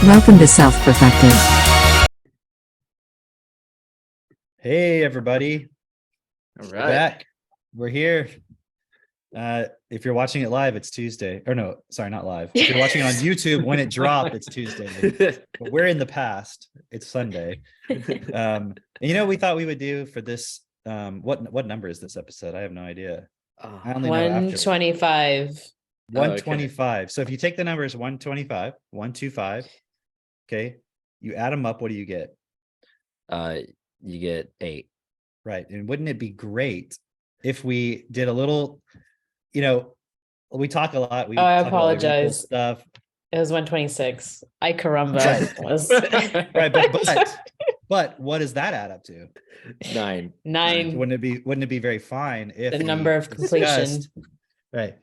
Welcome to Self-Perfected. Hey, everybody. All We're right. back. We're here. If you're watching it live, it's Tuesday. Or no, sorry, not live. If you're watching it on YouTube, when it dropped, it's Tuesday. But we're in the past. It's Sunday. And we thought we would do for this. What number is this episode? I have no idea. I only know afterwards. 125. 125. So if you take the numbers 125, 125, okay, you add them up, what do you get? You get 8. Right. And wouldn't it be great if we did a little, we talk a lot. Oh, I talk about, like, local apologize. stuff. It was 126. I caramba. Right. Was Right. But what does that add up to? 9. 9. Wouldn't it be very fine if The we number of completion. discussed- Right.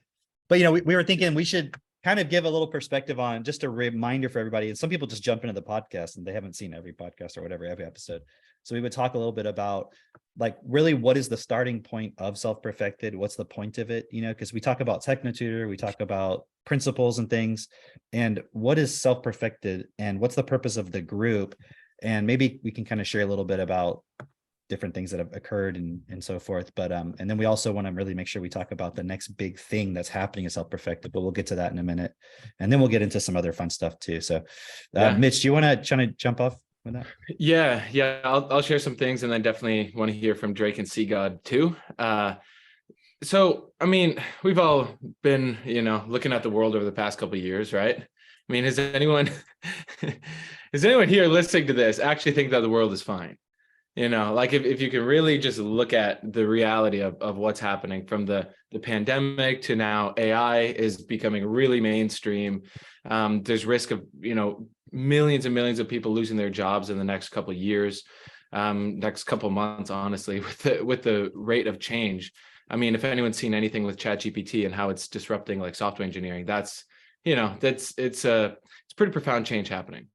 But we were thinking we should kind of give a little perspective on, just a reminder for everybody. And some people just jump into the podcast and they haven't seen every podcast or whatever, every episode. So we would talk a little bit about, like, really what is the starting point of Self-Perfected? What's the point of it? Because we talk about TechnoTutor, we talk about principles and things, and what is Self-Perfected and what's the purpose of the group? And maybe we can kind of share a little bit about different things that have occurred and so forth. But and then we also want to really make sure we talk about the next big thing that's happening at Self-Perfected, but we'll get to that in a minute. And then we'll get into some other fun stuff too. So Mitch, do you want to try to jump off with that? Yeah. I'll share some things, and then definitely want to hear from Drake and Seagod too. So, I mean, we've all been, looking at the world over the past couple of years, right? I mean, has anyone here listening to this actually think that the world is fine? Like if you can really just look at the reality of what's happening, from the pandemic to now AI is becoming really mainstream. There's risk of, millions and millions of people losing their jobs in the next couple of years, next couple of months, honestly, with the rate of change. I mean, if anyone's seen anything with ChatGPT and how it's disrupting like software engineering, it's pretty profound change happening.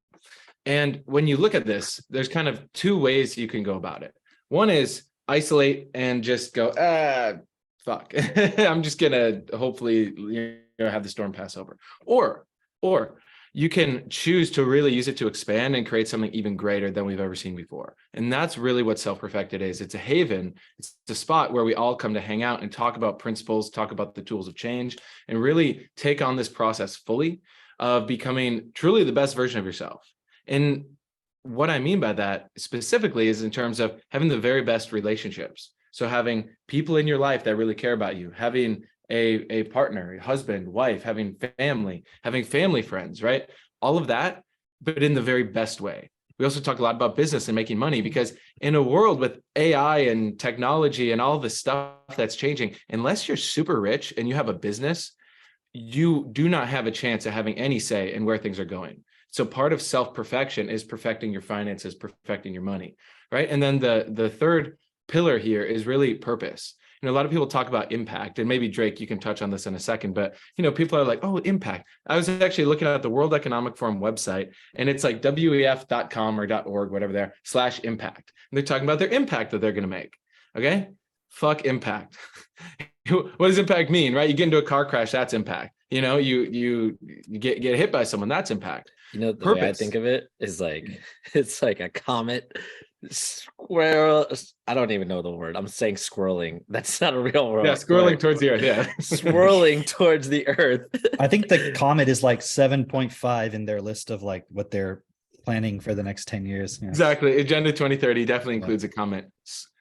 And when you look at this, there's kind of 2 ways you can go about it. One is isolate and just go, fuck, I'm just gonna hopefully have the storm pass over. Or you can choose to really use it to expand and create something even greater than we've ever seen before. And that's really what Self-Perfected is. It's a haven. It's a spot where we all come to hang out and talk about principles, talk about the tools of change, and really take on this process fully of becoming truly the best version of yourself. And what I mean by that specifically is in terms of having the very best relationships. So having people in your life that really care about you, having a partner, a husband, wife, having family friends, right? All of that, but in the very best way. We also talk a lot about business and making money, because in a world with AI and technology and all the stuff that's changing, unless you're super rich and you have a business, you do not have a chance of having any say in where things are going. So part of self-perfection is perfecting your finances, perfecting your money, right? And then the third pillar here is really purpose. A lot of people talk about impact, and maybe Drake, you can touch on this in a second, but people are like, oh, impact. I was actually looking at the World Economic Forum website, and it's like wef.com or .org, whatever there, /impact. And they're talking about their impact that they're going to make. Okay. Fuck impact. What does impact mean, right? You get into a car crash, that's impact. You get hit by someone, that's impact. The way I think of it is like, it's like a comet squirrel. I don't even know the word. I'm saying squirreling. That's not a real word. Yeah, squirreling towards the earth. Yeah. Swirling towards the earth. I think the comet is like 7.5 in their list of like what they're planning for the next 10 years. Yeah. Exactly. Agenda 2030 definitely includes a comet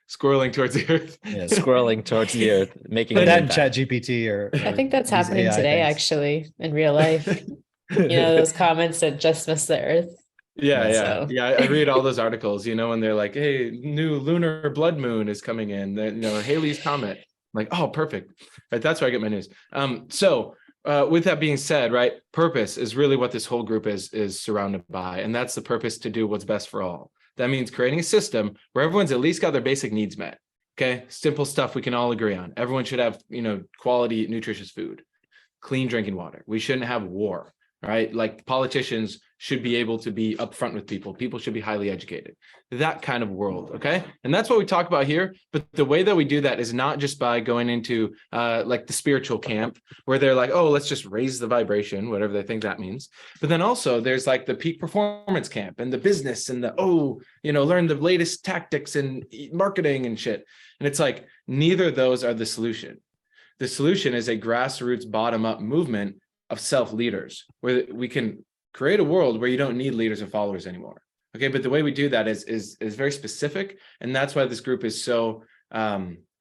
squirreling towards the earth. Yeah, Swirling towards the earth, making Put an that in impact. ChatGPT or I think that's these happening AI today, things. actually, in real life. Those comments that just missed the earth. Yeah. So. I read all those articles, when they're like, hey, new lunar blood moon is coming in, Halley's Comet. I'm like, oh, perfect. Right. That's where I get my news. So with that being said, right, purpose is really what this whole group is surrounded by. And that's the purpose to do what's best for all. That means creating a system where everyone's at least got their basic needs met. Okay. Simple stuff we can all agree on. Everyone should have, quality, nutritious food, clean drinking water. We shouldn't have war. right? Like politicians should be able to be upfront with people. People should be highly educated. That kind of world, okay? And that's what we talk about here. But the way that we do that is not just by going into like the spiritual camp where they're like, oh, let's just raise the vibration, whatever they think that means. But then also there's like the peak performance camp and the business and the, learn the latest tactics and marketing and shit. And it's like, neither of those are the solution. The solution is a grassroots bottom-up movement of self-leaders where we can create a world where you don't need leaders or followers anymore. Okay, but the way we do that is very specific, and that's why this group is so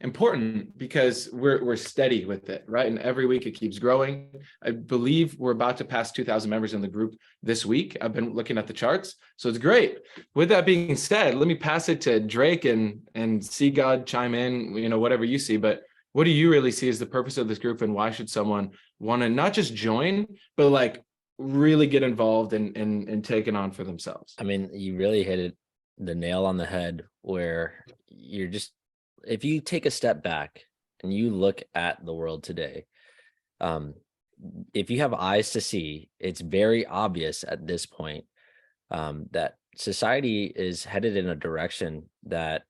important, because we're steady with it, right? And every week it keeps growing. I believe we're about to pass 2,000 members in the group this week. I've been looking at the charts, so it's great. With that being said, let me pass it to Drake and see God chime in, whatever you see, but what do you really see as the purpose of this group, and why should someone want to not just join, but like really get involved and take it on for themselves? I mean, you really hit the nail on the head, where you're just, if you take a step back and you look at the world today, if you have eyes to see, it's very obvious at this point that society is headed in a direction that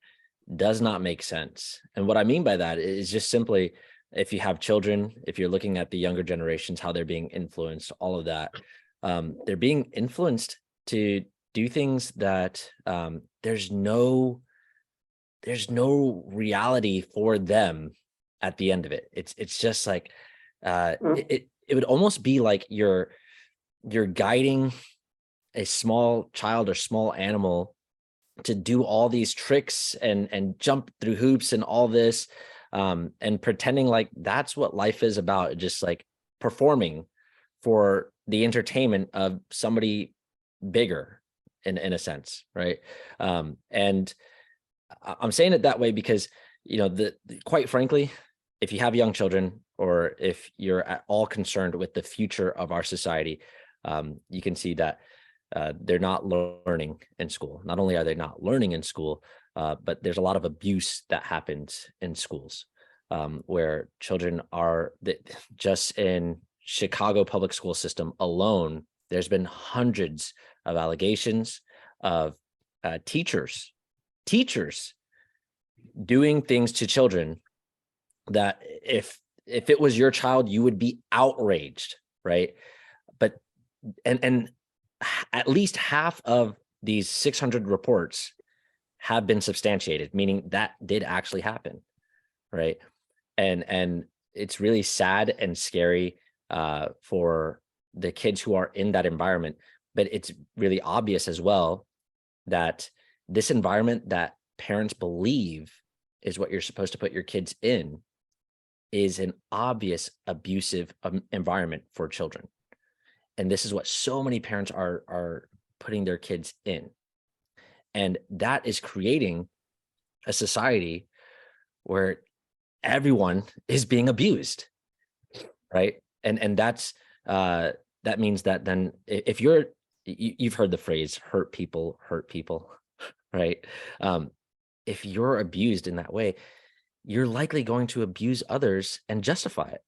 does not make sense. And what I mean by that is just simply, if you have children, if you're looking at the younger generations, how they're being influenced, all of that, they're being influenced to do things that there's no reality for them at the end of it. It's just like it would almost be like you're guiding a small child or small animal to do all these tricks and jump through hoops and all this, and pretending like that's what life is about, just like performing for the entertainment of somebody bigger in a sense, right? And I'm saying it that way because, quite frankly, if you have young children, or if you're at all concerned with the future of our society, you can see that they're not learning in school. Not only are they not learning in school, but there's a lot of abuse that happens in schools, where children are just in Chicago public school system alone. There's been hundreds of allegations of teachers doing things to children that if it was your child, you would be outraged, right? But and at least half of these 600 reports have been substantiated, meaning that did actually happen, right? And it's really sad and scary for the kids who are in that environment. But it's really obvious as well that this environment that parents believe is what you're supposed to put your kids in is an obvious abusive environment for children. And this is what so many parents are putting their kids in. And that is creating a society where everyone is being abused, right? And that's that means that then if you've heard the phrase hurt people, right? If you're abused in that way, you're likely going to abuse others and justify it.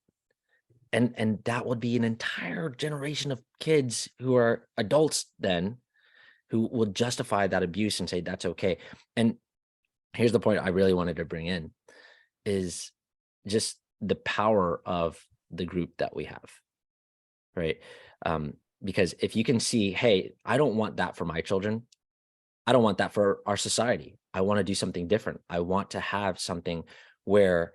And that would be an entire generation of kids who are adults then who will justify that abuse and say that's okay. And here's the point I really wanted to bring in is just the power of the group that we have, right? Because if you can see, hey, I don't want that for my children. I don't want that for our society. I want to do something different. I want to have something where,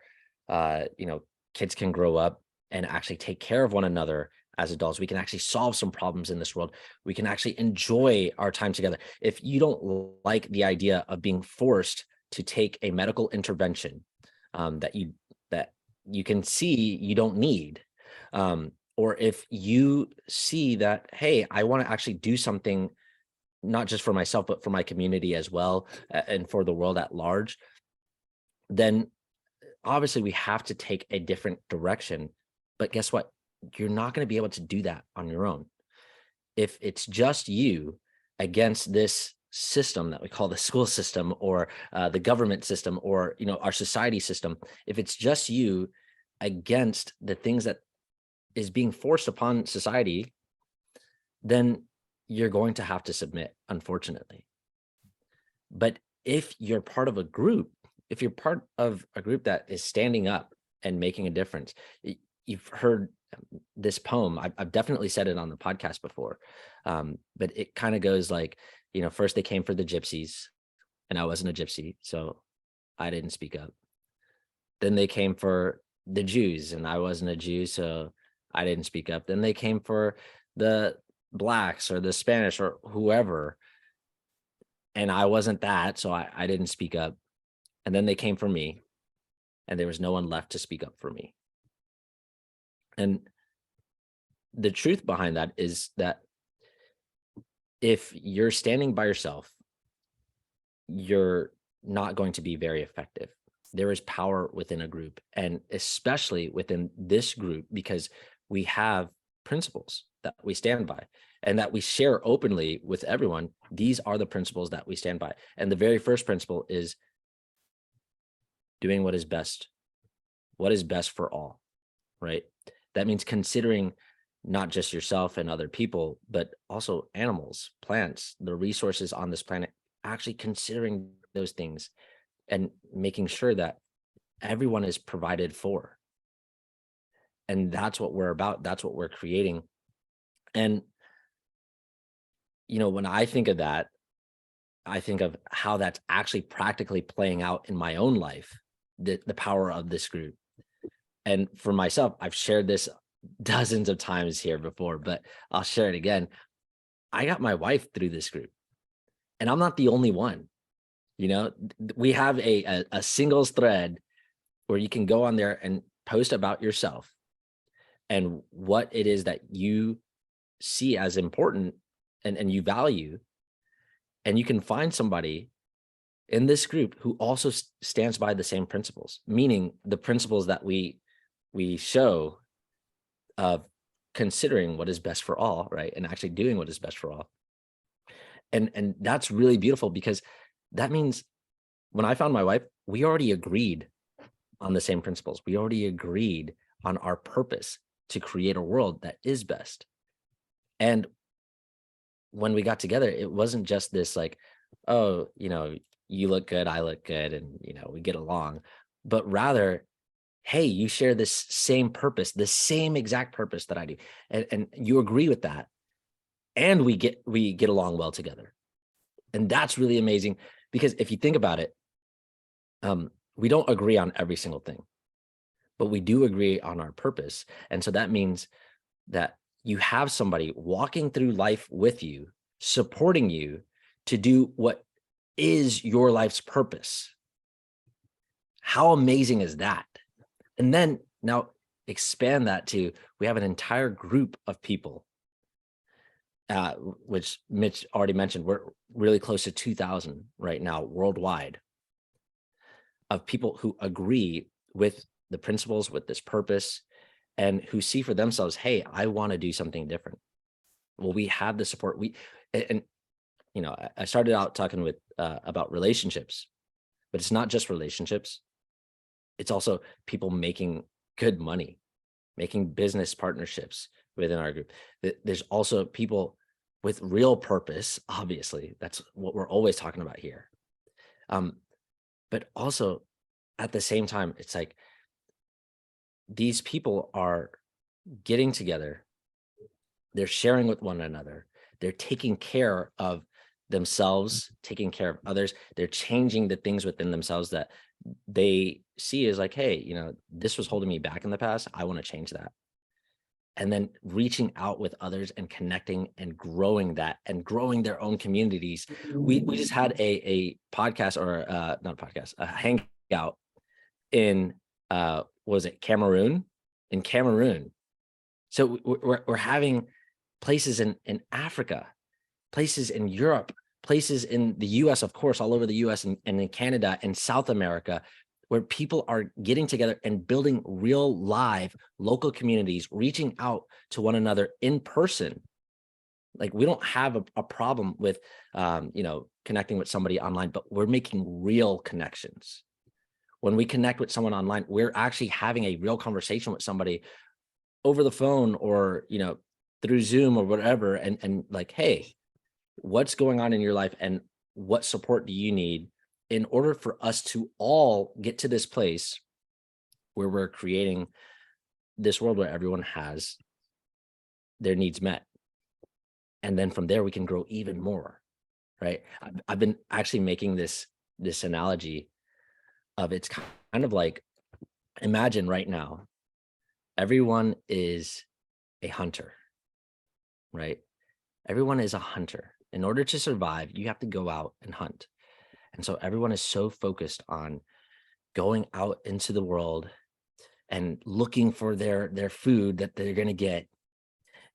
kids can grow up and actually take care of one another as adults. We can actually solve some problems in this world. We can actually enjoy our time together. If you don't like the idea of being forced to take a medical intervention that you can see you don't need, or if you see that, hey, I want to actually do something, not just for myself, but for my community as well, and for the world at large, then obviously we have to take a different direction. But guess what? You're not going to be able to do that on your own. If it's just you against this system that we call the school system, or the government system, or our society system, if it's just you against the things that is being forced upon society, then you're going to have to submit, unfortunately. But if you're part of a group, if you're part of a group that is standing up and making a difference, you've heard this poem. I've definitely said it on the podcast before, but it kind of goes like, first they came for the gypsies, and I wasn't a gypsy, so I didn't speak up. Then they came for the Jews, and I wasn't a Jew, so I didn't speak up. Then they came for the Blacks or the Spanish or whoever, and I wasn't that, so I didn't speak up. And then they came for me, and there was no one left to speak up for me. And the truth behind that is that if you're standing by yourself, you're not going to be very effective. There is power within a group, and especially within this group, because we have principles that we stand by and that we share openly with everyone. These are the principles that we stand by. And the very first principle is doing what is best for all, right? That means considering not just yourself and other people, but also animals, plants, the resources on this planet, actually considering those things and making sure that everyone is provided for. And that's what we're about. That's what we're creating. And, when I think of that, I think of how that's actually practically playing out in my own life, the power of this group. And for myself, I've shared this dozens of times here before, but I'll share it again. I got my wife through this group, and I'm not the only one. We have a singles thread where you can go on there and post about yourself and what it is that you see as important and you value. And you can find somebody in this group who also stands by the same principles, meaning the principles that we show of considering what is best for all, right? And actually doing what is best for all. And that's really beautiful, because that means when I found my wife, we already agreed on the same principles. We already agreed on our purpose to create a world that is best. And when we got together, it wasn't just this like, oh, you look good, I look good, and we get along, but rather, hey, you share this same purpose, the same exact purpose that I do, and you agree with that, and we get along well together. And that's really amazing, because if you think about it, we don't agree on every single thing, but we do agree on our purpose. And so that means that you have somebody walking through life with you, supporting you to do what is your life's purpose. How amazing is that? And then now expand that to, we have an entire group of people, which Mitch already mentioned. We're really close to 2,000 right now worldwide, of people who agree with the principles, with this purpose, and who see for themselves, hey, I want to do something different. Well, we have the support. I started out talking with about relationships, but it's not just relationships. It's also people making good money, making business partnerships within our group. There's also people with real purpose. Obviously, that's what we're always talking about here. But also at the same time, it's like these people are getting together. They're sharing with one another. They're taking care of themselves, taking care of others. They're changing the things within themselves that they see as like, hey, this was holding me back in the past. I want to change that. And then reaching out with others and connecting and growing that and growing their own communities. We just had a podcast, or not a podcast, a hangout in Cameroon? In Cameroon. So we're having places in Africa, places in Europe, places in the US, of course, all over the US and in Canada and South America, where people are getting together and building real live local communities, reaching out to one another in person. Like, we don't have a problem with, connecting with somebody online, but we're making real connections. When we connect with someone online, we're actually having a real conversation with somebody over the phone, or, through Zoom or whatever, and like, hey, what's going on in your life and what support do you need in order for us to all get to this place where we're creating this world where everyone has their needs met. And then from there, we can grow even more, right? I've been actually making this analogy of, it's kind of like, imagine right now, everyone is a hunter, right? Everyone is a hunter. In order to survive, you have to go out and hunt. And so everyone is so focused on going out into the world and looking for their food that they're going to get.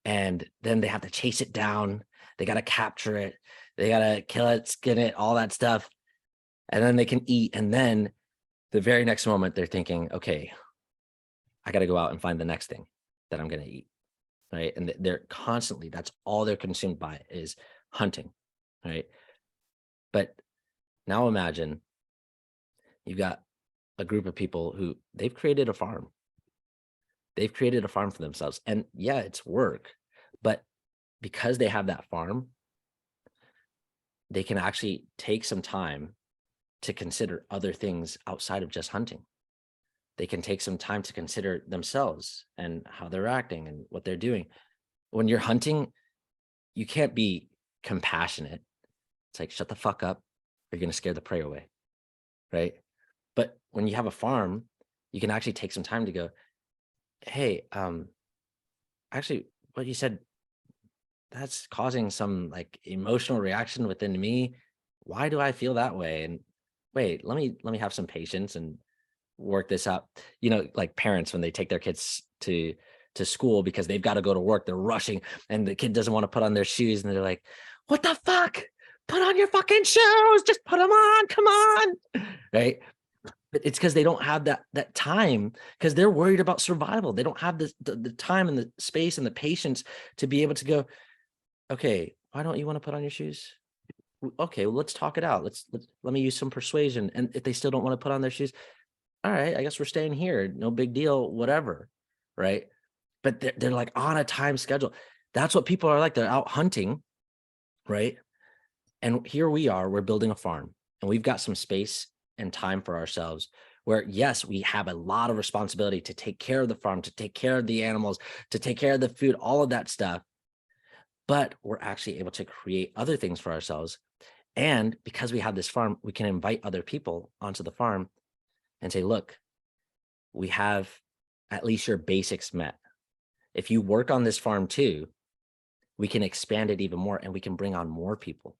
And then they have to chase it down. They got to capture it. They got to kill it, skin it, all that stuff. And then they can eat. And then the very next moment they're thinking, okay, I got to go out and find the next thing that I'm going to eat. Right. And they're constantly, that's all they're consumed by is hunting. Right. But now imagine you've got a group of people who they've created a farm. They've created a farm for themselves. And yeah, it's work, but because they have that farm, they can actually take some time to consider other things outside of just hunting. They can take some time to consider themselves and how they're acting and what they're doing. When you're hunting, you can't be compassionate. It's like, shut the fuck up. You're going to scare the prey away. Right. But when you have a farm, you can actually take some time to go, hey, actually what you said, that's causing some like emotional reaction within me. Why do I feel that way? And wait, let me have some patience and work this out. You know, like parents, when they take their kids to school because they've got to go to work, they're rushing and the kid doesn't want to put on their shoes and they're like, what the fuck? Put on your fucking shoes. Just put them on. Come on. Right. But it's because they don't have that time, because they're worried about survival. They don't have the time and the space and the patience to be able to go, okay, why don't you want to put on your shoes? Okay, well, let's talk it out. Let me use some persuasion. And if they still don't want to put on their shoes, all right, I guess we're staying here. No big deal, whatever. Right. But they're like on a time schedule. That's what people are like. They're out hunting. Right. And here we are, we're building a farm and we've got some space and time for ourselves where, yes, we have a lot of responsibility to take care of the farm, to take care of the animals, to take care of the food, all of that stuff. But we're actually able to create other things for ourselves. And because we have this farm, we can invite other people onto the farm and say, look, we have at least your basics met. If you work on this farm too, we can expand it even more and we can bring on more people.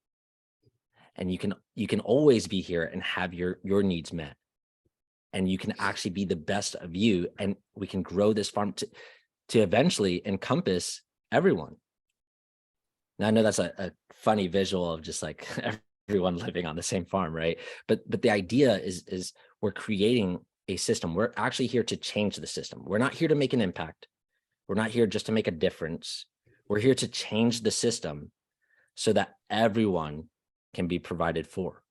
And you can always be here and have your needs met. And you can actually be the best of you. And we can grow this farm to eventually encompass everyone. Now, I know that's a funny visual of just like everyone living on the same farm, right? But the idea is we're creating a system. We're actually here to change the system. We're not here to make an impact. We're not here just to make a difference. We're here to change the system so that everyone can be provided for.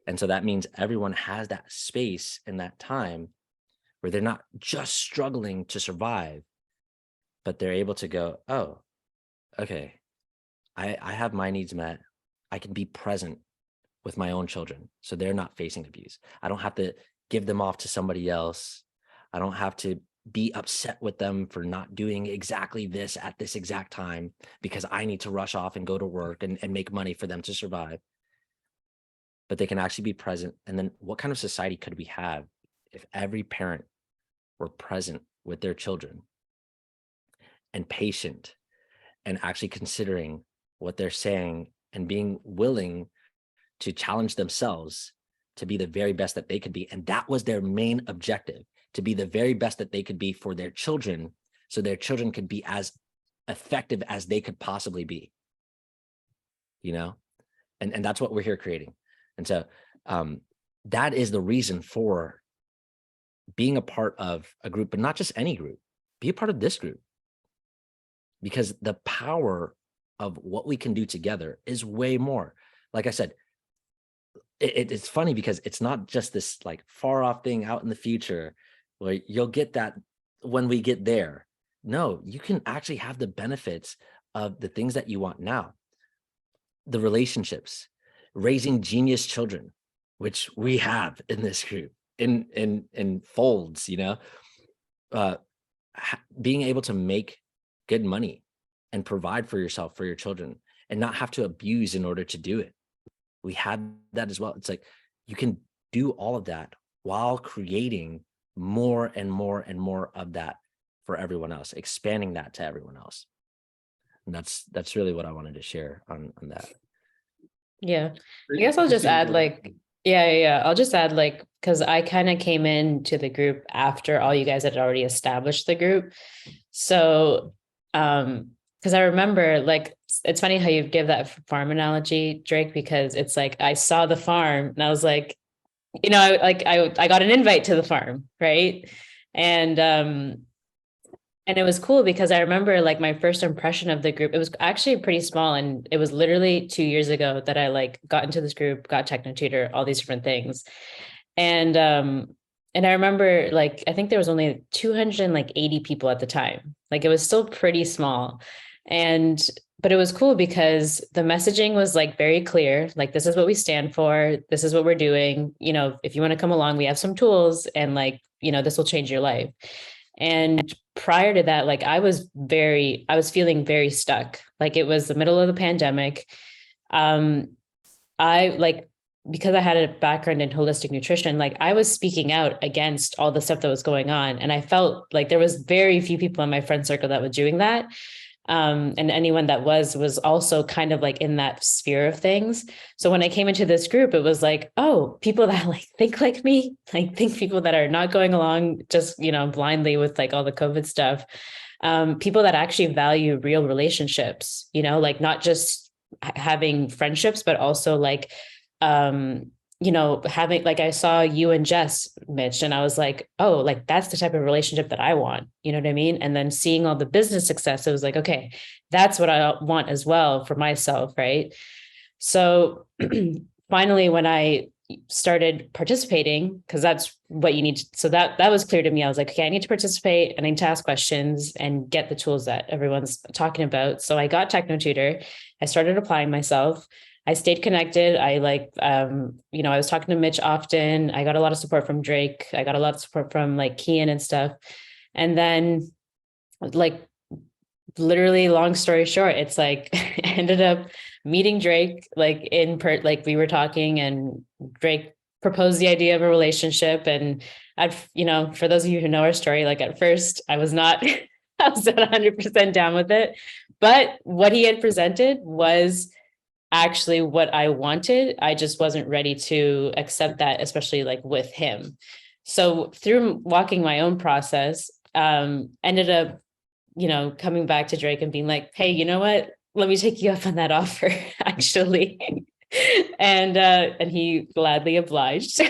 And so that means everyone has that space and that time where they're not just struggling to survive, but they're able to go, oh, okay, I have my needs met. I can be present with my own children so they're not facing abuse. I don't have to give them off to somebody else. I don't have to be upset with them for not doing exactly this at this exact time because I need to rush off and go to work and make money for them to survive. But they can actually be present. And then what kind of society could we have if every parent were present with their children and patient and actually considering what they're saying and being willing to challenge themselves to be the very best that they could be? And that was their main objective, to be the very best that they could be for their children, so their children could be as effective as they could possibly be, you know? And that's what we're here creating. And so that is the reason for being a part of a group, but not just any group. Be a part of this group, because the power of what we can do together is way more. Like I said, it's funny because it's not just this like far off thing out in the future where you'll get that when we get there. no, you can actually have the benefits of the things that you want now. The relationships, raising genius children, which we have in this group in folds, being able to make good money and provide for yourself, for your children, and not have to abuse in order to do it. We had that as well. It's like you can do all of that while creating more and more and more of that for everyone else, expanding that to everyone else. And that's really what I wanted to share on that. Yeah. I guess I'll just add like, yeah. I'll just add like, because I kind of came into the group after all you guys had already established the group. So, because I remember like, it's funny how you give that farm analogy, Drake, because it's like, I saw the farm and I was like, I got an invite to the farm. Right. And it was cool because I remember like my first impression of the group, it was actually pretty small. And it was literally 2 years ago that I like got into this group, got TechnoTutor, all these different things. And I remember like, I think there was only 280 people at the time. Like it was still pretty small. But it was cool because the messaging was like very clear. Like, this is what we stand for. This is what we're doing. If you want to come along, we have some tools and like, this will change your life. And prior to that, like I was feeling very stuck. Like it was the middle of the pandemic. Because I had a background in holistic nutrition, like I was speaking out against all the stuff that was going on. And I felt like there was very few people in my friend circle that were doing that. And anyone that was also kind of like in that sphere of things. So when I came into this group, it was like, oh, people that like me, like think people that are not going along just, blindly with like all the COVID stuff. People that actually value real relationships, like not just having friendships, but also like, having like I saw you and Jess, Mitch, and I was like, oh, like that's the type of relationship that I want. You know what I mean? And then seeing all the business success, it was like, okay, that's what I want as well for myself. Right. So finally, when I started participating, because that's what you need to, so that was clear to me. I was like, okay, I need to participate and I need to ask questions and get the tools that everyone's talking about. So I got TechnoTutor. I started applying myself. I stayed connected. I was talking to Mitch often. I got a lot of support from Drake. I got a lot of support from like Kian and stuff. And then like literally long story short, it's like I ended up meeting Drake, like we were talking and Drake proposed the idea of a relationship. And for those of you who know our story, like at first I was not, I was not 100% down with it, but what he had presented was actually what I wanted. I just wasn't ready to accept that, especially like with him. So through walking my own process, ended up, coming back to Drake and being like, hey, you know what? Let me take you up on that offer, actually. And he gladly obliged.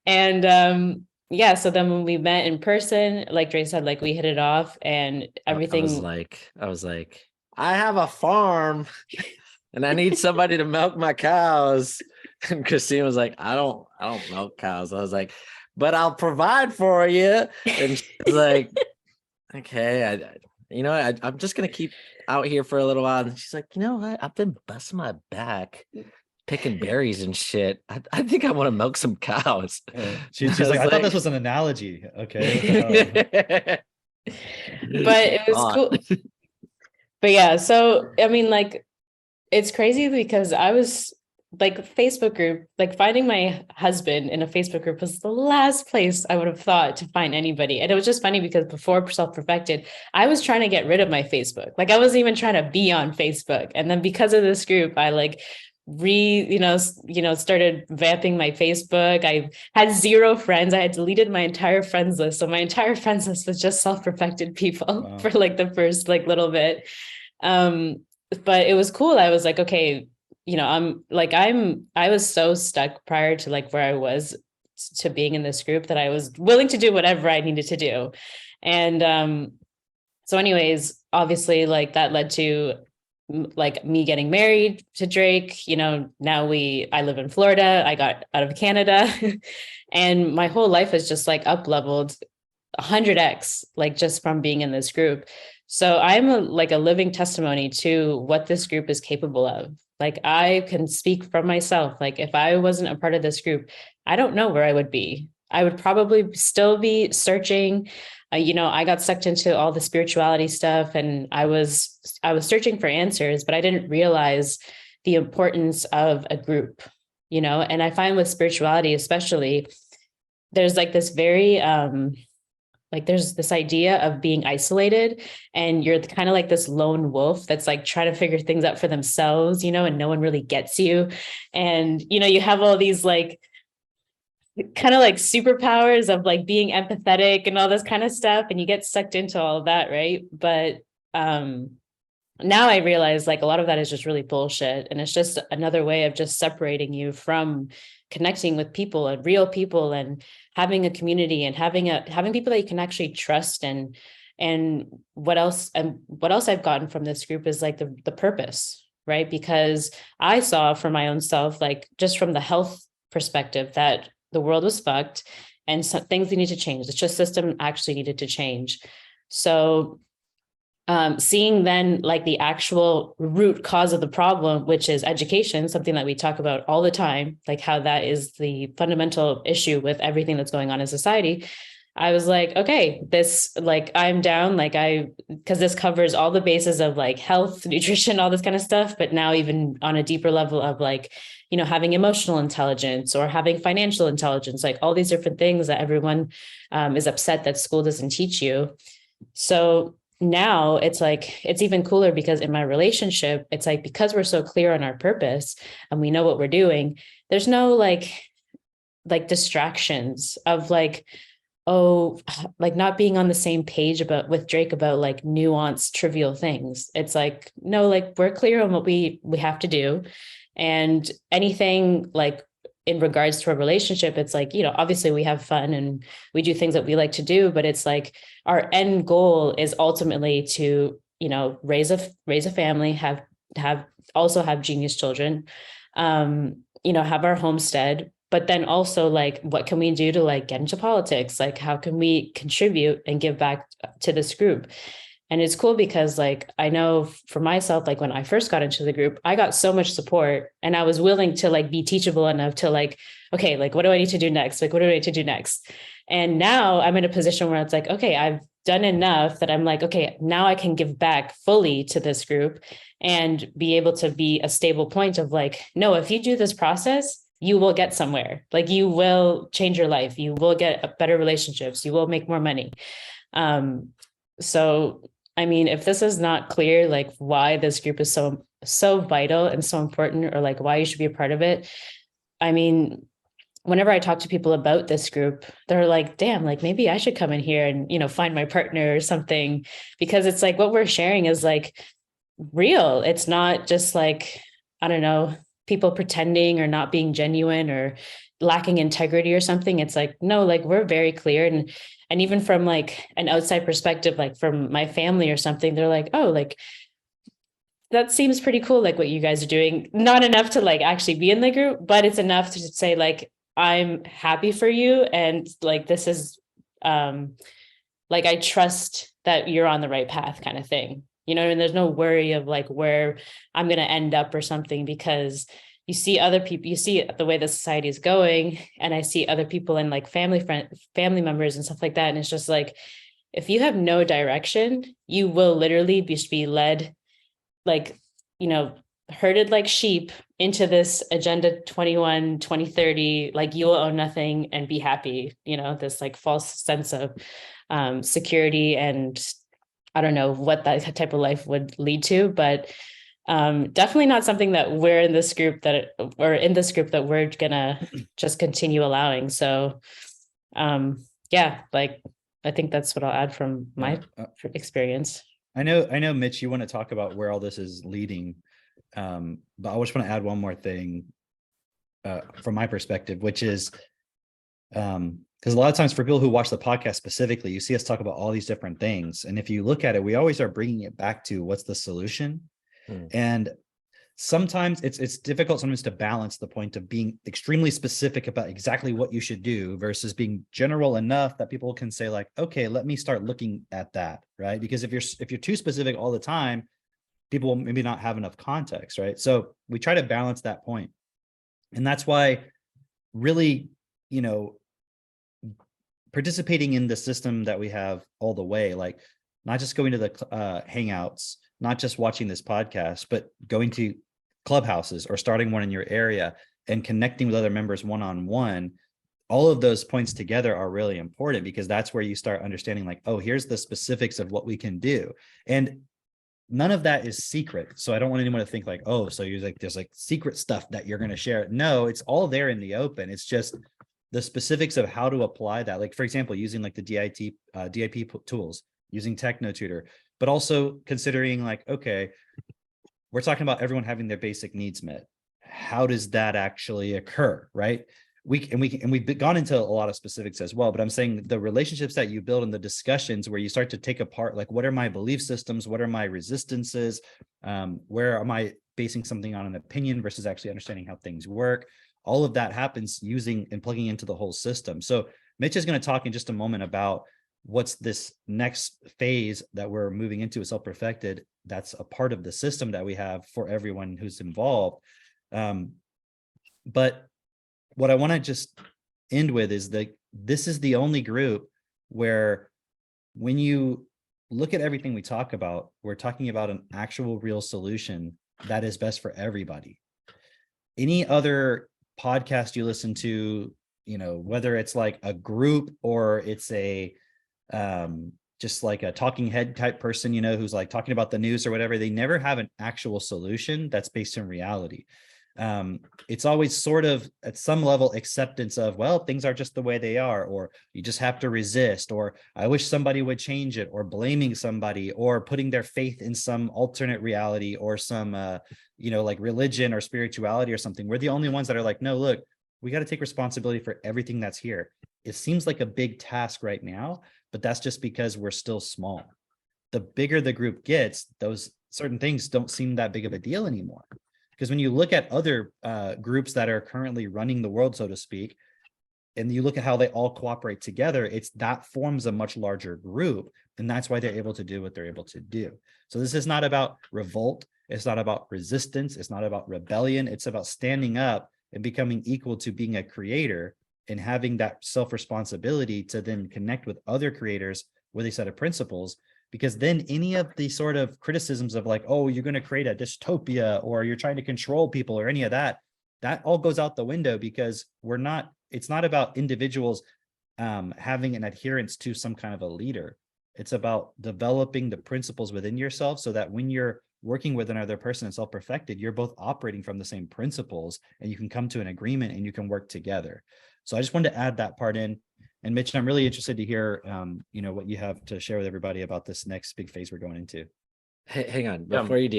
And so then when we met in person, like Drake said, like we hit it off and everything. I was like, I have a farm. And I need somebody to milk my cows. And Christine was like, I don't milk cows. I was like, but I'll provide for you. And she was like, okay, I'm just going to keep out here for a little while. And she's like, I've been busting my back picking berries and shit. I think I want to milk some cows. She's like, I thought this was an analogy. Okay. But it was cool. But yeah, so, I mean, like, it's crazy because I was like Facebook group, like finding my husband in a Facebook group was the last place I would have thought to find anybody. And it was just funny because before Self-Perfected, I was trying to get rid of my Facebook. Like I wasn't even trying to be on Facebook. And then because of this group, I like started vamping my Facebook. I had 0 friends. I had deleted my entire friends list. So my entire friends list was just Self-Perfected people for like the first like little bit. But it was cool. I was like, okay, I was so stuck prior to like where I was to being in this group that I was willing to do whatever I needed to do. And so anyways, obviously like that led to like me getting married to Drake. Now I live in Florida. I got out of Canada and my whole life is just like up leveled 100x, like just from being in this group. So I'm like a living testimony to what this group is capable of. Like I can speak for myself. Like if I wasn't a part of this group, I don't know where I would be. I would probably still be searching. I got sucked into all the spirituality stuff, and I was searching for answers, but I didn't realize the importance of a group, and I find with spirituality, especially, there's like this very, like there's this idea of being isolated, and you're kind of like this lone wolf that's like trying to figure things out for themselves, and no one really gets you. And, you have all these like kind of like superpowers of like being empathetic and all this kind of stuff. And you get sucked into all of that. Right. But, now I realize like a lot of that is just really bullshit. And it's just another way of just separating you from connecting with people and real people, and having a community, and having people that you can actually trust. And what else I've gotten from this group is like the purpose, right? Because I saw for my own self, like just from the health perspective, that the world was fucked and some things need to change. The just system actually needed to change. So seeing then like the actual root cause of the problem, which is education, something that we talk about all the time, like how that is the fundamental issue with everything that's going on in society. I was like, okay, this, like, I'm down, like because this covers all the bases of like health, nutrition, all this kind of stuff. But now even on a deeper level of like, having emotional intelligence or having financial intelligence, like all these different things that everyone is upset that school doesn't teach you. So now it's like, it's even cooler because in my relationship, it's like, because we're so clear on our purpose and we know what we're doing, there's no like distractions of like, oh, like not being on the same page with Drake about like nuanced, trivial things. It's like, no, like we're clear on what we have to do. And anything like in regards to a relationship, it's like, obviously we have fun and we do things that we like to do, but it's like our end goal is ultimately to, raise a family, have genius children, have our homestead, but then also like, what can we do to like get into politics? Like, how can we contribute and give back to this group? And it's cool because like, I know for myself, like when I first got into the group, I got so much support and I was willing to like be teachable enough to like, okay, like, what do I need to do next? Like, what do I need to do next? And now I'm in a position where it's like, okay, I've done enough that I'm like, okay, now I can give back fully to this group and be able to be a stable point of like, no, if you do this process, you will get somewhere. Like you will change your life. You will get better relationships. You will make more money. So I mean, if this is not clear, like why this group is so vital and so important, or like why you should be a part of it. I mean, whenever I talk to people about this group, they're like, damn, like maybe I should come in here and, find my partner or something, because it's like what we're sharing is like real. It's not just like, I don't know, people pretending or not being genuine or lacking integrity or something. It's like, no, like we're very clear. And even from like an outside perspective, like from my family or something, they're like, oh, like that seems pretty cool. Like what you guys are doing, not enough to like actually be in the group, but it's enough to say like, I'm happy for you. And like, this is like, I trust that you're on the right path kind of thing, and there's no worry of like where I'm going to end up or something, because you see other people, you see the way the society is going, and I see other people and like family members and stuff like that. And it's just like, if you have no direction, you will literally be led, like, herded like sheep into this agenda 21, 2030, like you will own nothing and be happy, this like false sense of security. And I don't know what that type of life would lead to, but definitely not something that we're in this group that we're gonna just continue allowing. So yeah, like I think that's what I'll add from my experience. I know Mitch, you want to talk about where all this is leading, but I just want to add one more thing from my perspective, which is because a lot of times for people who watch the podcast specifically, you see us talk about all these different things, and if you look at it, we always are bringing it back to what's the solution. And sometimes it's difficult sometimes to balance the point of being extremely specific about exactly what you should do versus being general enough that people can say like, okay, let me start looking at that, right? Because if you're too specific all the time, people will maybe not have enough context, right? So we try to balance that point. And that's why really, you know, participating in the system that we have all the way, like not just going to the hangouts, not just watching this podcast, but going to clubhouses or starting one in your area and connecting with other members one-on-one, all of those points together are really important because that's where you start understanding like, oh, here's the specifics of what we can do. And none of that is secret. So I don't want anyone to think like, oh, so you're like, there's like secret stuff that you're going to share. No, it's all there in the open. It's just the specifics of how to apply that. Like, for example, using like the DIP tools, using TechnoTutor, but also considering like, okay, we're talking about everyone having their basic needs met. How does that actually occur, right? We've gone into a lot of specifics as well, but I'm saying the relationships that you build in the discussions where you start to take apart, like, what are my belief systems? What are my resistances? Where am I basing something on an opinion versus actually understanding how things work? All of that happens using and plugging into the whole system. So Mitch is going to talk in just a moment about what's this next phase that we're moving into with Self-Perfected. That's a part of the system that we have for everyone who's involved. But what I want to just end with is that this is the only group where when you look at everything we talk about, we're talking about an actual real solution that is best for everybody. Any other podcast you listen to, you know, whether it's like a group or it's a just like a talking head type person, you know, who's like talking about the news or whatever, they never have an actual solution that's based in reality. It's always sort of at some level acceptance of, well, things are just the way they are, or you just have to resist, or I wish somebody would change it, or blaming somebody, or putting their faith in some alternate reality or some, you know, like religion or spirituality or something. We're the only ones that are like, no, look, we got to take responsibility for everything that's here. It seems like a big task right now, but that's just because we're still small. The bigger the group gets, those certain things don't seem that big of a deal anymore. Because when you look at other groups that are currently running the world, so to speak, and you look at how they all cooperate together, it's that forms a much larger group. And that's why they're able to do what they're able to do. So this is not about revolt. It's not about resistance. It's not about rebellion. It's about standing up and becoming equal to being a creator and having that self-responsibility to then connect with other creators with a set of principles. Because then any of the sort of criticisms of like, oh, you're going to create a dystopia or you're trying to control people or any of that, that all goes out the window because it's not about individuals having an adherence to some kind of a leader. It's about developing the principles within yourself so that when you're working with another person and self-perfected, you're both operating from the same principles and you can come to an agreement and you can work together. So I just wanted to add that part in. And Mitch, I'm really interested to hear, you know, what you have to share with everybody about this next big phase we're going into. Hang on, before you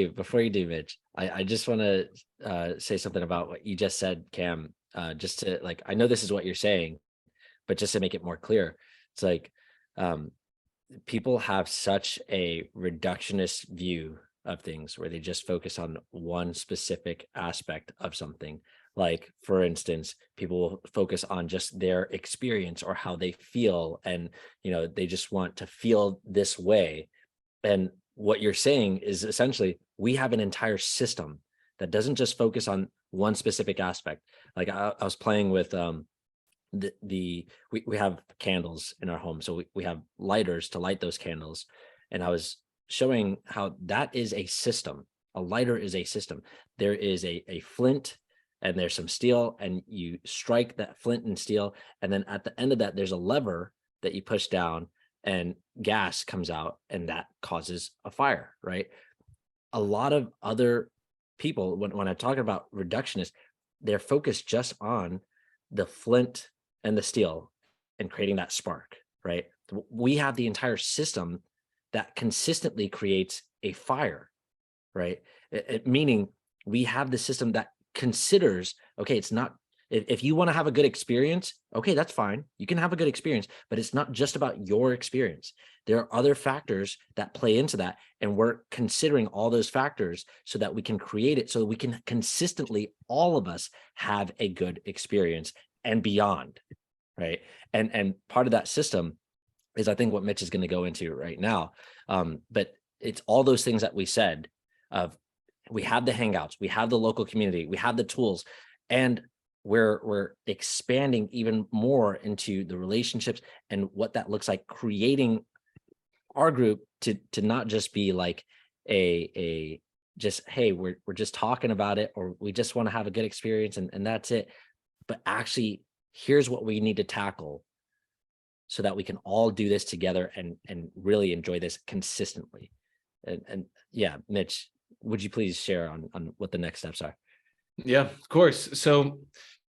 do, Mitch, I just want to say something about what you just said, Cam. Just to like, I know this is what you're saying, but just to make it more clear, it's like people have such a reductionist view of things where they just focus on one specific aspect of something. Like, for instance, people will focus on just their experience or how they feel. And, you know, they just want to feel this way. And what you're saying is essentially, we have an entire system that doesn't just focus on one specific aspect. Like I was playing with we have candles in our home. So we have lighters to light those candles. And I was showing how that is a system. A lighter is a system. There is a flint, and there's some steel, and you strike that flint and steel. And then at the end of that, there's a lever that you push down and gas comes out, and that causes a fire, right? A lot of other people, when I talk about reductionists, they're focused just on the flint and the steel and creating that spark, right? We have the entire system that consistently creates a fire, right? Meaning we have the system that considers, okay, it's not If you want to have a good experience, okay, that's fine. You can have a good experience, but it's not just about your experience. There are other factors that play into that. And we're considering all those factors so that we can create it so that we can consistently, all of us, have a good experience and beyond. Right. And part of that system is, I think, what Mitch is going to go into right now. But it's all those things that we said of, we have the Hangouts, we have the local community, we have the tools, and we're expanding even more into the relationships and what that looks like, creating our group to not just be like a just, hey, we're just talking about it, or we just want to have a good experience and that's it. But actually, here's what we need to tackle so that we can all do this together and really enjoy this consistently. And yeah, Mitch, would you please share on what the next steps are? Yeah, of course. So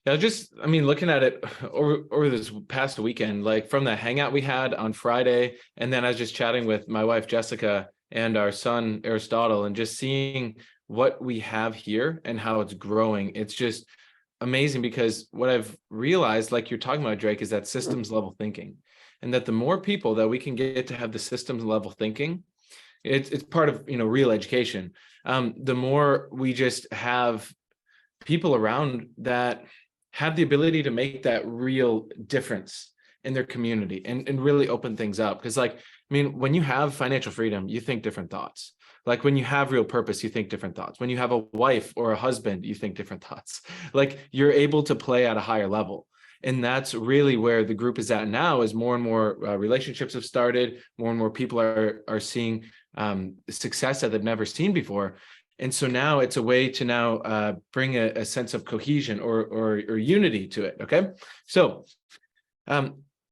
I mean, looking at it over this past weekend, like from the hangout we had on Friday, and then I was just chatting with my wife, Jessica, and our son, Aristotle, and just seeing what we have here and how it's growing. It's just amazing, because what I've realized, like you're talking about, Drake, is that systems level thinking, and that the more people that we can get to have the systems level thinking, it's part of, real education. The more we just have people around that have the ability to make that real difference in their community and really open things up. Because when you have financial freedom, you think different thoughts. Like when you have real purpose, you think different thoughts. When you have a wife or a husband, you think different thoughts. Like you're able to play at a higher level. And that's really where the group is at now, is more and more relationships have started. More and more people are seeing success that they've never seen before. And so now it's a way to now bring a sense of cohesion or unity to it. Okay. So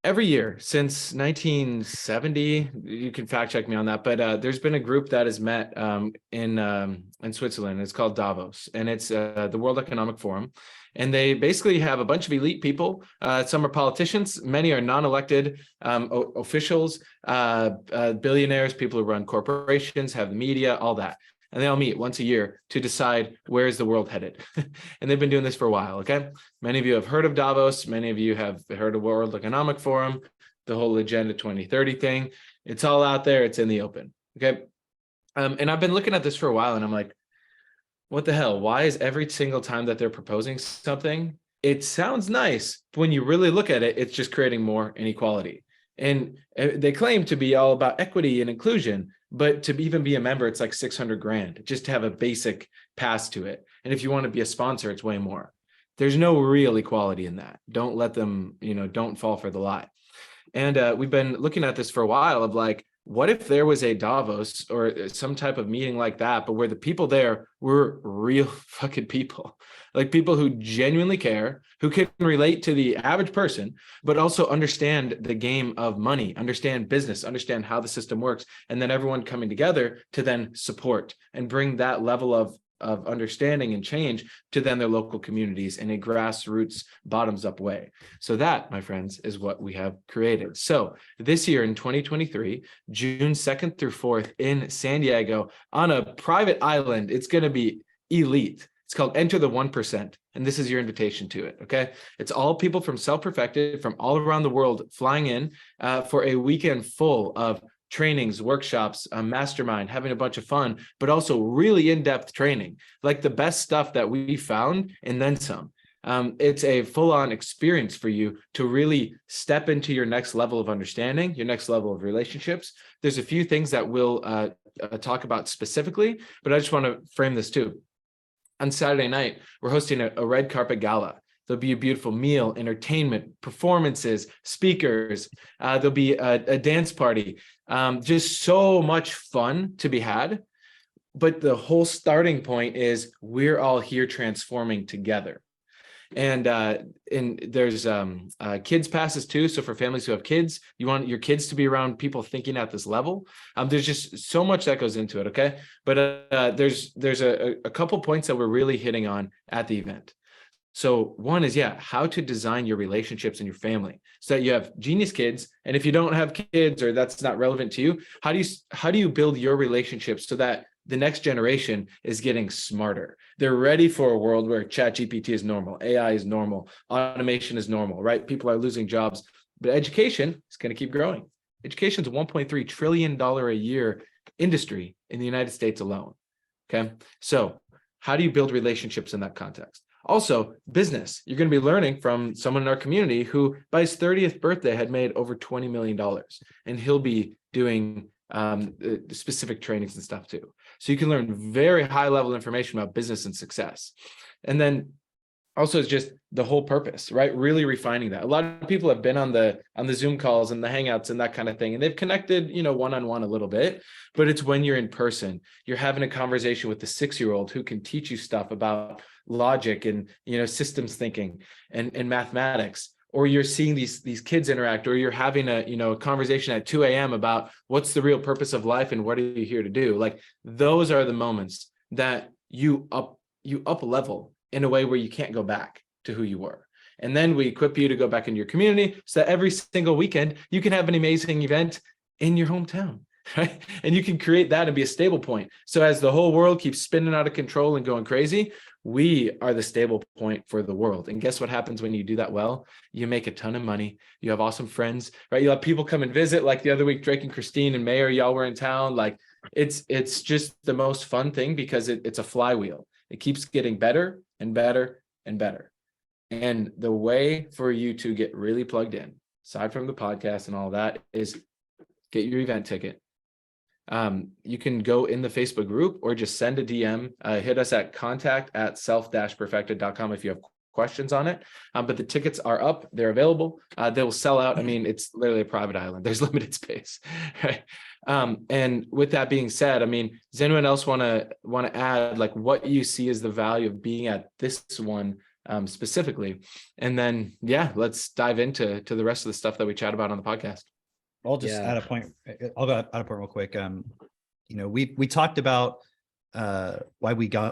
every year since 1970, you can fact check me on that, but there's been a group that has met in Switzerland. It's called Davos, and it's the World Economic Forum. And they basically have a bunch of elite people. Some are politicians, many are non-elected officials, billionaires, people who run corporations, have the media, all that. And they all meet once a year to decide where is the world headed. And they've been doing this for a while, okay? Many of you have heard of Davos. Many of you have heard of World Economic Forum, the whole Agenda 2030 thing. It's all out there. It's in the open, okay? And I've been looking at this for a while, and I'm like, what the hell? Why is every single time that they're proposing something, it sounds nice, but when you really look at it, it's just creating more inequality. And they claim to be all about equity and inclusion, but to even be a member, it's like 600 grand just to have a basic pass to it. And if you want to be a sponsor, it's way more. There's no real equality in that. Don't let them, don't fall for the lie. And we've been looking at this for a while of like, what if there was a Davos or some type of meeting like that, but where the people there were real fucking people, like people who genuinely care, who can relate to the average person, but also understand the game of money, understand business, understand how the system works, and then everyone coming together to then support and bring that level of understanding and change to then their local communities in a grassroots, bottoms up way. So that, my friends, is what we have created. So this year in 2023, June 2nd through 4th in San Diego on a private island, it's going to be elite. It's called Enter the 1%. And this is your invitation to it. Okay. It's all people from Self-Perfected from all around the world flying in for a weekend full of trainings, workshops, a mastermind, having a bunch of fun, but also really in-depth training, like the best stuff that we found and then some. It's a full-on experience for you to really step into your next level of understanding, your next level of relationships. There's a few things that we'll talk about specifically, but I just want to frame this too. On Saturday night, we're hosting a red carpet gala. There'll be a beautiful meal, entertainment, performances, speakers. There'll be a dance party. Just so much fun to be had. But the whole starting point is we're all here transforming together. And there's kids passes too. So for families who have kids, you want your kids to be around people thinking at this level. There's just so much that goes into it. Okay. But there's a couple points that we're really hitting on at the event. So one is, how to design your relationships in your family so that you have genius kids. And if you don't have kids or that's not relevant to you, how do you build your relationships so that the next generation is getting smarter. They're ready for a world where ChatGPT is normal, AI is normal, automation is normal, right? People are losing jobs, but education is going to keep growing. Education is a $1.3 trillion a year industry in the United States alone. Okay. So how do you build relationships in that context? Also, business. You're going to be learning from someone in our community who by his 30th birthday had made over $20 million, and he'll be doing specific trainings and stuff too. So you can learn very high level information about business and success. And then also it's just the whole purpose, right? Really refining that. A lot of people have been on the Zoom calls and the Hangouts and that kind of thing, and they've connected, one-on-one a little bit, but it's when you're in person, you're having a conversation with the 6-year-old who can teach you stuff about logic and, systems thinking and mathematics, or you're seeing these kids interact, or you're having a conversation at 2 a.m. about what's the real purpose of life and what are you here to do? Like, those are the moments that you up level in a way where you can't go back to who you were. And then we equip you to go back into your community so that every single weekend you can have an amazing event in your hometown, right? And you can create that and be a stable point. So as the whole world keeps spinning out of control and going crazy, we are the stable point for the world. And guess what happens when you do that well? You make a ton of money. You have awesome friends, right? You have people come and visit. Like the other week, Drake and Christine and Mayor, y'all were in town. Like it's just the most fun thing because it's a flywheel. It keeps getting better and better and better. And the way for you to get really plugged in, aside from the podcast and all that, is get your event ticket. You can go in the Facebook group or just send a DM, hit us at contact@self-perfected.com if you have questions on it. But the tickets are up, they're available. They will sell out. I mean, it's literally a private island. There's limited space, right? And with that being said, I mean, does anyone else want to add like what you see as the value of being at this one specifically? And then, let's dive into the rest of the stuff that we chat about on the podcast. I'll just add a point. I'll go add a point real quick. We talked about why we go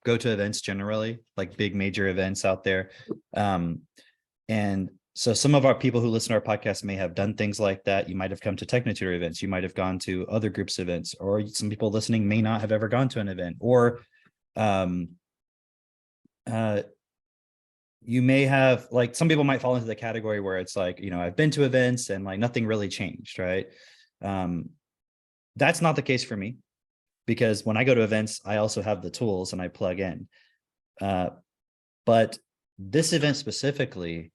to events generally, like big major events out there. And so some of our people who listen to our podcast may have done things like that. You might have come to TechnoTutor events. You might have gone to other groups' events, or some people listening may not have ever gone to an event, or you may have, like, some people might fall into the category where it's like, I've been to events and like nothing really changed, right? That's not the case for me, because when I go to events, I also have the tools and I plug in. But this event specifically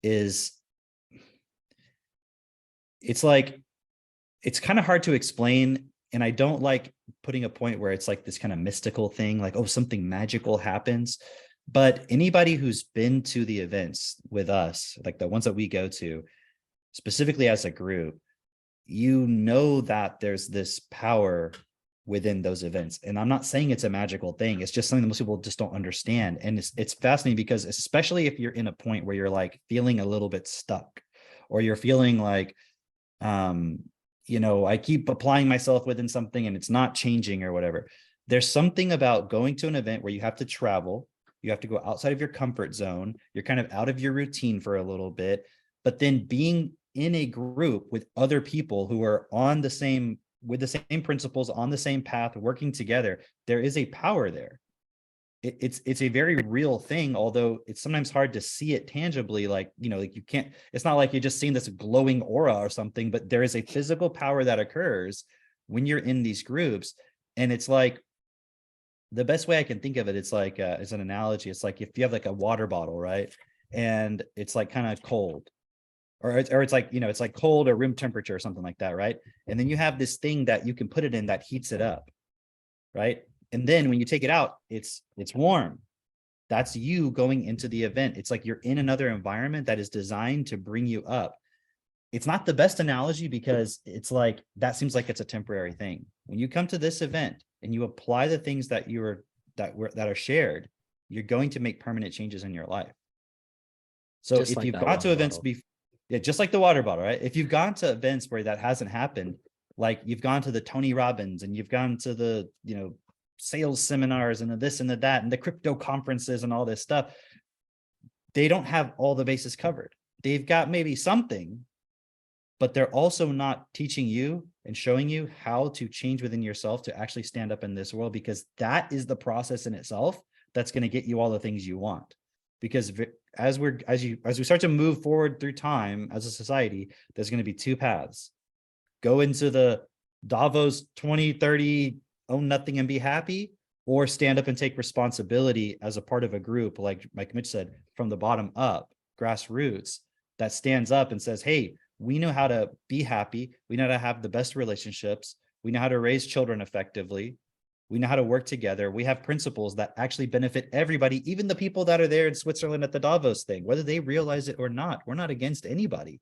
it's kind of hard to explain. And I don't like putting a point where it's like this kind of mystical thing, like, oh, something magical happens. But anybody who's been to the events with us, like the ones that we go to, specifically as a group, that there's this power within those events. And I'm not saying it's a magical thing. It's just something that most people just don't understand. And it's fascinating because, especially if you're in a point where you're like feeling a little bit stuck, or you're feeling like, I keep applying myself within something and it's not changing or whatever. There's something about going to an event where you have to travel. You have to go outside of your comfort zone. You're kind of out of your routine for a little bit, but then being in a group with other people who are with the same principles, on the same path, working together, there is a power there. It's a very real thing, although it's sometimes hard to see it tangibly. Like, like you can't, it's not like you're just seeing this glowing aura or something, but there is a physical power that occurs when you're in these groups. And it's like, the best way I can think of it, it's like, as an analogy, it's like if you have like a water bottle, right? And it's like kind of cold, or it's like, it's like cold or room temperature or something like that, right? And then you have this thing that you can put it in that heats it up, right? And then when you take it out, it's warm. That's you going into the event. It's like you're in another environment that is designed to bring you up. It's not the best analogy because it's like, that seems like it's a temporary thing. When you come to this event and you apply the things that are shared, you're going to make permanent changes in your life. So just if like you've gone to events just like the water bottle, right? If you've gone to events where that hasn't happened, like you've gone to the Tony Robbins and you've gone to the, sales seminars and the this and the that and the crypto conferences and all this stuff, they don't have all the bases covered. They've got maybe something, but they're also not teaching you and showing you how to change within yourself to actually stand up in this world, because that is the process in itself that's going to get you all the things you want. Because as we start to move forward through time as a society, there's going to be two paths. Go into the Davos 2030, own nothing and be happy, or stand up and take responsibility as a part of a group, like Mitch said, from the bottom up, grassroots, that stands up and says, hey, we know how to be happy. We know how to have the best relationships. We know how to raise children effectively. We know how to work together. We have principles that actually benefit everybody, even the people that are there in Switzerland at the Davos thing, whether they realize it or not. We're not against anybody,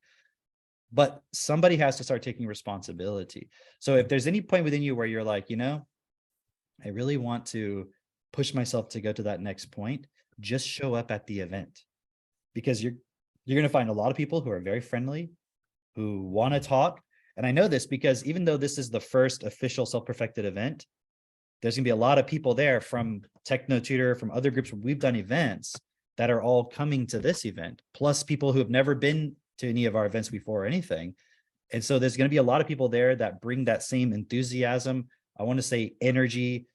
but somebody has to start taking responsibility. So if there's any point within you where you're like, I really want to push myself to go to that next point, just show up at the event, because you're going to find a lot of people who are very friendly, who want to talk. And I know this because even though this is the first official Self-Perfected event, there's gonna be a lot of people there from Techno Tutor, from other groups where we've done events, that are all coming to this event, plus people who have never been to any of our events before or anything. And so there's going to be a lot of people there that bring that same enthusiasm. I want to say energy,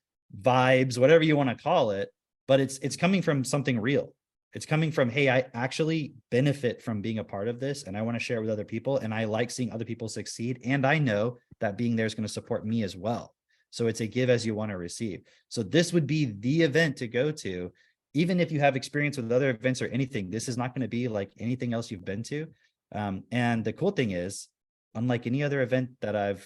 vibes, whatever you want to call it, but it's coming from something real. It's coming from, hey, I actually benefit from being a part of this, and I want to share it with other people, and I like seeing other people succeed. And I know that being there is going to support me as well. So it's a give as you want to receive. So this would be the event to go to. Even if you have experience with other events or anything, this is not going to be like anything else you've been to. And the cool thing is, unlike any other event that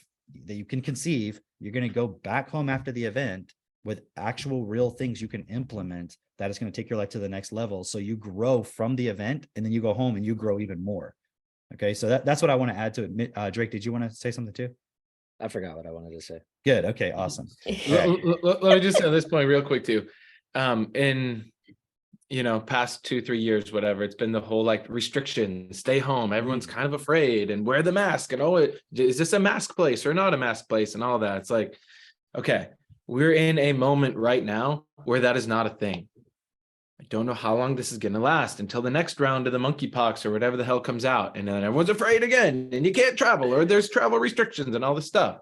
you can conceive, you're going to go back home after the event with actual real things you can implement that is going to take your life to the next level. So you grow from the event, and then you go home and you grow even more. Okay. So that's what I want to add to it. Drake, did you want to say something too? I forgot what I wanted to say. Good. Okay. Awesome. Let me just say this point real quick too. In past 2-3 years, whatever, it's been the whole like restrictions, stay home. Everyone's kind of afraid and wear the mask. And is this a mask place or not a mask place and all that? It's like, okay, we're in a moment right now where that is not a thing. I don't know how long this is going to last until the next round of the monkeypox or whatever the hell comes out. And then everyone's afraid again and you can't travel, or there's travel restrictions and all this stuff.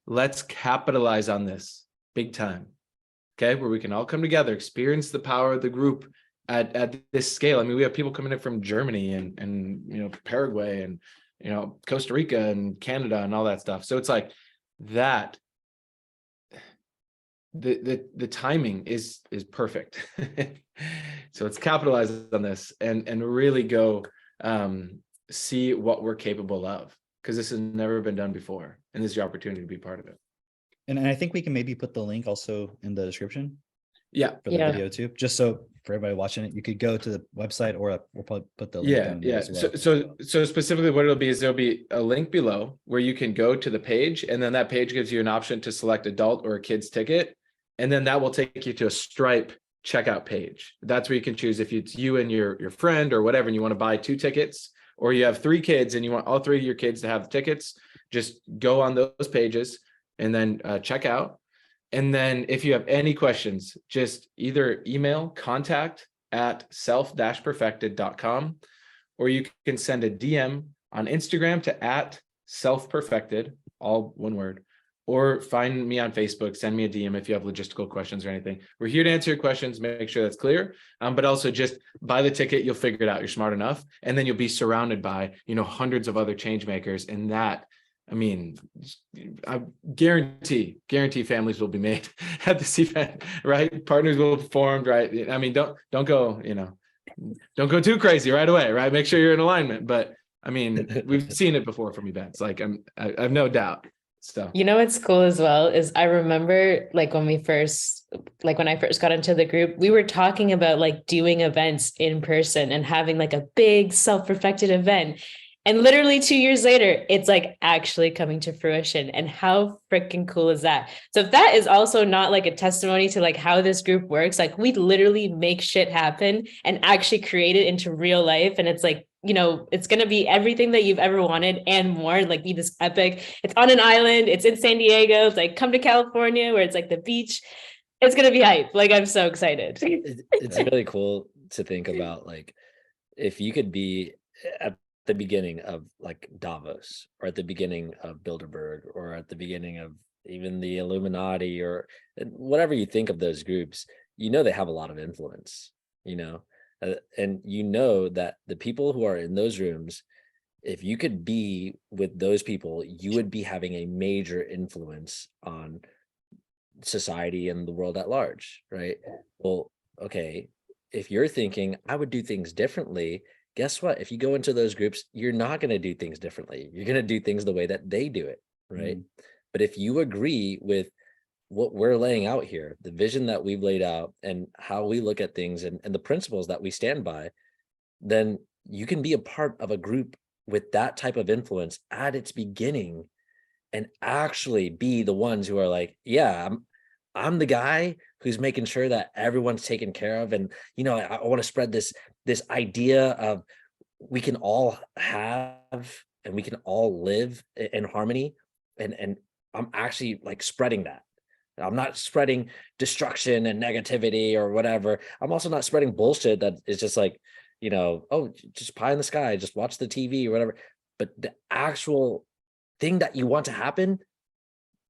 Let's capitalize on this big time. Okay. Where we can all come together, experience the power of the group at this scale. I mean, we have people coming in from Germany and Paraguay and, Costa Rica and Canada and all that stuff. So it's like that. The timing is perfect. So let's capitalize on this and really go see what we're capable of, because this has never been done before, and this is your opportunity to be part of it. And I think we can maybe put the link also in the description. Yeah, for the video too, just so for everybody watching it, you could go to the website, or we'll probably put the link down there as well. So specifically what it'll be is there'll be a link below where you can go to the page, and then that page gives you an option to select adult or a kid's ticket. And then that will take you to a Stripe checkout page. That's where you can choose if it's you and your friend or whatever, and you want to buy 2 tickets, or you have 3 kids and you want all 3 of your kids to have the tickets. Just go on those pages and then check out. And then if you have any questions, just either email contact@self-perfected.com, or you can send a DM on Instagram to @selfperfected, all one word. Or find me on Facebook, send me a DM if you have logistical questions or anything. We're here to answer your questions, make sure that's clear. But also just buy the ticket, you'll figure it out. You're smart enough. And then you'll be surrounded by, hundreds of other change makers. And that, I guarantee families will be made at this event, right? Partners will be formed, right? Don't go too crazy right away, right? Make sure you're in alignment. But we've seen it before from events. Like I have no doubt. So What's cool as well is I remember when I first got into the group, we were talking about doing events in person and having a big Self-Perfected event. And literally 2 years later, it's actually coming to fruition. And how freaking cool is that? So if that is also not a testimony to how this group works, we literally make shit happen and actually create it into real life. And it's it's going to be everything that you've ever wanted and more, be this epic. It's on an island. It's in San Diego. It's come to California where it's the beach. It's going to be hype. I'm so excited. It's really cool to think about, if you could be at the beginning of like Davos, or at the beginning of Bilderberg, or at the beginning of even the Illuminati, or whatever you think of those groups, you know they have a lot of influence, you know, and you know that the people who are in those rooms, if you could be with those people, you would be having a major influence on society and the world at large, right? Well, okay, if you're thinking I would do things differently, guess what? If you go into those groups, you're not going to do things differently. You're going to do things the way that they do it, right? But if you agree with what we're laying out here, the vision that we've laid out and how we look at things, and the principles that we stand by, then you can be a part of a group with that type of influence at its beginning and actually be the ones who are like, yeah, I'm the guy who's making sure that everyone's taken care of. And, you know, I want to spread this idea of we can all have and we can all live in harmony. And I'm actually like spreading that. I'm not spreading destruction and negativity or whatever. I'm also not spreading bullshit that is just like, you know, oh, just pie in the sky, just watch the TV or whatever. But the actual thing that you want to happen,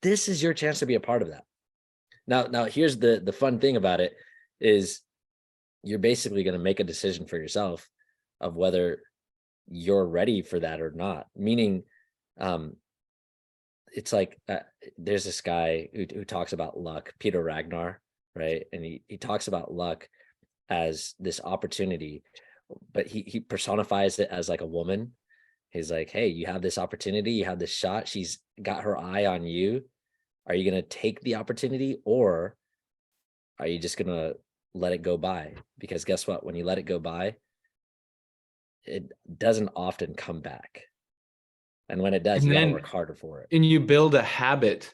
this is your chance to be a part of that. Now here's the fun thing about it is you're basically going to make a decision for yourself of whether you're ready for that or not. Meaning, it's like there's this guy who talks about luck, Peter Ragnar, right? And he talks about luck as this opportunity, but he personifies it as like a woman. He's like, hey, you have this opportunity, you have this shot, she's got her eye on you. Are you going to take the opportunity, or are you just going to let it go by? Because guess what? When you let it go by, it doesn't often come back. And when it does, And you gotta then- work harder for it. And you build a habit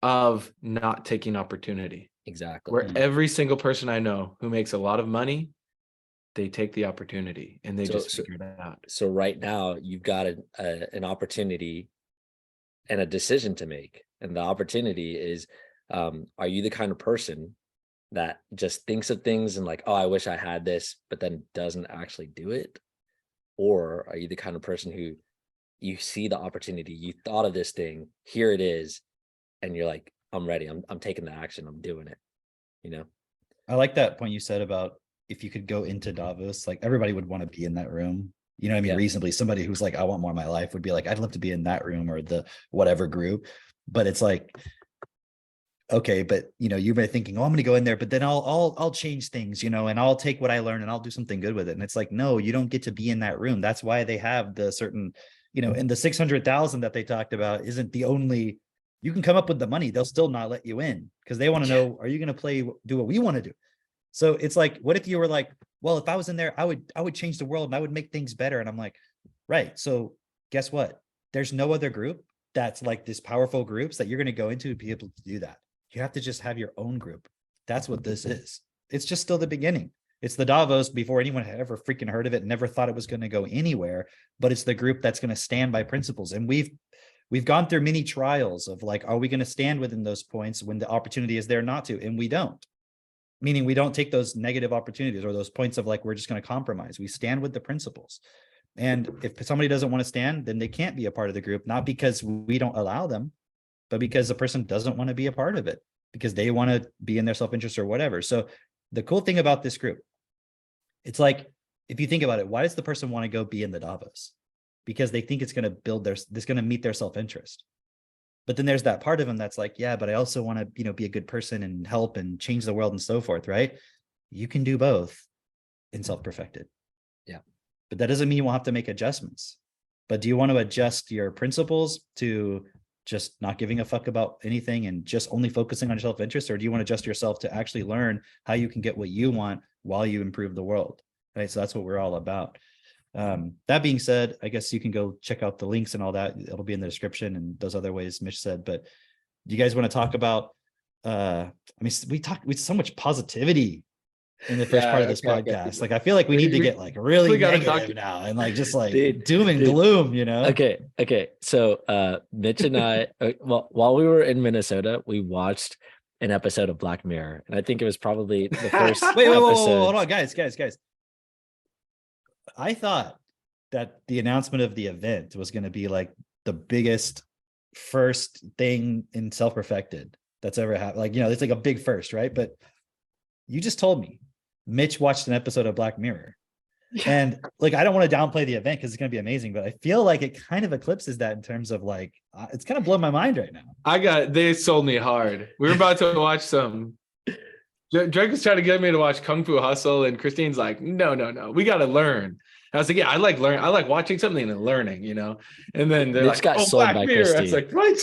of not taking opportunity, Exactly. where every single person I know who makes a lot of money, they take the opportunity and they So- just so- figure it out. So right now you've got an opportunity and a decision to make. And the opportunity is, are you the kind of person that just thinks of things and like, oh, I wish I had this, but then doesn't actually do it? Or are you the kind of person who you see the opportunity, you thought of this thing, here it is, and you're like, I'm ready, I'm taking the action, I'm doing it, you know? I like that point you said about if you could go into Davos, like everybody would want to be in that room. You know what I mean? Yeah. Reasonably, somebody who's like, I want more of my life would be like, I'd love to be in that room or the whatever group. But it's like, okay, but you know, you may be thinking, oh, I'm gonna go in there, but then I'll change things, you know, and I'll take what I learned and I'll do something good with it. And it's like, no, you don't get to be in that room. That's why they have the certain, you know, and the 600,000 that they talked about isn't the only. You can come up with the money, they'll still not let you in because they want to know, are you going to do what we want to do? So it's like, what if you were like, well, if I was in there, I would change the world and I would make things better. And I'm like, right. So guess what? There's no other group that's like this powerful groups that you're going to go into to be able to do that. You have to just have your own group. That's what this is. It's just still the beginning. It's the Davos before anyone had ever freaking heard of it, never thought it was going to go anywhere, but it's the group that's going to stand by principles. And we've gone through many trials of like, are we going to stand within those points when the opportunity is there not to? And we don't. Meaning we don't take those negative opportunities or those points of like, we're just going to compromise. We stand with the principles. And if somebody doesn't want to stand, then they can't be a part of the group, not because we don't allow them, but because the person doesn't want to be a part of it, because they want to be in their self-interest or whatever. So the cool thing about this group, it's like, if you think about it, why does the person want to go be in the Davos? Because they think it's going to build it's going to meet their self-interest. But then there's that part of them that's like, yeah, but I also want to, you know, be a good person and help and change the world and so forth, right? You can do both in self-perfected. Yeah. But that doesn't mean you won't have to make adjustments. But do you want to adjust your principles to just not giving a fuck about anything and just only focusing on self-interest? Or do you want to adjust yourself to actually learn how you can get what you want while you improve the world? Right. So that's what we're all about. That being said, I guess you can go check out the links and all that. It'll be in the description and those other ways Mitch said. But do you guys want to talk about I mean, we talked with so much positivity in the first part of this podcast. Like, I feel like we need to get like really we gotta negative now and like just like Dude, doom and gloom, you know? Okay. So Mitch and I, well, while we were in Minnesota, we watched an episode of Black Mirror, and I think it was probably the first Wait, episode. hold on, guys. I thought that the announcement of the event was going to be like the biggest first thing in Self-Perfected that's ever happened. Like, it's like a big first, right? But you just told me Mitch watched an episode of Black Mirror. And like, I don't want to downplay the event because it's going to be amazing, but I feel like it kind of eclipses that in terms of like, it's kind of blowing my mind right now. They sold me hard. We were about to watch some. Drake was trying to get me to watch Kung Fu Hustle, and Christine's like, no, we got to learn. And I was like, yeah, I like watching something and learning, And then they're Mitch like, got sold Black by Mirror. I was Christine. like, what?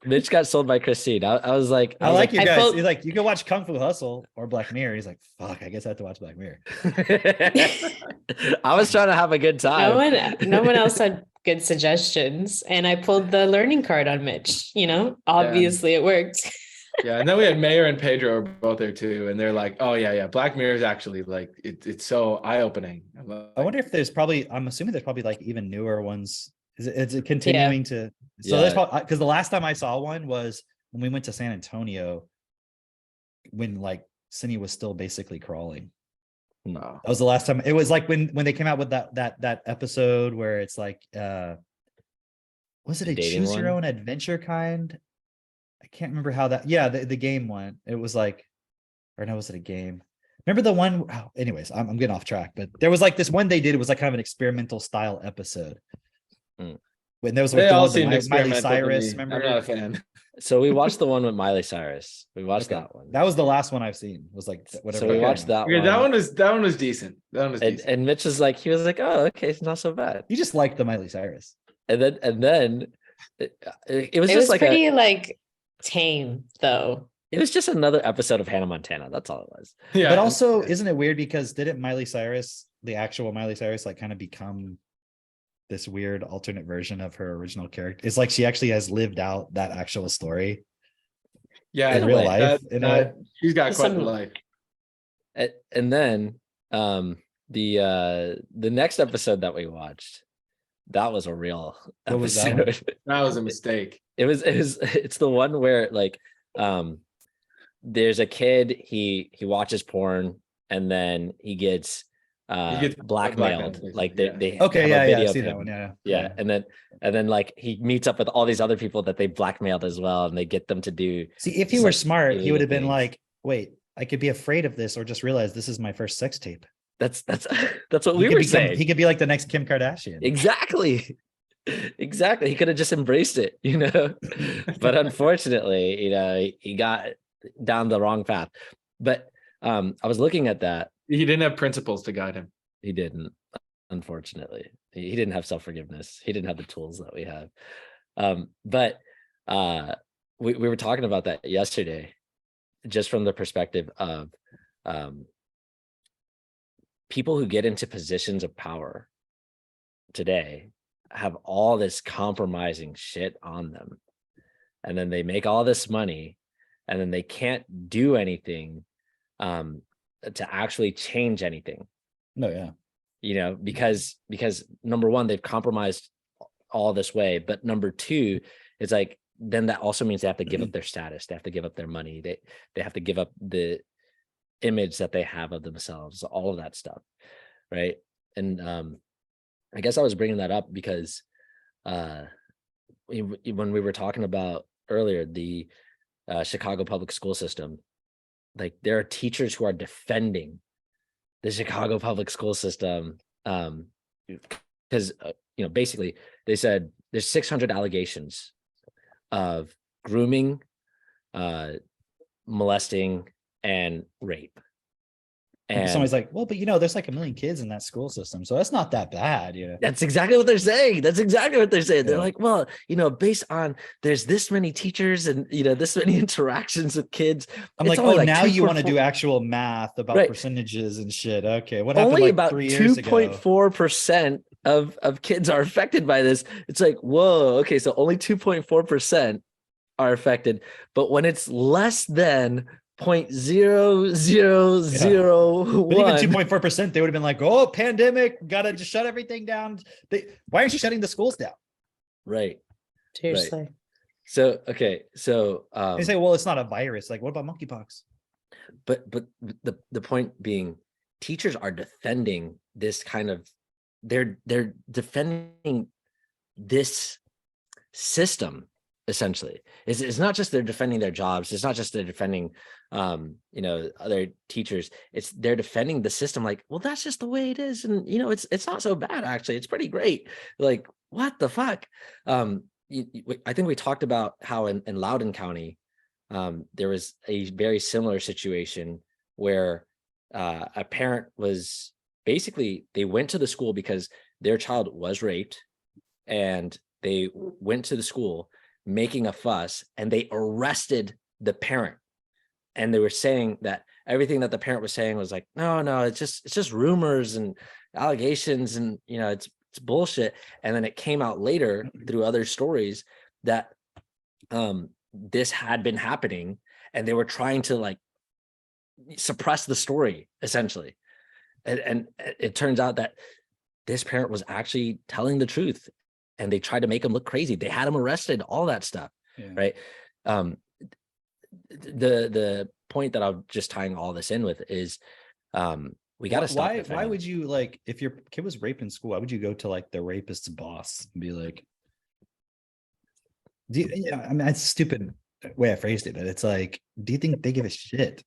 Mitch got sold by Christine. I was like, I like you I guys. felt- He's like, you can watch Kung Fu Hustle or Black Mirror. He's like, fuck, I guess I have to watch Black Mirror. I was trying to have a good time. No one else had good suggestions. And I pulled the learning card on Mitch, obviously it worked. Yeah, and then we had Mayor and Pedro are both there too, and they're like, "Oh yeah, Black Mirror is actually like it's so eye opening." I wonder if there's probably, I'm assuming there's probably like even newer ones. Is it continuing to? So there's probably, because the last time I saw one was when we went to San Antonio, when like Cindy was still basically crawling. Wow. That was the last time. It was like when they came out with that episode where it's like, was it The a dating choose your one? own adventure kind? I can't remember how that. Yeah, the game one. It was like, or no, was it a game? Remember the one? Oh, anyways, I'm getting off track, but there was like this one they did. It was like kind of an experimental style episode. Mm. When there was They like the all one with seem Miley experimental. Cyrus. I'm Remember? not a fan. So we watched the one with Miley Cyrus. We watched Okay. that one. That was the last one I've seen. Was like whatever. So we Okay. watched that Okay, one. that one was decent. That one was and, decent. and Mitch was like, oh, okay, it's not so bad. You just like the Miley Cyrus. And then it was It just was like pretty like tame though. it was just another episode of Hannah Montana. That's all it was. Yeah, But also, isn't it weird because didn't Miley Cyrus, the actual Miley Cyrus, like kind of become this weird alternate version of her original character? It's like she actually has lived out that actual story yeah, in a real way. life. In a way. She's got quite the Some- life. And then the next episode that we watched, that was a real What was that one? episode. That was a mistake. It's the one where like there's a kid, he watches porn and then he gets gets blackmailed. blackmailed, Like yeah. they Okay, have a yeah, video I of see that him. one. Yeah. Yeah, and then like he meets up with all these other people that they blackmailed as well, and they get them to do. See, if he It's were like smart, he illegal would have been things. like, wait, I could be afraid of this or just realize this is my first sex tape. That's what He we could were become, saying. he could be like the next Kim Kardashian. Exactly. Exactly. He could have just embraced it, but unfortunately, he got down the wrong path. But I was looking at that. He didn't have principles to guide him. He didn't, unfortunately. He didn't have self-forgiveness. He didn't have the tools that we have. But we were talking about that yesterday, just from the perspective of people who get into positions of power today have all this compromising shit on them. And then they make all this money and then they can't do anything to actually change anything. No, yeah. Because number one, they've compromised all this way, but number two, it's like, then that also means they have to give up their status. They have to give up their money. They have to give up the image that they have of themselves, all of that stuff. Right. And I guess I was bringing that up because when we were talking about earlier, the Chicago public school system, like there are teachers who are defending the Chicago public school system because basically they said there's 600 allegations of grooming, molesting, and rape. And Somebody's like, well, but there's like 1 million kids in that school system, so that's not that bad. that's exactly what they're saying. They're Yeah. like, well, based on there's this many teachers and this many interactions with kids. I'm it's like, only oh, now you want to 2.4 do actual math about Right. percentages and shit. Okay, what happened only like about 3 years ago? 2.4% of kids are affected by this. It's like, whoa, okay, so only 2.4% are affected, but when it's less than 0.0001, But even 2.4%, they would have been like, oh, pandemic, gotta just shut everything down. Why aren't you shutting the schools down? right? Seriously. So okay, so They say, well, it's not a virus. Like, what about monkeypox? but the point being, teachers are defending this kind of they're defending this system essentially. It's not just they're defending their jobs, it's not just they're defending other teachers, it's they're defending the system like, well, that's just the way it is, and it's not so bad, actually, it's pretty great. Like, what the fuck? I think we talked about how in Loudoun County there was a very similar situation where a parent was basically, they went to the school because their child was raped, and they went to the school making a fuss, and they arrested the parent. And they were saying that everything that the parent was saying was like, no, it's just rumors and allegations, and it's bullshit. And then it came out later through other stories that this had been happening, and they were trying to like suppress the story essentially. And it turns out that this parent was actually telling the truth, and they tried to make him look crazy. They had him arrested, all that stuff. Yeah. Right. The point that I'm just tying all this in with is we got to stop. Why would you, like, if your kid was raped in school, why would you go to like the rapist's boss and be like, I mean, that's a stupid way I phrased it, but it's like, do you think they give a shit?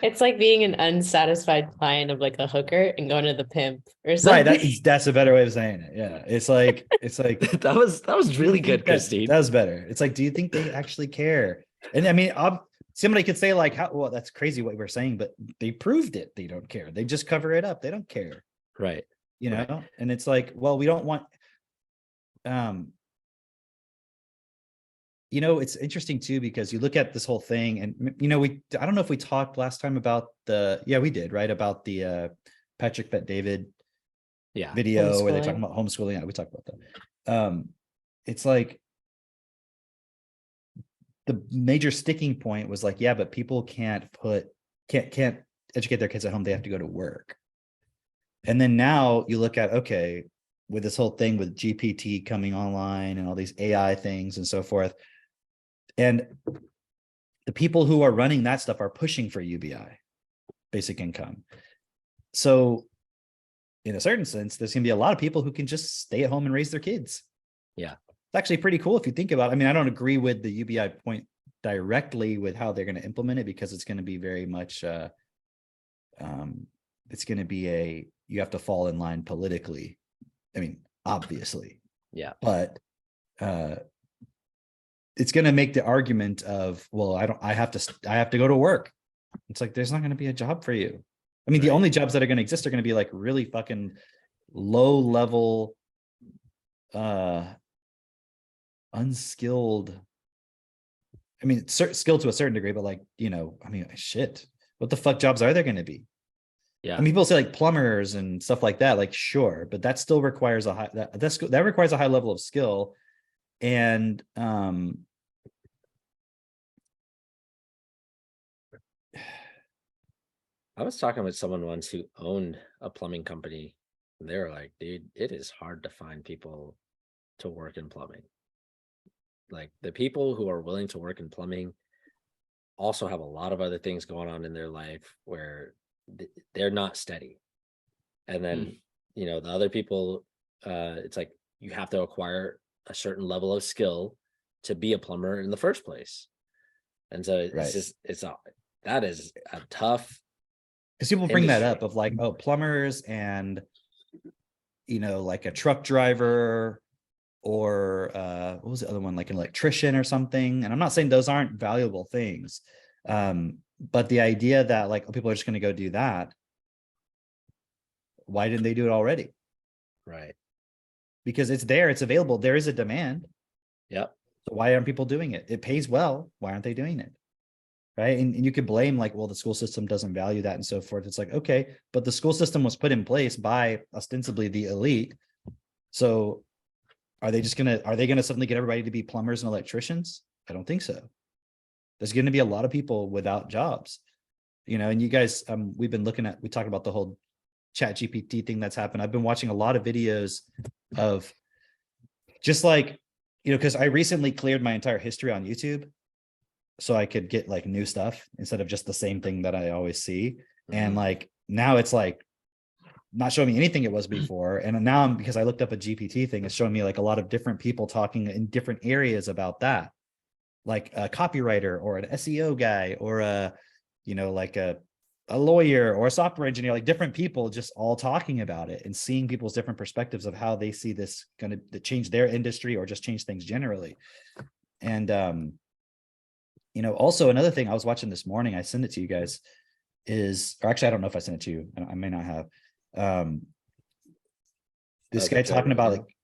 It's like being an unsatisfied client of like a hooker and going to the pimp or something. Right, that's a better way of saying it. Yeah, it's like that was really good, Christine. That was better. It's like, do you think they actually care? And I mean, somebody could say like, how, well, that's crazy what we're saying, but they proved it. They don't care. They just cover it up. They don't care. Right. Right. And it's like, well, we don't want, it's interesting too, because you look at this whole thing and, I don't know if we talked last time about we did, right? About the Patrick Bet David video where they're talking about homeschooling. Yeah, we talked about that. It's like the major sticking point was like, yeah, but people can't educate their kids at home. They have to go to work. And then now you look at, okay, with this whole thing with GPT coming online and all these AI things and so forth, and the people who are running that stuff are pushing for UBI, basic income. So in a certain sense, there's going to be a lot of people who can just stay at home and raise their kids. Yeah. It's actually pretty cool if you think about it. I mean, I don't agree with the UBI point directly with how they're going to implement it, because it's going to be very much, it's going to be you have to fall in line politically. I mean, obviously. Yeah. But, it's going to make the argument of, well, I have to go to work. It's like, there's not going to be a job for you. I mean, the only jobs that are going to exist are going to be like really fucking low level, unskilled. I mean, skilled to a certain degree, but like, I mean, shit, what the fuck jobs are there going to be? Yeah. I mean, people say like plumbers and stuff like that, like, sure, but that still requires that requires a high level of skill. And I was talking with someone once who owned a plumbing company, and they were like, dude, it is hard to find people to work in plumbing. Like, the people who are willing to work in plumbing also have a lot of other things going on in their life where they're not steady. And then, the other people, it's like, you have to acquire a certain level of skill to be a plumber in the first place. And so that is a tough, because people bring that up of like, oh, plumbers and, like a truck driver or what was the other one, like an electrician or something. And I'm not saying those aren't valuable things. But the idea that like, oh, people are just going to go do that. Why didn't they do it already? Right. Because it's there, it's available. There is a demand. Yep. So why aren't people doing it? It pays well. Why aren't they doing it? Right. And you could blame like, well, the school system doesn't value that and so forth. It's like, okay, but the school system was put in place by ostensibly the elite. So are they going to suddenly get everybody to be plumbers and electricians? I don't think so. There's going to be a lot of people without jobs, and you guys, we talked about the whole ChatGPT thing that's happened. I've been watching a lot of videos of just like, because I recently cleared my entire history on YouTube so I could get like new stuff instead of just the same thing that I always see. And like, now it's like not showing me anything it was before. And now because I looked up a GPT thing, it's showing me like a lot of different people talking in different areas about that, like a copywriter or an SEO guy or like a lawyer or a software engineer, like different people just all talking about it and seeing people's different perspectives of how they see this going to change their industry or just change things generally. And, also another thing I was watching this morning, I sent it to you guys or actually, I don't know if I sent it to you. I may not have. This guy talking about like,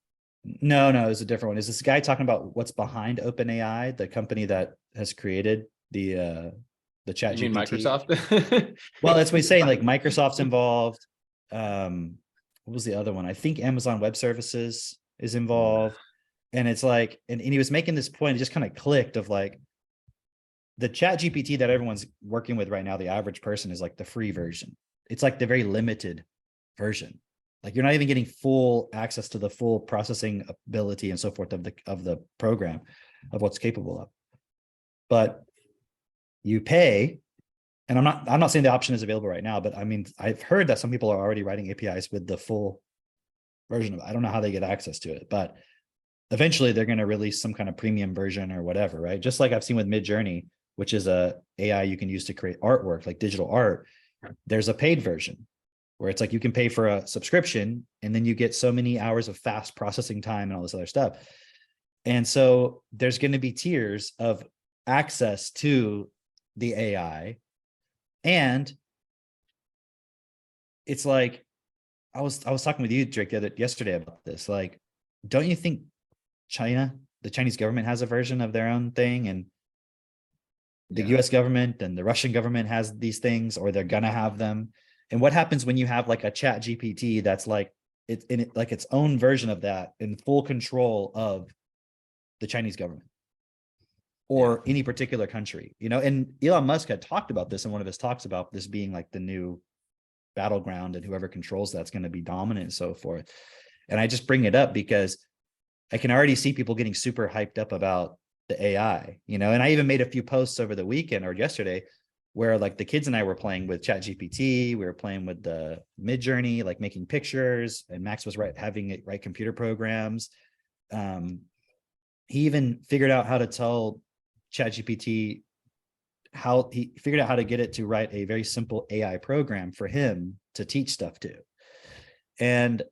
no, it was a different one. Is this guy talking about what's behind OpenAI, the company that has created the chat You mean GPT? Microsoft? Well, that's what he's saying. Like Microsoft's involved. What was the other one? I think Amazon Web Services is involved. And it's like, and he was making this point, it just kind of clicked of like the chat GPT that everyone's working with right now, the average person is like the free version. It's like the very limited version. Like you're not even getting full access to the full processing ability and so forth of the program, of what's capable of. But you pay, and I'm not saying the option is available right now, but I mean, I've heard that some people are already writing APIs with the full version of it. I don't know how they get access to it, but eventually they're going to release some kind of premium version or whatever, right? Just like I've seen with Midjourney, which is a AI you can use to create artwork, like digital art. There's a paid version where it's like you can pay for a subscription and then you get so many hours of fast processing time and all this other stuff. And so there's going to be tiers of access to the AI. And it's like, I was talking with you, Drake, yesterday about this. Like, don't you think the Chinese government has a version of their own thing, and the US government and the Russian government has these things, or they're gonna have them? And what happens when you have like a chat GPT that's like like its own version of that in full control of the Chinese government or any particular country, and Elon Musk had talked about this in one of his talks about this being like the new battleground, and whoever controls that's going to be dominant and so forth. And I just bring it up because I can already see people getting super hyped up about the AI, and I even made a few posts over the weekend or yesterday where like the kids and I were playing with ChatGPT, we were playing with the Midjourney, like making pictures, and Max was having it write computer programs. He even figured out how to tell ChatGPT how to get it to write a very simple AI program for him to teach stuff to. And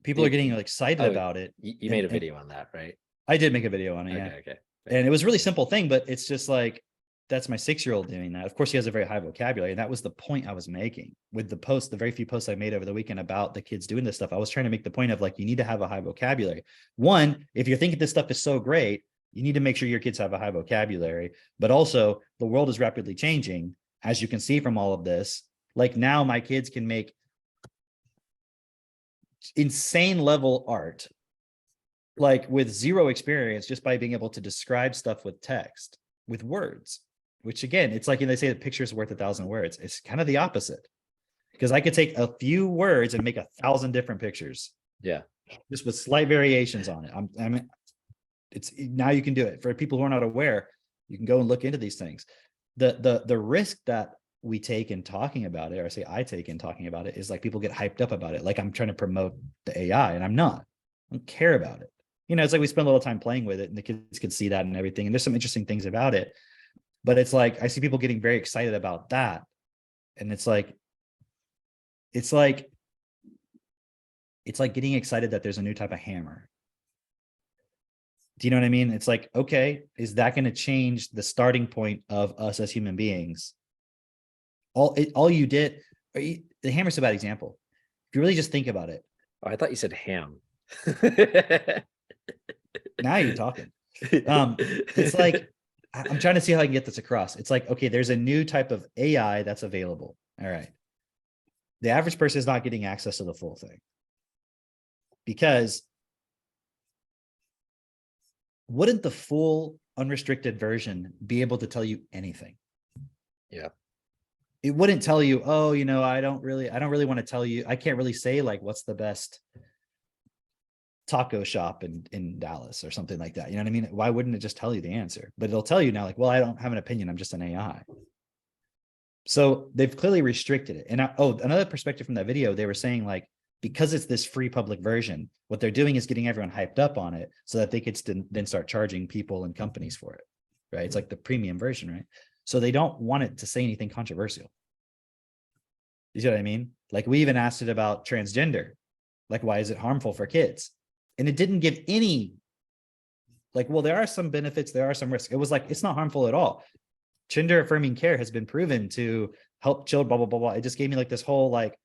people are getting excited about it. You made a video on that, right? I did make a video on it. Okay. And it was a really simple thing, but it's just like, that's my 6-year-old doing that. Of course, he has a very high vocabulary. And that was the point I was making with the very few posts I made over the weekend about the kids doing this stuff. I was trying to make the point of like, you need to have a high vocabulary. One, if you're thinking this stuff is so great, you need to make sure your kids have a high vocabulary, but also the world is rapidly changing. As you can see from all of this, like now my kids can make insane level art, like with zero experience, just by being able to describe stuff with text, with words, which again, it's like, they say that picture's worth 1,000 words. It's kind of the opposite, because I could take a few words and make 1,000 different pictures. Yeah. Just with slight variations on it. I mean, it's now you can do it. For people who are not aware, you can go and look into these things. The risk that we take in talking about it, or say I take in talking about it, is like people get hyped up about it. Like I'm trying to promote the AI, and I'm not. I don't care about it. It's like we spend a little time playing with it, and the kids can see that and everything. And there's some interesting things about it. But it's like I see people getting very excited about that. And it's like getting excited that there's a new type of hammer. Do you know what I mean? It's like, okay, is that going to change the starting point of us as human beings? All you did, the hammer's a bad example. If you really just think about it. Oh, I thought you said ham. Now you're talking. It's like, I'm trying to see how I can get this across. It's like, okay, there's a new type of AI that's available. All right. The average person is not getting access to the full thing, because wouldn't the full unrestricted version be able to tell you anything? Yeah. It wouldn't tell you, oh, I don't really want to tell you. I can't really say like, what's the best taco shop in Dallas or something like that. You know what I mean? Why wouldn't it just tell you the answer? But it'll tell you now, like, well, I don't have an opinion. I'm just an AI. So they've clearly restricted it. And another perspective from that video, they were saying like, because it's this free public version, what they're doing is getting everyone hyped up on it so that they could then start charging people and companies for it, right? It's like the premium version, right? So they don't want it to say anything controversial. You see what I mean? Like we even asked it about transgender, like why is it harmful for kids? And it didn't give any, like, well, there are some benefits, there are some risks. It was like, it's not harmful at all. Gender affirming care has been proven to help children, blah, blah, blah, blah. It just gave me like this whole like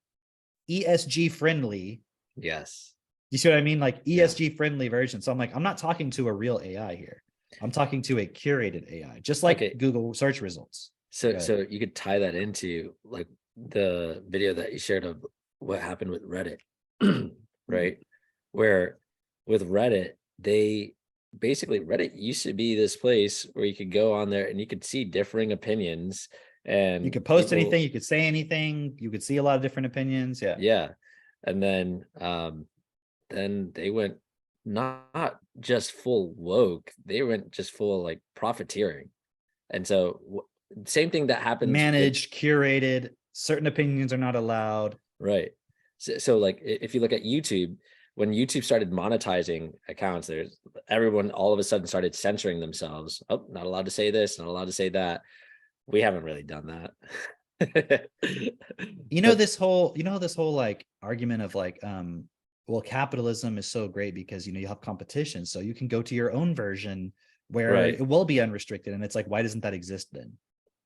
ESG friendly. Yes. You see what I mean? Like ESG friendly version. So I'm like, I'm not talking to a real AI here. I'm talking to a curated AI, just like Okay. Google search results. So you could tie that into like the video that you shared of what happened with Reddit, right? Where with Reddit, Reddit used to be this place where you could go on there and you could see differing opinions, and You could post anything, you could say anything, you could see a lot of different opinions. Yeah. Yeah. And then they went not just full woke, they went just full like profiteering. And so same thing that happens Managed, curated, certain opinions are not allowed. right. So like if you look at YouTube, when YouTube started monetizing accounts, there's everyone all of a sudden started censoring themselves. Oh, not allowed to say this, not allowed to say that. We haven't really done that. This whole like argument of like, well, capitalism is so great because, you have competition. So you can go to your own version where Right. it will be unrestricted. And it's like, why doesn't that exist then?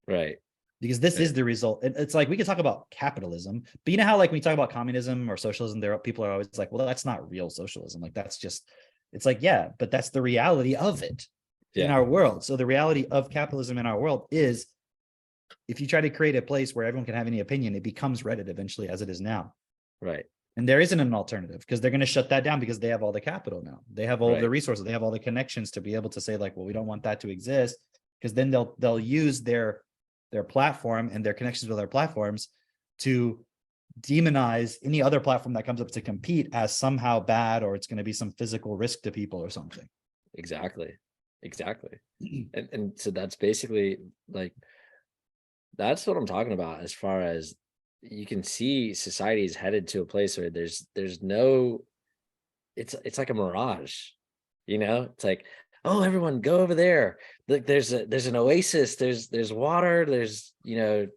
Right. Because this is the result. It's like, we can talk about capitalism, but you know how like when we talk about communism or socialism, people are always like, well, that's not real socialism. Like that's just, it's like, yeah, but that's the reality of it in our world. So the reality of capitalism in our world is if you try to create a place where everyone can have any opinion, it becomes Reddit eventually, as it is now. Right. And there isn't an alternative because they're going to shut that down because they have all the capital now. They have all of the resources. They have all the connections to be able to say like, well, we don't want that to exist, because then they'll use their platform and their connections with other platforms to demonize any other platform that comes up to compete as somehow bad, or it's going to be some physical risk to people or something. Exactly. And so that's basically like, that's what I'm talking about. As far as you can see, society is headed to a place where there's no, it's like a mirage, it's like, oh, everyone go over there. Look, there's an oasis, there's water, there's,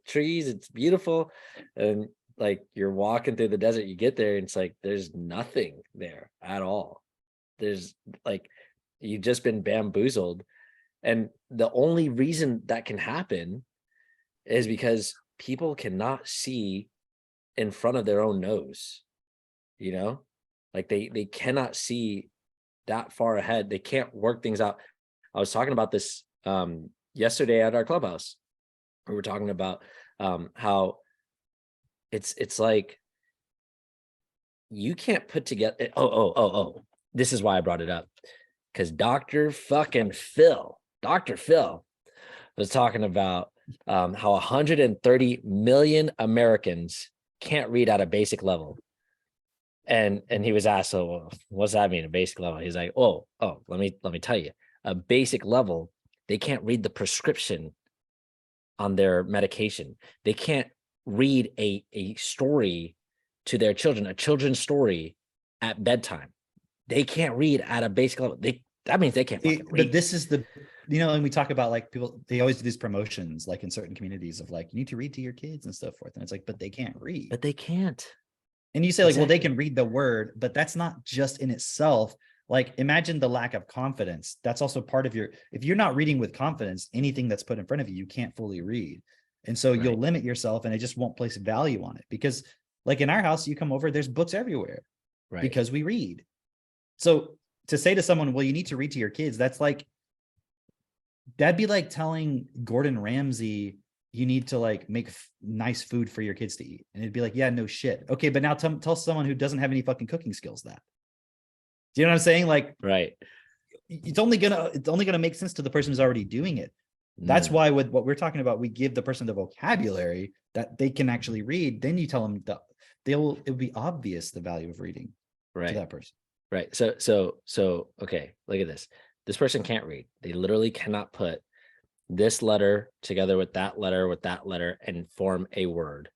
trees, it's beautiful. And like you're walking through the desert, you get there and it's like, there's nothing there at all. There's like, you've just been bamboozled. And the only reason that can happen is because people cannot see in front of their own nose, like they cannot see that far ahead. They can't work things out. I was talking about this yesterday at our clubhouse. We were talking about how it's like you can't put together. This is why I brought it up, because Dr. Phil was talking about how 130 million Americans can't read at a basic level. And he was asked, so what's that mean, a basic level? He's like, oh, let me tell you, a basic level, they can't read the prescription on their medication. They can't read a story to their children, a children's story at bedtime. They can't read at a basic level. That means they can't fucking read. But this is the, and we talk about like people, they always do these promotions, like in certain communities of like, you need to read to your kids and so forth. And it's like, but they can't read. But they can't. And you say like, well, they can read the word, but that's not just in itself. Like, imagine the lack of confidence. That's also part of if you're not reading with confidence, anything that's put in front of you, you can't fully read. And so you'll limit yourself and it just won't place value on it. Because like in our house, you come over, there's books everywhere because we read. So to say to someone, well, you need to read to your kids, that'd be like telling Gordon Ramsay, you need to like make nice food for your kids to eat. And it'd be like, yeah, no shit. Okay. But now tell someone who doesn't have any fucking cooking skills that. Do you know what I'm saying? Like, it's only gonna make sense to the person who's already doing it. That's why with what we're talking about, we give the person the vocabulary that they can actually read. Then you tell them it'll be obvious the value of reading to that person. Right. So okay, look at this. This person can't read. They literally cannot put this letter together with that letter and form a word,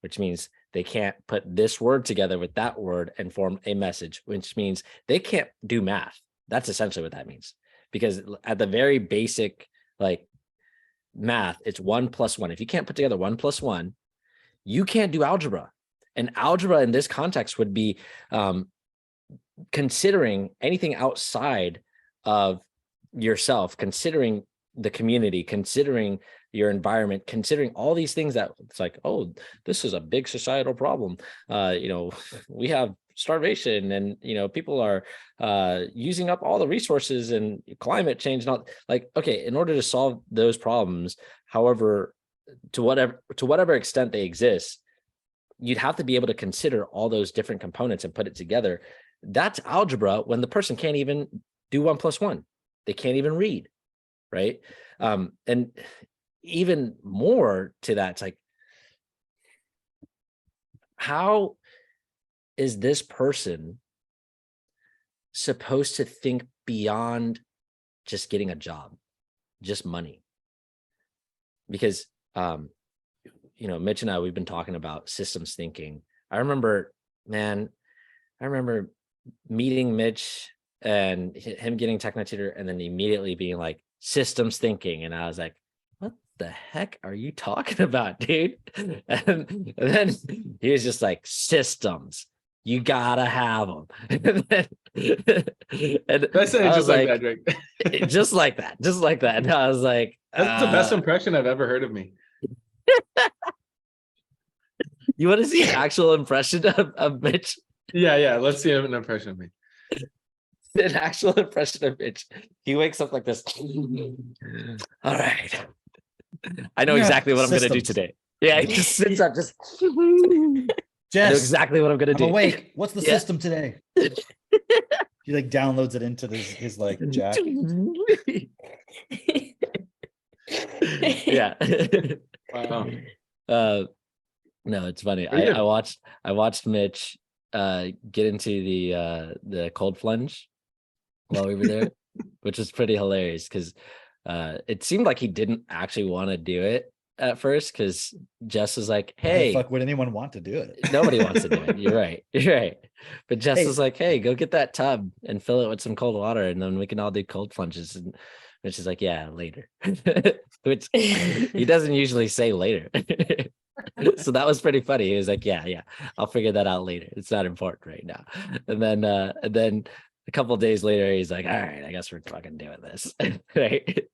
which means they can't put this word together with that word and form a message, which means they can't do math. That's essentially what that means. Because at the very basic, like math, it's 1 + 1. If you can't put together 1 + 1, you can't do algebra. And algebra in this context would be considering anything outside of yourself, considering the community, considering your environment, considering all these things that it's like, oh, this is a big societal problem. We have starvation and, people are using up all the resources and climate change. Not like, okay, in order to solve those problems, however, to whatever extent they exist, you'd have to be able to consider all those different components and put it together. That's algebra when the person can't even do 1 + 1. They can't even read. Right. And even more to that, it's like, how is this person supposed to think beyond just getting a job, just money? Because, Mitch and I, we've been talking about systems thinking. I remember meeting Mitch and him getting Techno Tutor and then immediately being like, systems thinking. And I was like, what the heck are you talking about, dude? And then he was just like, systems, you gotta have them. And That's just like that, Drake. just like that. And I was like, That's the best impression I've ever heard of me. You want to see an actual impression of Mitch? Yeah. Let's see an impression of me. An actual impression of Mitch. He wakes up like this. All right. I know exactly what I'm going to do today. Yeah, he just sits up, just. I know exactly what I'm going to do. Awake. What's the system today? He like downloads it into his like jack. Yeah. Wow. No, it's funny. I watched Mitch get into the cold plunge while we were there, which was pretty hilarious because it seemed like he didn't actually want to do it at first because Jess was like, hey, fuck would anyone want to do it? Nobody wants to do it. You're right. But Jess was like, hey, go get that tub and fill it with some cold water and then we can all do cold plunges. And Mitch is like, yeah, later. Which he doesn't usually say later. So that was pretty funny. He was like, yeah, I'll figure that out later. It's not important right now. And then a couple of days later, he's like, all right, I guess we're fucking doing this. Right.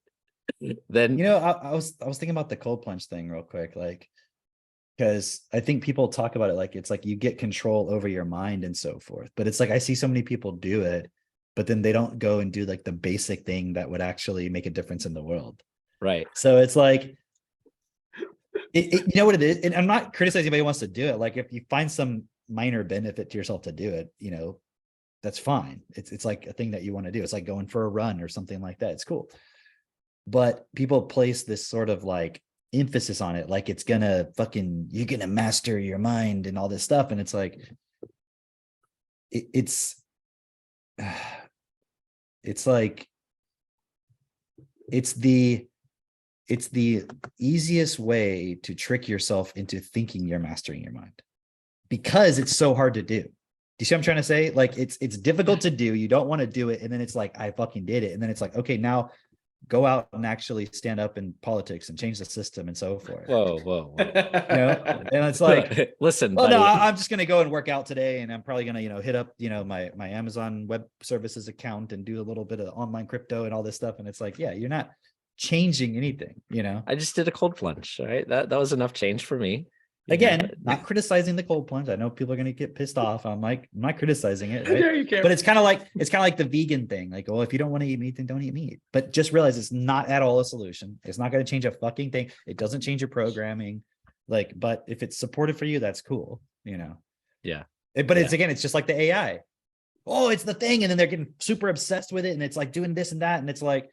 Then I was thinking about the cold plunge thing real quick, like, because I think people talk about it like it's like you get control over your mind and so forth. But it's like I see so many people do it, but then they don't go and do like the basic thing that would actually make a difference in the world. Right. So it's like, you know what it is? And I'm not criticizing anybody who wants to do it. Like if you find some minor benefit to yourself to do it, that's fine. It's like a thing that you want to do. It's like going for a run or something like that. It's cool. But people place this sort of like emphasis on it, like it's gonna you're gonna master your mind and all this stuff. And it's like, it's like, it's the easiest way to trick yourself into thinking you're mastering your mind because it's so hard to do. Do you see what I'm trying to say? Like it's difficult to do. You don't want to do it. And then it's like, I fucking did it. And then it's like, okay, now go out and actually stand up in politics and change the system and so forth. Whoa. And it's like, listen, well, no, I'm just going to go and work out today. And I'm probably going to, hit up, my Amazon Web Services account and do a little bit of online crypto and all this stuff. And it's like, yeah, you're not changing anything, I just did a cold plunge. Right. That was enough change for me. Again, not criticizing the cold plunge. I know people are going to get pissed off. I'm not criticizing it, right? But it's kind of like the vegan thing. Like, well, if you don't want to eat meat, then don't eat meat. But just realize it's not at all a solution. It's not going to change a fucking thing. It doesn't change your programming. Like, but if it's supported for you, that's cool. Yeah. But it's just like the AI. Oh, it's the thing, and then they're getting super obsessed with it, and it's like doing this and that, and it's like,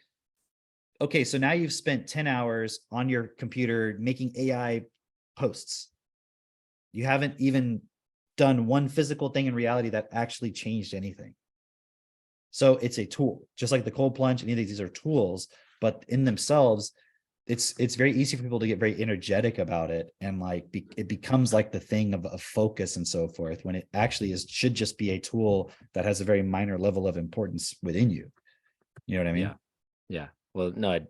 okay, so now you've spent 10 hours on your computer making AI posts. You haven't even done one physical thing in reality that actually changed anything. So it's a tool, just like the cold plunge. Any of these are tools, but in themselves, it's very easy for people to get very energetic about it, and like it becomes like the thing of focus and so forth, when it actually should just be a tool that has a very minor level of importance within you. You know what I mean? Yeah. Yeah. Well, no, it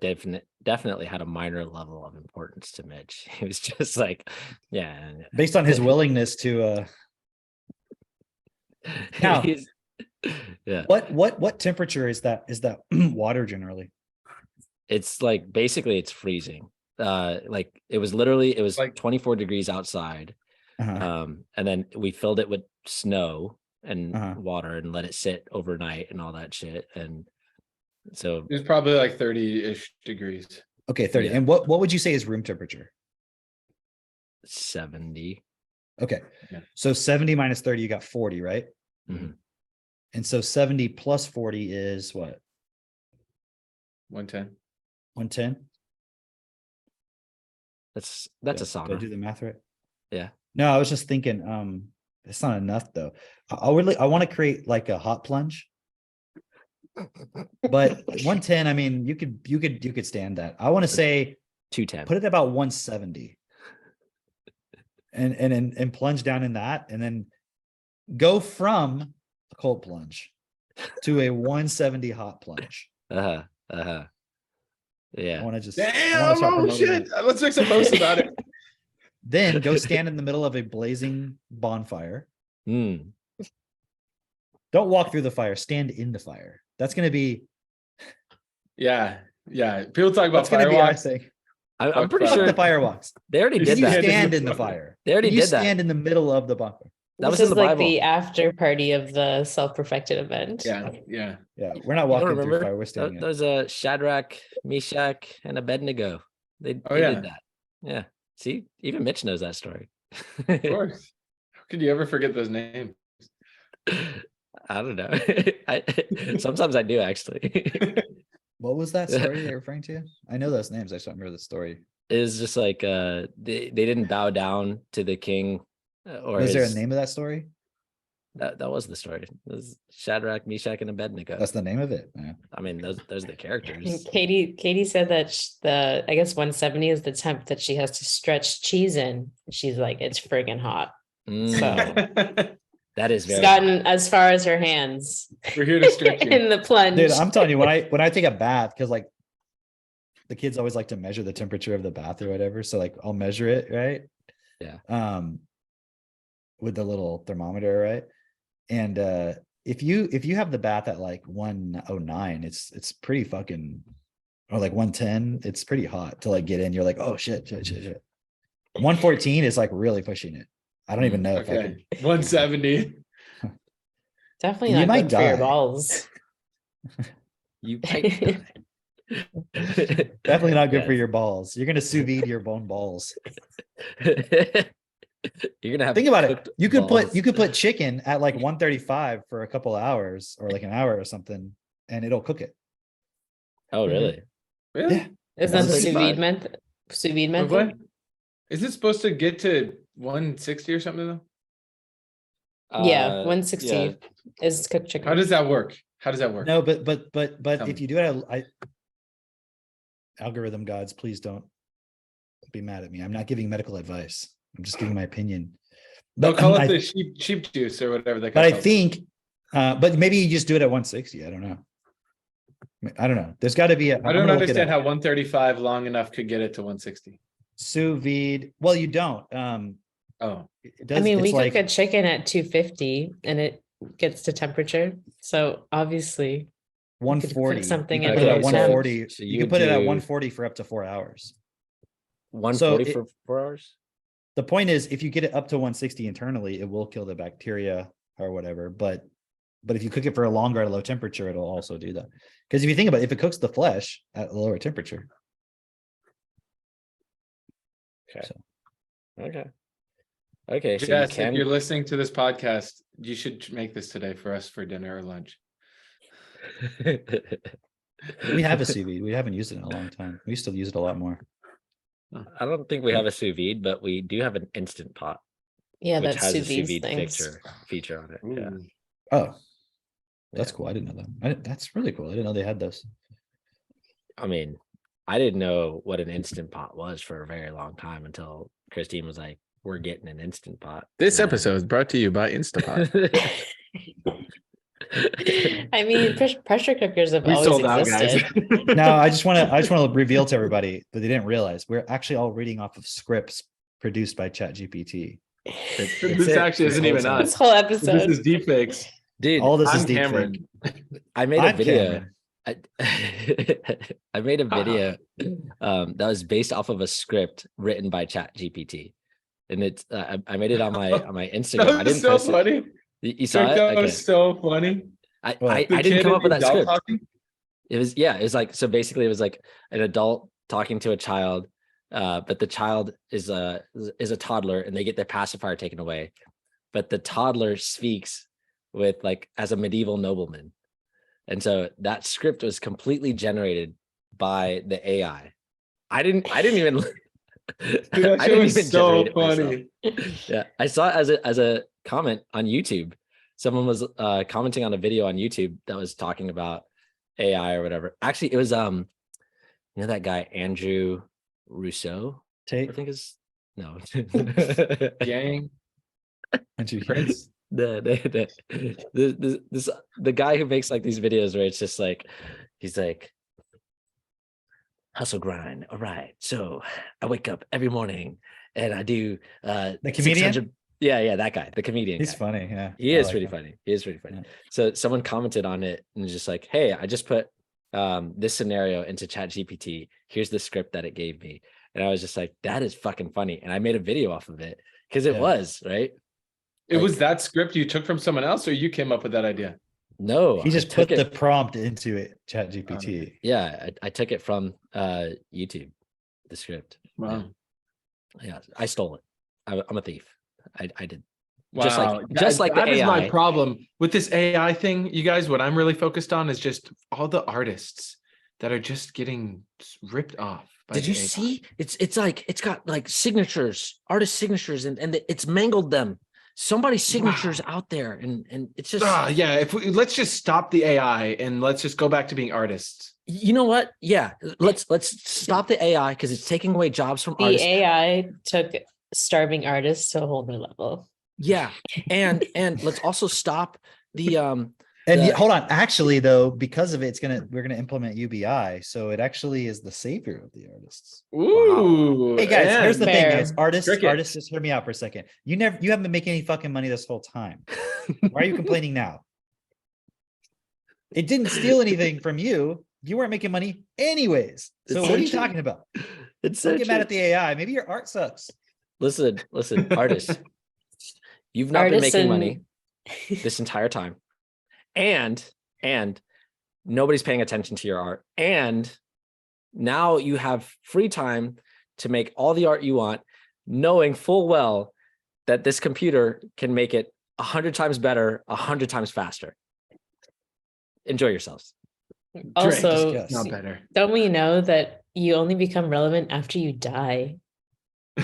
definitely had a minor level of importance to Mitch. He was just like, yeah. Based on his willingness to Now- He's- yeah. what temperature is that water generally? It's like basically it's freezing. Like it was like Like- 24 degrees outside. Uh-huh. And then we filled it with snow and Uh-huh. water and let it sit overnight and all that shit. And so It was probably like 30-ish degrees. Okay, 30. Yeah. And what would you say is room temperature? 70. Okay. Yeah. So 70 minus 30, you got 40, right? Mhm. And so 70 plus 40 is what? 110. 110? That's Did a I do sauna. the math right? Yeah. No, I was just thinking, it's not enough though. I want to create like a hot plunge. But 110, I mean, you could stand that. I want to say 210. put it about 170. And plunge down in that, and then go from a cold plunge to a 170 hot plunge. Uh-huh. Uh-huh. I Yeah. want to just Damn, oh shit. Let's make some posts about it. Then go stand in the middle of a blazing bonfire. Mm. Don't walk through the fire, stand in the fire. That's going to be Yeah. Yeah. People talk about that's going to be our firewalks. thing. I'm Fuck pretty fuck. sure The fireworks. they already You did You that. stand in the fire. They already You did that. stand in the middle of the bonfire. That This was in is the like Bible. the after party of the self-perfected event. Yeah. Yeah. Yeah, we're not You don't walking through remember? fire. We're standing in it. Those Shadrach, Meshach, and Abednego. They yeah. did that. Yeah. See, even Mitch knows that story. Of course. How could you ever forget those names? I don't know. Sometimes I do actually. What was that story you're referring to? I know those names. I just don't remember the story. It's just like they didn't bow down to the king or Was there a his- name of that story? That was the story. It was Shadrach, Meshach, and Abednego. That's the name of it. Yeah. I mean, those are the And characters. Katie said that I guess 170 is the temp that she has to stretch cheese in. She's like, it's friggin' hot. Mm, that is She's very gotten as far as her hands We're here to stretch you. in the plunge. Dude, I'm telling you, when I take a bath, because like the kids always like to measure the temperature of the bath or whatever. So like I'll measure it, right? Yeah. With the little thermometer, right? And if you have the bath at like 109, it's pretty fucking, or like 110, it's pretty hot to like get in. You're like, oh shit. 114 is like really pushing it. I don't even know if I could. Okay. 170. Definitely You not might good for your die. Oh, balls. You might Definitely not good for Yes. your balls. You're gonna sous vide your bone balls. You're gonna have Think about it. cooked You could balls. put chicken at like 135 for a couple of hours or like an hour or something, and it'll cook it. Oh, really? Really? Yeah. Is that the sous 135? vide method? Sous vide Wait, method? what? Is it supposed to get to 160 or something though? Yeah, Uh, 160 yeah. is cooked chicken. How does that work? How does that work? No, but Tell if me. you do it, algorithm gods, please don't be mad at me. I'm not giving medical advice. I'm just giving my opinion. They'll But call it I, the sheep juice or whatever they but I call it. think, but maybe you just do it at 160. I don't know. I don't know. There's got to be a. I don't understand how 135 long enough could get it to 160. Sous vide. Well, you don't. Oh, It does. I mean, we it's like cook a chicken at 250 and it gets to temperature. So obviously, could 140. put something You in could put it there, at so- 140. so You you could put it at do- 140 for up to 4 hours. 140 it- for 4 hours? The point is, if you get it up to 160 internally, it will kill the bacteria or whatever. But if you cook it for a longer at a low temperature, it'll also do that. Because if you think about it, if it cooks the flesh at a lower temperature, Okay, so Jess, you can if you're listening to this podcast, you should make this today for us for dinner or lunch. we have a sous vide. We haven't used it in a long time. We used to use it a lot more. I don't think we have a sous vide, but we do have an instant pot, yeah, which that's has a sous sous vide vide things. feature on it. Yeah. Ooh. Oh, that's Yeah. cool. I didn't know that. That's really cool. I didn't know they had those. I mean, I didn't know what an Instant Pot was for a very long time until Christine was like, "We're getting an Instant Pot." This And I- episode is brought to you by Instapot. I mean, pressure cookers have We always sold out, guys. existed. No, I just want to reveal to everybody that they didn't realize we're actually all reading off of scripts produced by ChatGPT. This it. actually isn't even This This us. whole This episode. is deepfakes. Dude, All this is I'm deep Cameron. I made a I'm video. Cameron. I, I made a video that was based off of a script written by ChatGPT, and it's I made it on my Instagram. I That didn't was so post it. funny. You saw it? That Okay. was so funny. What? I The didn't kid come and up with the that doll script. talking? It was it was like, so basically it was like an adult talking to a child, but the child is a toddler and they get their pacifier taken away, but the toddler speaks with like as a medieval nobleman. And so that script was completely generated by the AI. I didn't even Dude, that I shit didn't was even so generate it myself. funny. Yeah, I saw it as a comment on YouTube. Someone was commenting on a video on YouTube that was talking about AI or whatever. Actually, it was you know that guy Andrew Rousseau, I Tate, think is no Gang. Andrew Prince. the guy who makes like these videos where it's just like he's like hustle grind. All right, so I wake up every morning and I do The comedian? 600 yeah, that guy, the comedian. He's guy. funny. Yeah, He I is like pretty him. funny. He is pretty funny. Yeah. So someone commented on it and was just like, "Hey, I just put this scenario into Chat GPT. Here's the script that it gave me." And I was just like, "That is fucking funny." And I made a video off of it because it Yeah. was right. It Like- was that script you took from someone else, or you came up with that idea? No, He I just took put the it. prompt into it, Chat GPT. Yeah, I took it from YouTube, the script. Wow. Yeah, I stole it. I'm a thief. I did. Wow. Just like the that is my AI. problem with this AI thing, you guys. What I'm really focused on is just all the artists that are just getting ripped off. by Did the you AI. see? It's like it's got like signatures, artist signatures, and it's mangled them. Somebody's signatures out there, and it's just Yeah, if let's just stop the AI and let's just go back to being artists. you know what? Yeah, let's stop the AI because it's taking away jobs from The artists. AI took starving artists to a whole new level. Yeah, and let's also stop the And The- hold on, actually though, because of it, we're gonna implement UBI, so it actually is the savior of the artists. Ooh. Hey guys, here's the and- thing, Fair. guys. Artists, Crickets. just hear me out for a second. You haven't been making any fucking money this whole time. Why are you complaining now? It didn't steal anything from you. You weren't making money anyways. So It's what so are you true. talking about? it's so Don't get mad true. at the AI. Maybe your art sucks. Listen, artists, you've not been Artists making and- money this entire time, and nobody's paying attention to your art, and now you have free time to make all the art you want, knowing full well that this computer can make it 100 times better, 100 times faster. Enjoy yourselves. Also, discuss. Not better. don't we know that you only become relevant after you die?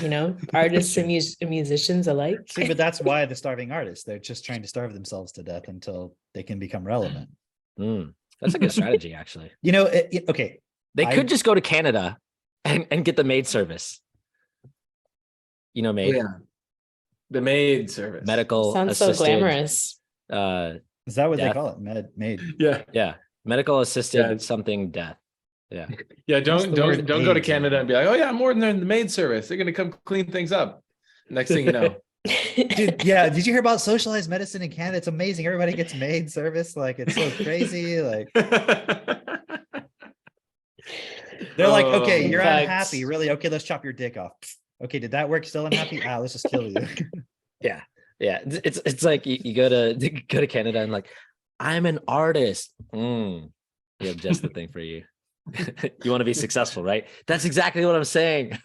You know, artists and musicians alike. See, but that's why the starving artists, they're just trying to starve themselves to death until they can become relevant. That's a good strategy, actually. You know, okay. They I- could just go to Canada and get the maid service. You know, maid, Yeah. The maid service. medical Sounds so assisted, glamorous. Is that what they Death. call it? Maid. Yeah. Yeah, medical assisted Yeah. something death. Yeah, Yeah. What's Don't the word go to AIDS? Canada and be like, oh yeah, I'm more than the maid service. They're gonna come clean things up. Next thing you know. Dude, yeah. Did you hear about socialized medicine in Canada? It's amazing. Everybody gets maid service. Like it's so crazy. Like they're like, okay, Oh, you're facts. unhappy. Really? Okay, let's chop your dick off. Okay, did that work? Still unhappy? Let's just kill you. yeah. It's like you go to Canada and like, I'm an artist. We have just the thing for you. You want to be successful, right? That's exactly what I'm saying.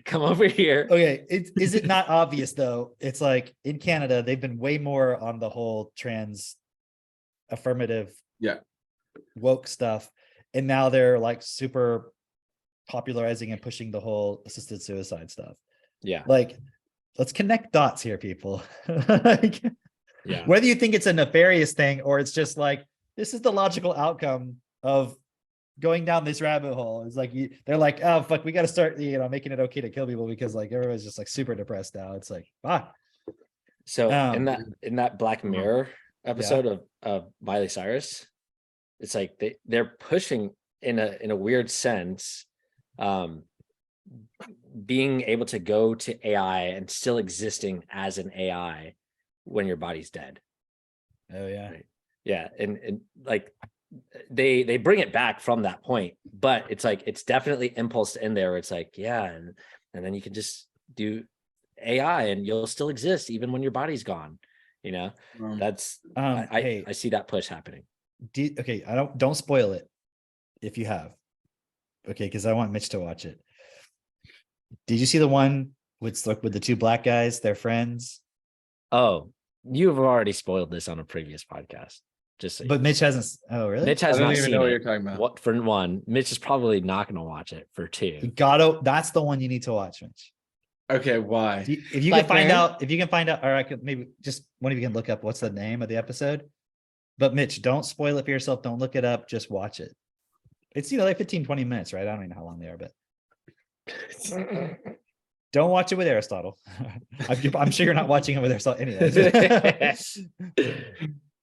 Come over here. Okay, is it not obvious though? It's like in Canada, they've been way more on the whole trans affirmative Yeah. woke stuff. And now they're like super popularizing and pushing the whole assisted suicide stuff. Yeah, Like, let's connect dots here, people. Like, yeah. whether you think it's a nefarious thing or it's just like this is the logical outcome of going down this rabbit hole. It's like they're like, oh fuck, we got to start, making it okay to kill people because like everyone's just like super depressed now. It's like, So Um, in that Black Mirror episode of Miley Cyrus, it's like they're pushing in a weird sense, being able to go to AI and still existing as an AI when your body's dead. oh yeah. Right. Yeah, and like they bring it back from that point, but it's like it's definitely impulsed in there where it's like, yeah, and then you can just do AI and you'll still exist even when your body's gone. That's Hey, I see that push happening. okay, don't spoil it if you have. Okay, because I want Mitch to watch it. Did you see the one with the two black guys, they're friends? Oh, you've already spoiled this on a previous podcast. Just so But Mitch hasn't. Oh, really? Mitch I has don't not even seen know what it. you're talking about. What, for one, Mitch is probably not going to watch it. For You two, gotta. That's the one you need to watch, Mitch. Okay, why? If you Black can find Mirror? out, or I could maybe just one of you can look up what's the name of the episode. But Mitch, don't spoil it for yourself. Don't look it up. Just watch it. It's like 15, 20 minutes, right? I don't even know how long they are, but don't watch it with Aristotle. I'm sure you're not watching it with Aristotle anyways.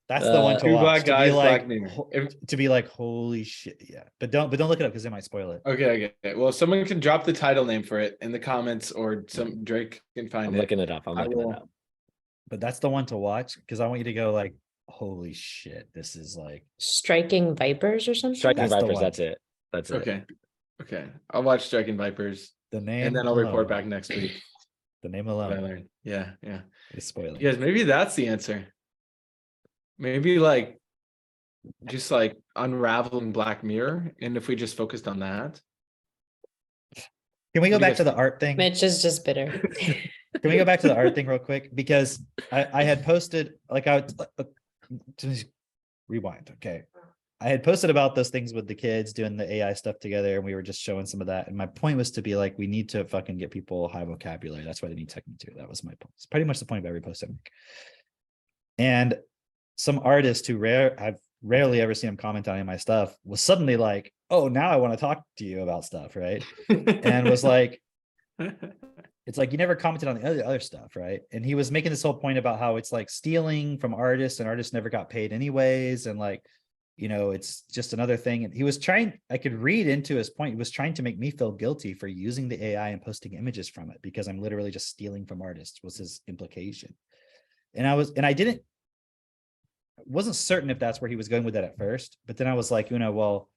That's the one to Two watch. black guys, to be like, Black Mirror. to be like, holy shit, yeah. But don't look it up because they might spoil it. Okay. Well, someone can drop the title name for it in the comments, or Drake can find I'm it. looking it up. I'm I looking it will. up. But that's the one to watch because I want you to go like, holy shit, this is like Striking Vipers or something. Striking That's the Vipers. one. That's it. That's it. Okay. I'll watch Striking Vipers, the name, and then I'll alone. report back next week. The name What I alone learned. Yeah. is spoiling. Yes, maybe that's the answer. Maybe like just like unraveling Black Mirror, and if we just focused on that. Can we go What do you back to the art thing? Mitch is just bitter. Can we go back to the art thing real quick? Because I had posted like just rewind. Okay. I had posted about those things with the kids doing the AI stuff together, and we were just showing some of that. And my point was to be like, we need to fucking get people high vocabulary. That's why they need Technic too. That was my point. It's pretty much the point of every post I make. And some artist who I've rarely ever seen him comment on any of my stuff was suddenly like, oh, now I want to talk to you about stuff, right? And was like, it's like you never commented on the other stuff, right? And he was making this whole point about how it's like stealing from artists and artists never got paid anyways, and like, it's just another thing. And he was trying, I could read into his point, he was trying to make me feel guilty for using the AI and posting images from it because I'm literally just stealing from artists, was his implication. And I wasn't certain if that's where he was going with that at first, but then I was like, well,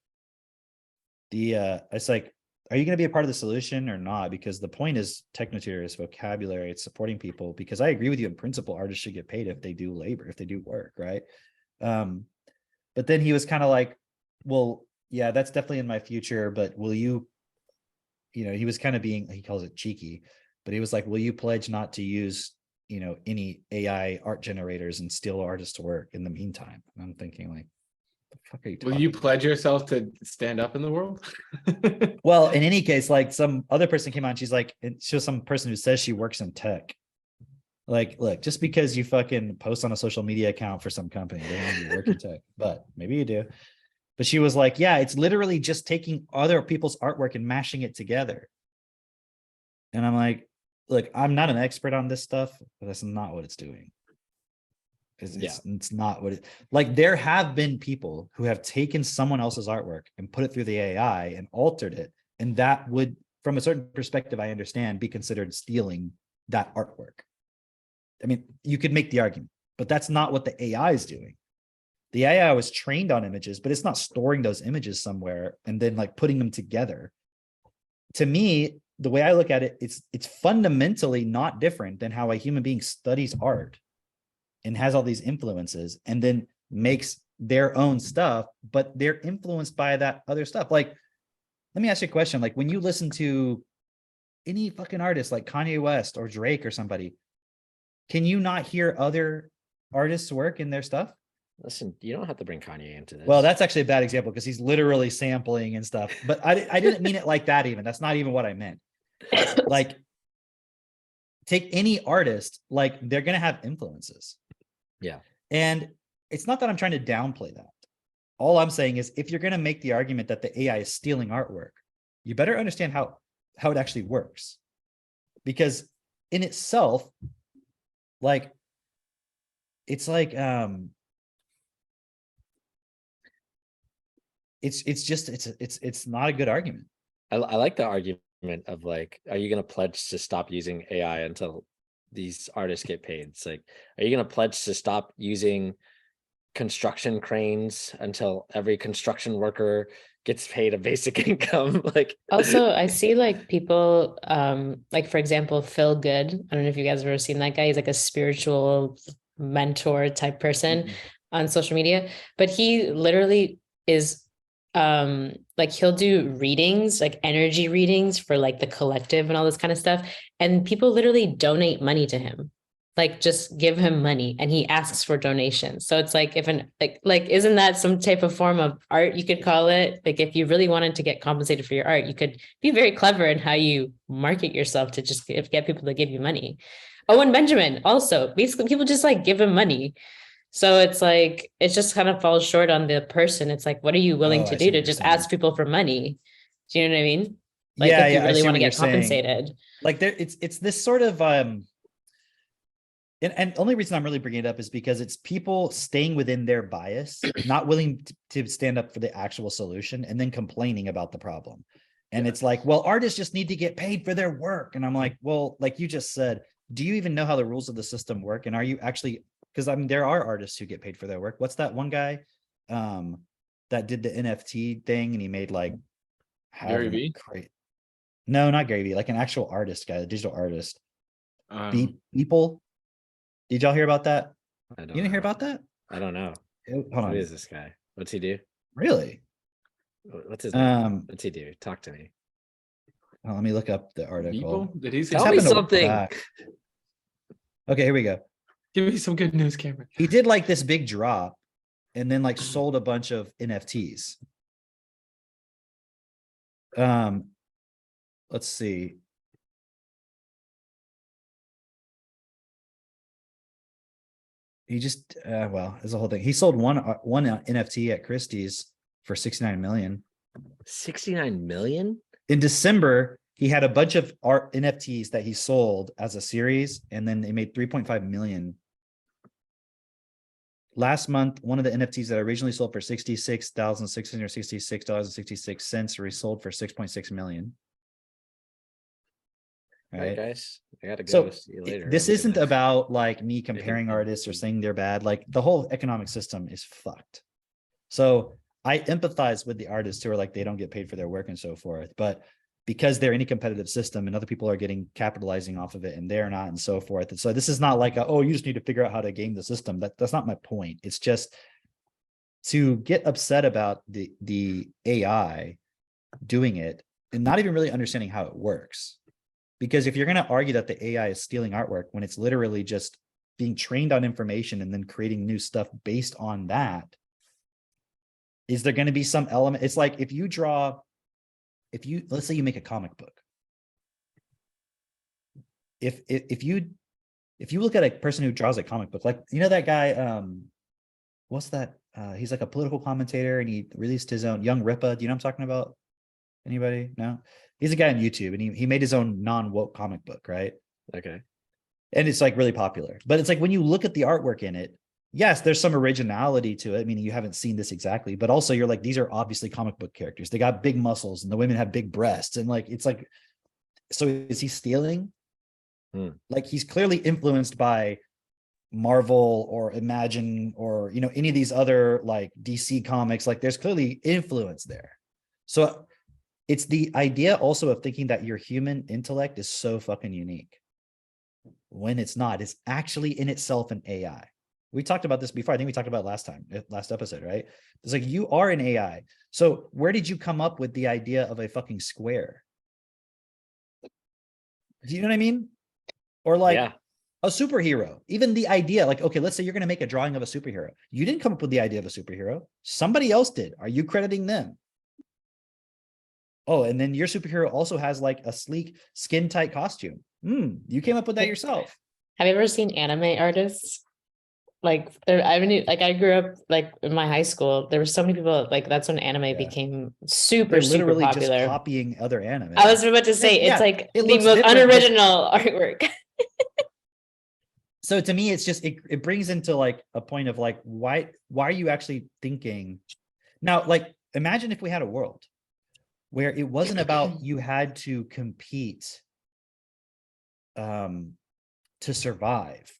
it's like, are you going to be a part of the solution or not? Because the point is Technotutor is vocabulary, it's supporting people, because I agree with you in principle, artists should get paid if they do labor, if they do work, right? But then he was kind of like, well, yeah, that's definitely in my future, but will you, he was kind of being, he calls it cheeky, but he was like, will you pledge not to use, any AI art generators and steal artists' work in the meantime? And I'm thinking like, the fuck are you talking Will you about? pledge yourself to stand up in the world? Well, in any case, like some other person came on, she's like, it shows some person who says she works in tech. Like, look, just because you fucking post on a social media account for some company, they don't mean you work in tech, but maybe you do. But she was like, yeah, it's literally just taking other people's artwork and mashing it together. And I'm like, look, I'm not an expert on this stuff, but that's not what it's doing. It's not what it, like, there have been people who have taken someone else's artwork and put it through the AI and altered it. And that would, from a certain perspective, I understand, be considered stealing that artwork. I mean, you could make the argument, but that's not what the AI is doing. The AI was trained on images, but it's not storing those images somewhere and then like putting them together. To me, the way I look at it, it's fundamentally not different than how a human being studies art and has all these influences and then makes their own stuff, but they're influenced by that other stuff. Like, let me ask you a question. Like, when you listen to any fucking artist like Kanye West or Drake or somebody, can you not hear other artists' work in their stuff? Listen, you don't have to bring Kanye into this. Well, that's actually a bad example because he's literally sampling and stuff. But I didn't mean it like that even. That's not even what I meant. Like, take any artist, like they're going to have influences. Yeah. And it's not that I'm trying to downplay that. all I'm saying is if you're going to make the argument that the AI is stealing artwork, you better understand how it actually works. Because in itself, like, it's like, it's not a good argument. I like the argument of like, are you going to pledge to stop using AI until these artists get paid? It's like, are you going to pledge to stop using construction cranes until every construction worker gets paid a basic income? Like, Also, I see like people, like for example, Phil Good. I don't know if you guys have ever seen that guy. He's like a spiritual mentor type person on social media, but he literally is like he'll do readings, like energy readings for like the collective and all this kind of stuff. And people literally donate money to him. Like just give him money and he asks for donations. So it's like if an like isn't that some type of form of art, you could call it? Like if you really wanted to get compensated for your art, you could be very clever in how you market yourself to just get people to give you money. Owen Benjamin also, basically people just like give him money. So it's like it just kind of falls short on the person. It's like, what are you willing Oh, to I do see what to you're just saying. ask people for money? Do you know what I mean? Like Yeah, if you yeah, I really see want what to you're get saying. compensated. Like there, it's this sort of and only reason I'm really bringing it up is because it's people staying within their bias, not willing to stand up for the actual solution, and then complaining about the problem. And it's like, well, artists just need to get paid for their work. And I'm like, well, like you just said, do you even know how the rules of the system work? And are you actually, because I mean, there are artists who get paid for their work. What's that one guy that did the NFT thing and he made like Gary Vee? No, not Gary Vee, like an actual artist guy, a digital artist. People. Did y'all hear about that? You didn't hear about that? I don't know. Hold Who on. is this guy? What's he do? Really? What's his name? What's he do? Talk to me. Well, let me look up the article. People? Did he say Tell me happened a while something. back. Okay, here we go. Give me some good news, Cameron. He did like this big drop and then like sold a bunch of NFTs. Let's see. He just well, there's a whole thing. He sold one NFT at Christie's for 69 million. 69 million? In December, he had a bunch of art NFTs that he sold as a series, and then they made 3.5 million. Last month, one of the NFTs that originally sold for $66,666.66 resold for 6.6 million. All right, guys. I gotta go. So see you later. this I'm isn't gonna- about like me comparing artists or saying they're bad. Like the whole economic system is fucked. So I empathize with the artists who are like, they don't get paid for their work and so forth. But because they're in a competitive system and other people are getting capitalizing off of it and they're not and so forth. And so this is not like, oh, you just need to figure out how to game the system. That's not my point. It's just to get upset about the AI doing it and not even really understanding how it works. Because if you're going to argue that the AI is stealing artwork when it's literally just being trained on information and then creating new stuff based on that, is there going to be some element? It's like if you let's say you make a comic book. If you look at a person who draws a comic book, like, you know, that guy, what's that? He's like a political commentator and he released his own Young Ripa. Do you know what I'm talking about? Anybody? No? He's a guy on YouTube and he made his own non-woke comic book, right? Okay. And it's like really popular. But it's like when you look at the artwork in it, yes, there's some originality to it, meaning you haven't seen this exactly, but also you're like, these are obviously comic book characters. They got big muscles and the women have big breasts. And like, it's like, so is he stealing? Like he's clearly influenced by Marvel or Imagine or, you know, any of these other like DC comics. Like there's clearly influence there. So it's the idea also of thinking that your human intellect is so fucking unique when it's not. It's actually in itself an AI. We talked about this before. I think we talked about it last episode, right? It's like you are an AI. So where did you come up with the idea of a fucking square? Do you know what I mean? Or like a superhero, even the idea, like, okay, let's say you're going to make a drawing of a superhero. You didn't come up with the idea of a superhero. Somebody else did. Are you crediting them? Oh, and then your superhero also has like a sleek skin tight costume. You came up with that yourself. Have you ever seen anime artists? like there, I mean, like I grew up like in my high school, there were so many people like that's when anime Yeah. became super, They're super literally just popular. copying other anime. I was about to say Yeah, it's like it the looks most different, but- unoriginal artwork. So to me, it's just it brings into like a point of like why are you actually thinking now? Like imagine if we had a world where it wasn't about you had to compete to survive.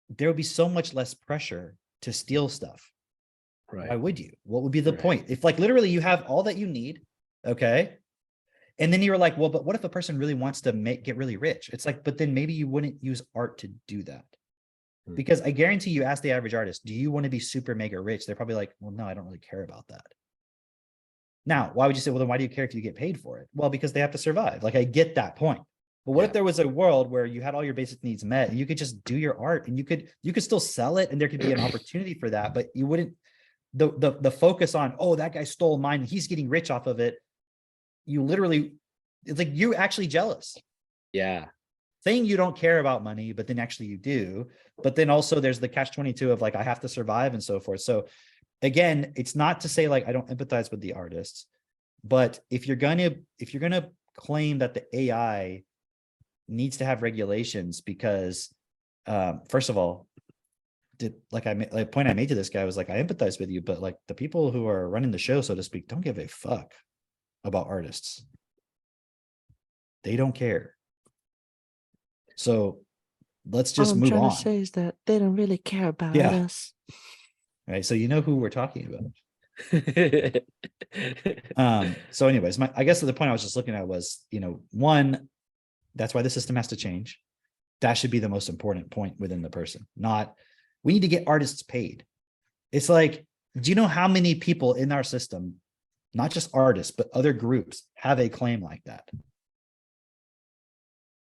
There would be so much less pressure to steal stuff. Why Right. would you? What would be the Right. point? If like literally you have all that you need, okay? And then you're like, well, but what if a person really wants to get really rich? It's like, but then maybe you wouldn't use art to do that. Hmm. Because I guarantee you ask the average artist, do you want to be super mega rich? They're probably like, well, no, I don't really care about that. Now, why would you say, well, then why do you care if you get paid for it? Well, because they have to survive. Like I get that point. But what if Yeah. there was a world where you had all your basic needs met and you could just do your art and you could still sell it and there could be an opportunity for that, but you wouldn't the focus on, oh, that guy stole mine and he's getting rich off of it. You literally, it's like you're actually jealous. Yeah. Saying you don't care about money, but then actually you do. But then also there's the catch-22 of like, I have to survive and so forth. So again, it's not to say like I don't empathize with the artists, but if you're gonna claim that the AI needs to have regulations because first of all, the point I made to this guy was like, I empathize with you, but like the people who are running the show, so to speak, don't give a fuck about artists. They don't care. So let's just All I'm move trying on. to say is that they don't really care about Yeah. us. Right. So you know who we're talking about. So anyways, I guess the point I was just looking at was, one, that's why the system has to change. That should be the most important point within the person, not we need to get artists paid. It's like, do you know how many people in our system, not just artists, but other groups have a claim like that?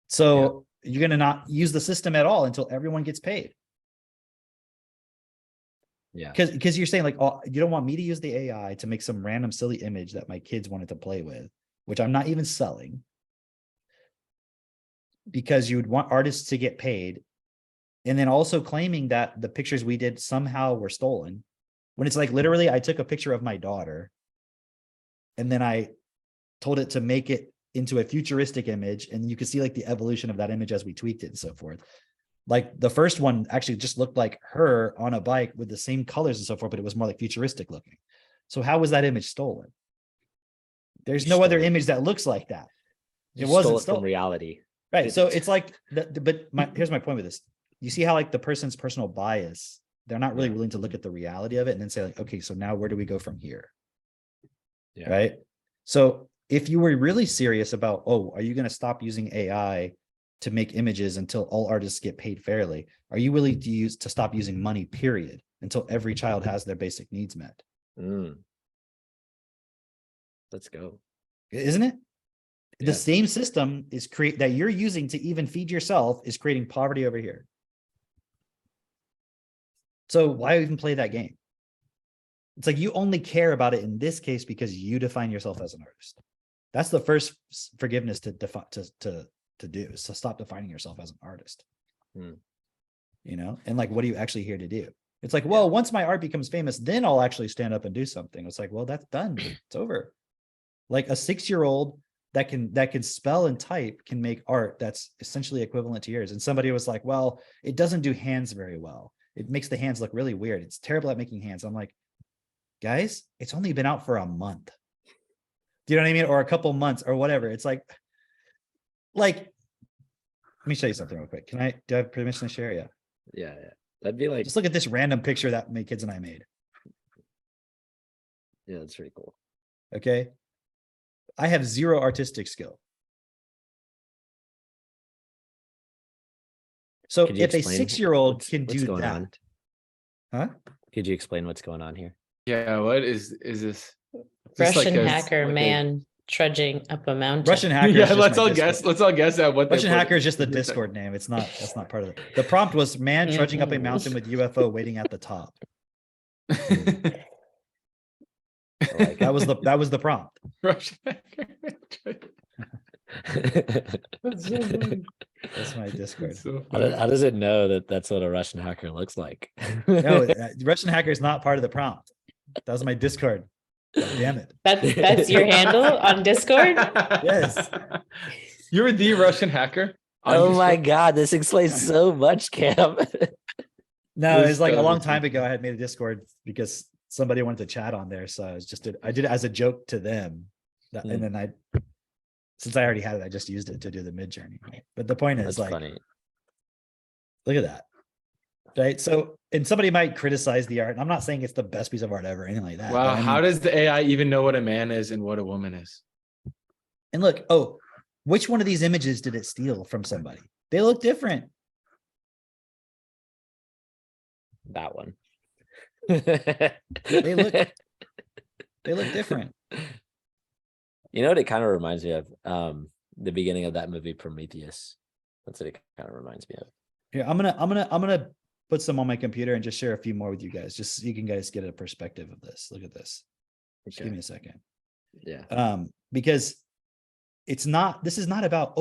So you're going to not use the system at all until everyone gets paid. Yeah. Because you're saying like, oh, you don't want me to use the AI to make some random silly image that my kids wanted to play with, which I'm not even selling, because you would want artists to get paid. And then also claiming that the pictures we did somehow were stolen, when it's like literally I took a picture of my daughter and then I told it to make it into a futuristic image, and you could see like the evolution of that image as we tweaked it and so forth. Like the first one actually just looked like her on a bike with the same colors and so forth, but it was more like futuristic looking. So how was that image stolen? There's You no other stole it. image that looks like that. You It wasn't stole it stolen. from reality. Right. So it's like, here's my point with this. You see how like the person's personal bias, they're not really Yeah. willing to look at the reality of it and then say like, okay, so now where do we go from here? Yeah. Right. So if you were really serious about, oh, are you going to stop using AI to make images until all artists get paid fairly? Are you willing to stop using money, period, until every child has their basic needs met? Let's go. Isn't it? The Yeah. same system is that you're using to even feed yourself is creating poverty over here. So why even play that game? It's like you only care about it in this case because you define yourself as an artist. That's the first forgiveness to do, is to stop defining yourself as an artist. And like, what are you actually here to do? It's like, well, once my art becomes famous, then I'll actually stand up and do something. It's like, well, that's done. It's over. Like a 6-year-old that can spell and type can make art that's essentially equivalent to yours. And somebody was like, well, it doesn't do hands very well. It makes the hands look really weird. It's terrible at making hands. I'm like, guys, it's only been out for a month. Do you know what I mean? Or a couple months or whatever. It's like, let me show you something real quick. Do I have permission to share? Yeah. Yeah. That'd be like, Just look at this random picture that my kids and I made. yeah, that's pretty cool. Okay. I have zero artistic skill. So Could you if a explain 6-year-old what's can do going that, on? huh? Could you explain what's going on here? Yeah, what is this? Is this Russian like a- hacker like a- man trudging up a mountain. Russian hacker. Yeah, is just let's my all Discord. guess. Let's all guess at what they Russian put- hacker is just the Discord name. That's not part of it. The prompt was man trudging up a mountain with UFO waiting at the top. That was the prompt. Russian hacker. That's so funny. That's my Discord. So How, funny. how does it know that that's what a Russian hacker looks like? No, Russian hacker is not part of the prompt. That was my Discord. God damn it. That's your handle on Discord? Yes. You're the Russian hacker. on Oh my Discord? God, this explains so much, Cam. No, This it's like a stuff long is time ridiculous. ago. I had made a Discord because somebody wanted to chat on there. So I did it as a joke to them. And then since I already had it, I just used it to do the mid journey. But the point is That's like, funny. look at that. Right. So, and somebody might criticize the art. And I'm not saying it's the best piece of art ever, or anything like that. Wow, but I mean, how does the AI even know what a man is and what a woman is? and look, which one of these images did it steal from somebody? They look different. That one. They look different. You know what it kind of reminds me of? The beginning of that movie Prometheus. That's what it kind of reminds me of. Here, I'm gonna put some on my computer and just share a few more with you guys, just so you can guys get a perspective of this. Look at this. Just give me a second. Yeah. Because this is not about,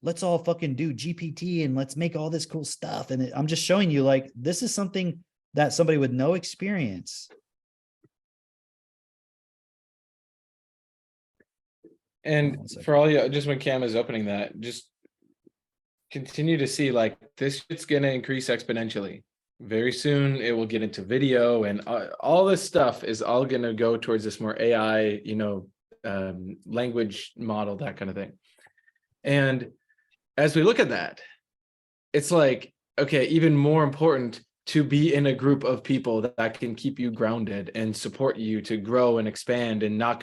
let's all fucking do GPT and let's make all this cool stuff. And I'm just showing you like, this is something that somebody with no experience. And One second. for all you, just when Cam is opening that, just continue to see like this shit's gonna increase exponentially. Very soon it will get into video, and all this stuff is all gonna go towards this more AI, language model, that kind of thing. And as we look at that, it's like, okay, even more important to be in a group of people that can keep you grounded and support you to grow and expand and not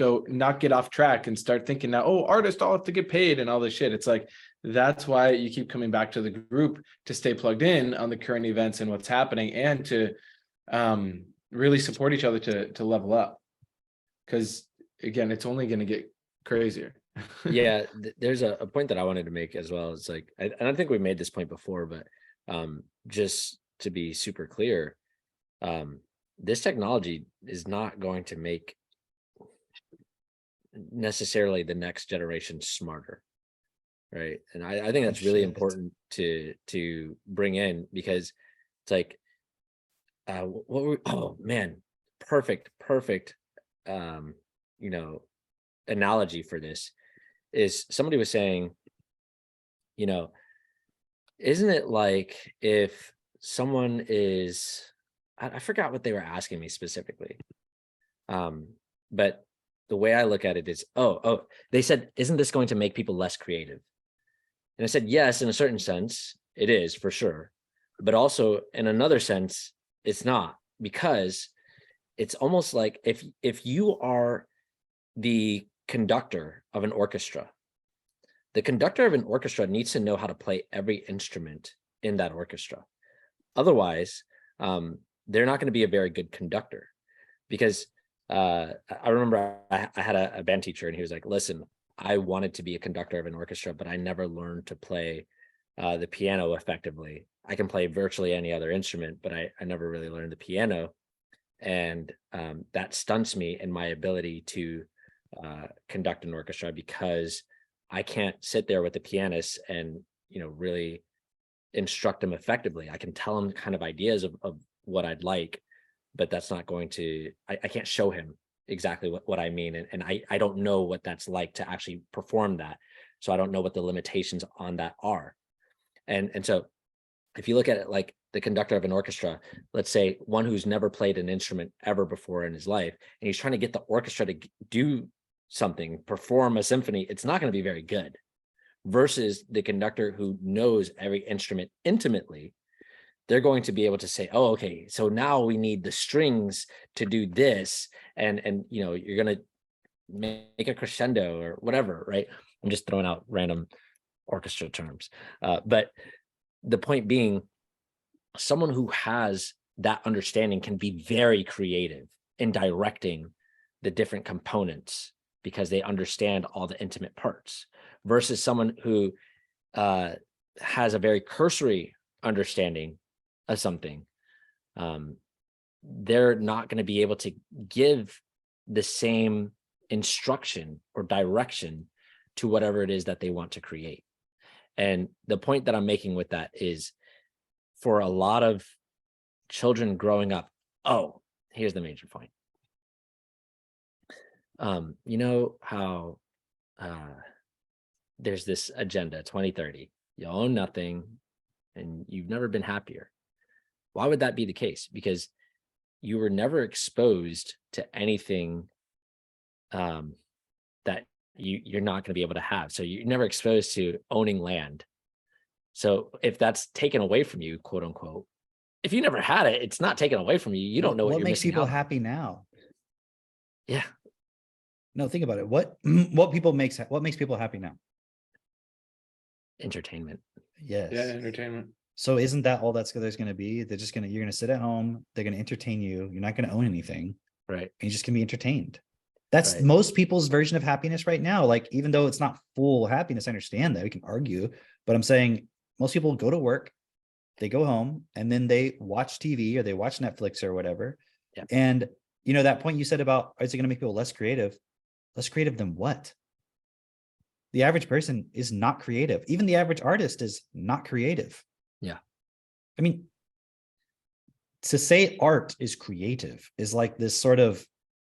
get off track and start thinking that, artists all have to get paid and all this shit. It's like, that's why you keep coming back to the group to stay plugged in on the current events and what's happening, and to really support each other to level up. Because again, it's only going to get crazier. Yeah, there's a point that I wanted to make as well. It's like, and I think we made this point before, but just to be super clear, this technology is not going to make necessarily the next generation smarter, right? And I think that's really Shit. important to bring in, because it's like, perfect analogy for this is somebody was saying, isn't it like if someone is, I forgot what they were asking me specifically, but the way I look at it is, they said, isn't this going to make people less creative? And I said, yes, in a certain sense it is, for sure, but also in another sense it's not, because it's almost like if you are the conductor of an orchestra, the conductor of an orchestra needs to know how to play every instrument in that orchestra. Otherwise, they're not going to be a very good conductor. Because I remember I had a band teacher, and he was like, listen, I wanted to be a conductor of an orchestra, but I never learned to play the piano effectively. I can play virtually any other instrument, but I never really learned the piano. And that stunts me in my ability to conduct an orchestra, because I can't sit there with the pianist and really instruct them effectively. I can tell them kind of ideas of what I'd like, but that's not going to, I can't show him exactly what I mean, and I don't know what that's like to actually perform that, so I don't know what the limitations on that are. And so if you look at it like the conductor of an orchestra, let's say one who's never played an instrument ever before in his life, and he's trying to get the orchestra to do something, perform a symphony, it's not going to be very good. Versus the conductor who knows every instrument intimately, they're going to be able to say, okay, so now we need the strings to do this, and you're going to make a crescendo or whatever, right? I'm just throwing out random orchestra terms, but the point being, someone who has that understanding can be very creative in directing the different components, because they understand all the intimate parts, versus someone who has a very cursory understanding of something. They're not going to be able to give the same instruction or direction to whatever it is that they want to create. And the point that I'm making with that is for a lot of children growing up, oh, here's the major point. You know how there's this agenda 2030, you own nothing and you've never been happier. Why would that be the case? Because you were never exposed to anything that you're not going to be able to have. So you're never exposed to owning land. So if that's taken away from you, quote unquote, if you never had it, it's not taken away from you. You don't know what you're makes missing people out on. happy now. Yeah. No, think about it. What makes people happy now? Entertainment. Yes. Yeah, entertainment. So isn't that all there's going to be? You're going to sit at home. They're going to entertain you. You're not going to own anything. Right. And you're just going to be entertained. That's Right. most people's version of happiness right now. Like, even though it's not full happiness, I understand that we can argue, but I'm saying most people go to work, they go home, and then they watch TV or they watch Netflix or whatever. Yeah. And you know, that point you said about, is it going to make people less creative? Less creative than what? The average person is not creative. Even the average artist is not creative. Yeah. I mean, to say art is creative is like this sort of,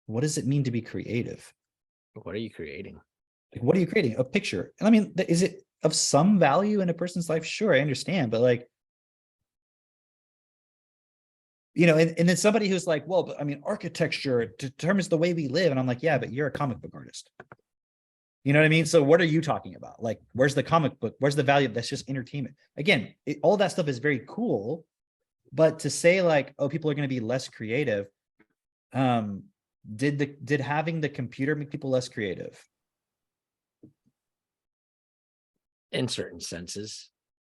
what does it mean to be creative? What are you creating? Like, what are you creating? A picture. And I mean, is it of some value in a person's life? Sure, I understand. But like, you know, and then somebody who's like, well, but I mean, architecture determines the way we live. And I'm like, yeah, but you're a comic book artist. You know what I mean? So what are you talking about? Like, where's the comic book? Where's the value? That's just entertainment. Again, all that stuff is very cool. But to say like, oh, people are going to be less creative. Did having the computer make people less creative? In certain senses.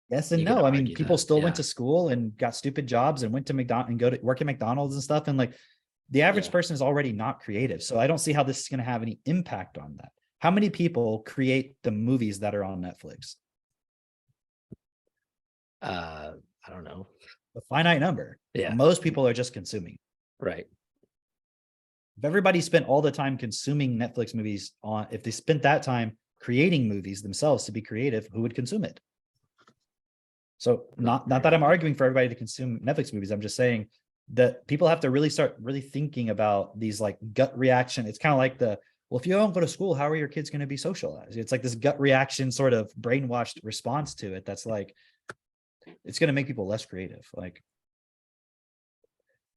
Yes and You could no. I mean, argue people that, still yeah. went to school and got stupid jobs and went to McDonald's and go to work at McDonald's and stuff. And like, the average Yeah. person is already not creative. So I don't see how this is going to have any impact on that. How many people create the movies that are on Netflix? I don't know. A finite number. Yeah. Most people are just consuming. Right. If everybody spent all the time consuming Netflix movies if they spent that time creating movies themselves to be creative, who would consume it? So not that I'm arguing for everybody to consume Netflix movies. I'm just saying that people have to really start really thinking about these like gut reaction. It's kind of like well, if you don't go to school, how are your kids going to be socialized? It's like this gut reaction sort of brainwashed response to it. That's like, it's going to make people less creative. Like,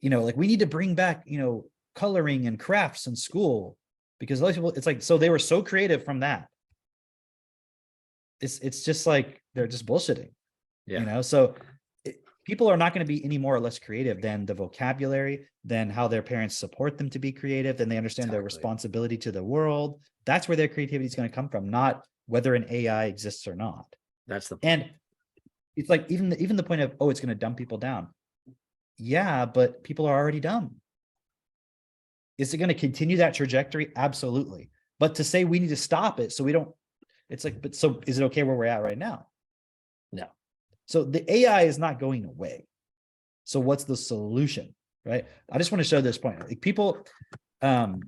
you know, like we need to bring back, you know, coloring and crafts in school because those people, it's like, so they were so creative from that. It's just like, they're just bullshitting, Yeah. you know? So people are not going to be any more or less creative than the vocabulary, than how their parents support them to be creative, than they understand their Exactly. responsibility to the world. That's where their creativity is going to come from, not whether an AI exists or not. That's the point. And it's like, even the point of, oh, it's going to dumb people down. Yeah, but people are already dumb. Is it going to continue that trajectory? Absolutely. But to say we need to stop it so we don't, it's like, but so is it okay where we're at right now? No. So the AI is not going away. So what's the solution, right? I just want to show this point. Like people, you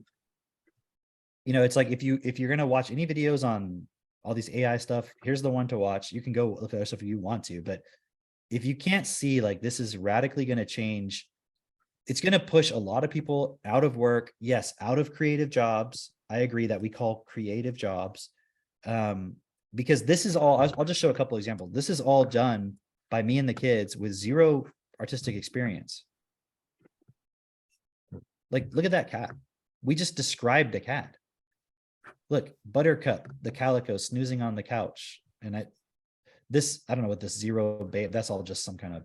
know, it's like if you're going to watch any videos on all these AI stuff, here's the one to watch. You can go look at other stuff if you want to, but if you can't see like this is radically going to change, it's going to push a lot of people out of work. Yes, out of creative jobs. I agree that we call creative jobs. Because this is all, I'll just show a couple examples. This is all done by me and the kids with zero artistic experience. Like, look at that cat. We just described a cat. Look, Buttercup, the calico snoozing on the couch. And I don't know what this Zero Babe, that's all just some kind of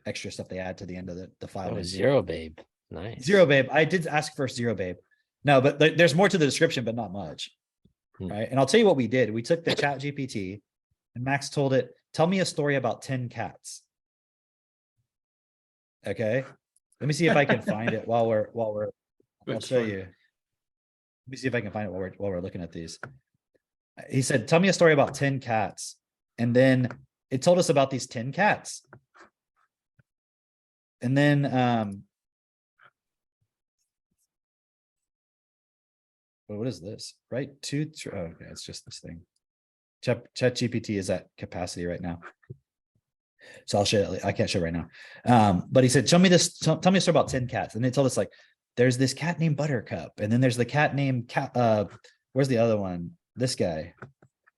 extra stuff they add to the end of the file. Oh, Zero Babe. Nice. Zero Babe. I did ask for Zero Babe. No, but there's more to the description, but not much. Right. And I'll tell you what we did. We took the Chat GPT and Max told it, tell me a story about 10 cats. Okay. Let me see if I can find it while we're I'll show you. Let me see if I can find it while we're looking at these. He said, tell me a story about 10 cats. And then it told us about these 10 cats. And then what is this? Right? Okay, it's just this thing. Chat GPT is at capacity right now. So I'll show it. I can't show it right now. But he said, tell me a story about 10 cats. And they told us like, there's this cat named Buttercup. And then there's the cat named where's the other one? This guy,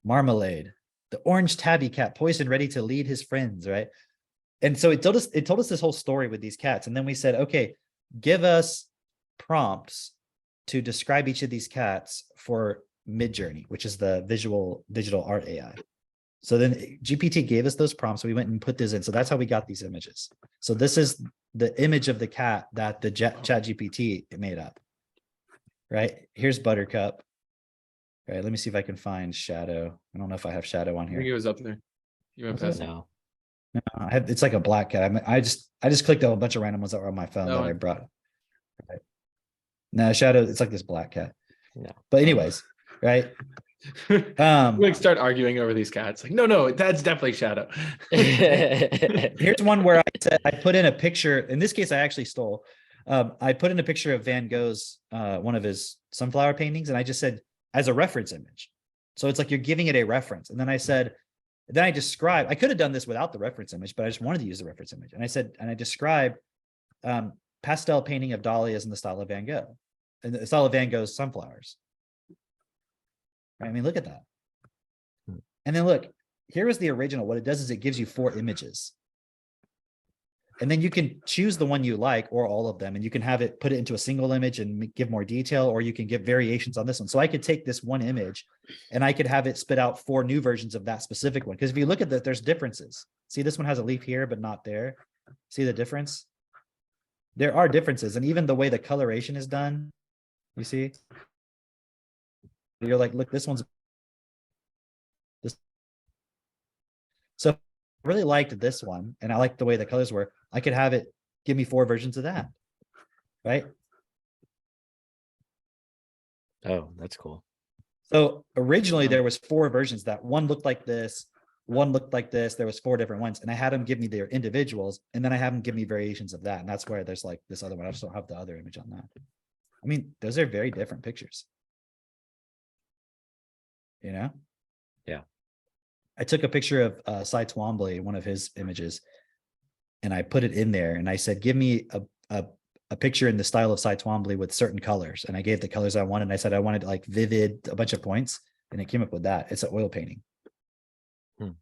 Marmalade, the orange tabby cat, poised and ready to lead his friends. Right. And so it told us this whole story with these cats. And then we said, okay, give us prompts to describe each of these cats for Midjourney, which is the digital art AI. So then GPT gave us those prompts. So we went and put this in. So that's how we got these images. So this is the image of the cat that the Chat GPT made up. Right. Here's Buttercup. All right. Let me see if I can find Shadow. I don't know if I have Shadow on I think it here. was up there. You went past it. No. No, it's like a black cat. I just clicked a bunch of random ones that were on my phone That that I one. brought. Right. No, Shadow, it's like this black cat. No. But anyways, right. Like start arguing over these cats. Like, no, that's definitely Shadow. Here's one where I said I put in a picture. In this case, I actually stole. I put in a picture of Van Gogh's one of his sunflower paintings, and I just said as a reference image. So it's like you're giving it a reference. And then I said, then I described, I could have done this without the reference image, but I just wanted to use the reference image. And I said, and I described pastel painting of dahlias in the style of Van Gogh, in the style of Van Gogh's sunflowers. I mean, look at that. And then look, here is the original. What it does is it gives you 4 images. And then you can choose the one you like or all of them, and you can have it put it into a single image and give more detail, or you can give variations on this one. So I could take this one image and I could have it spit out 4 new versions of that specific one. Because if you look at that, there's differences. See, this one has a leaf here, but not there. See the difference? There are differences. And even the way the coloration is done, you see? You're like, look, this one's this. So I really liked this one, and I liked the way the colors were. I could have it give me 4 versions of that, right? Oh, that's cool. So originally there was 4 versions. That one looked like this, one looked like this. There was 4 different ones, and I had them give me their individuals, and then I have them give me variations of that. And that's where there's like this other one. I just don't have the other image on that. I mean, those are very different pictures. You know? Yeah. I took a picture of Cy Twombly, one of his images, and I put it in there, and I said, give me a picture in the style of Cy Twombly with certain colors. And I gave the colors I wanted. And I said, I wanted like vivid, a bunch of points, and it came up with that. It's an oil painting. You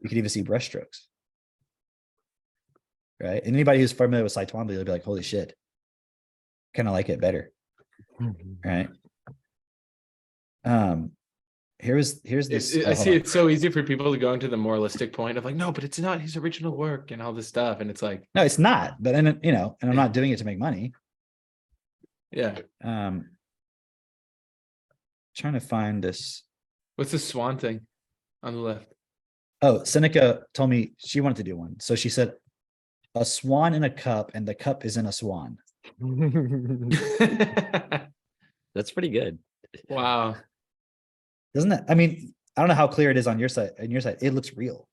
can even see brush strokes. Right. And anybody who's familiar with Cy Twombly, they'll be like, holy shit. Kind of like it better. Right. Here's this. I see it's so easy for people to go into the moralistic point of like, no, but it's not his original work and all this stuff. And it's like, No, it's not. But then, you know, and I'm not doing it to make money. yeah. Trying to find this. What's the swan thing on the left? Oh, Seneca told me she wanted to do one. So she said, a swan in a cup, and the cup is in a swan. That's pretty good. Wow. Doesn't it? I mean, I don't know how clear it is on your side. On your side, it looks real.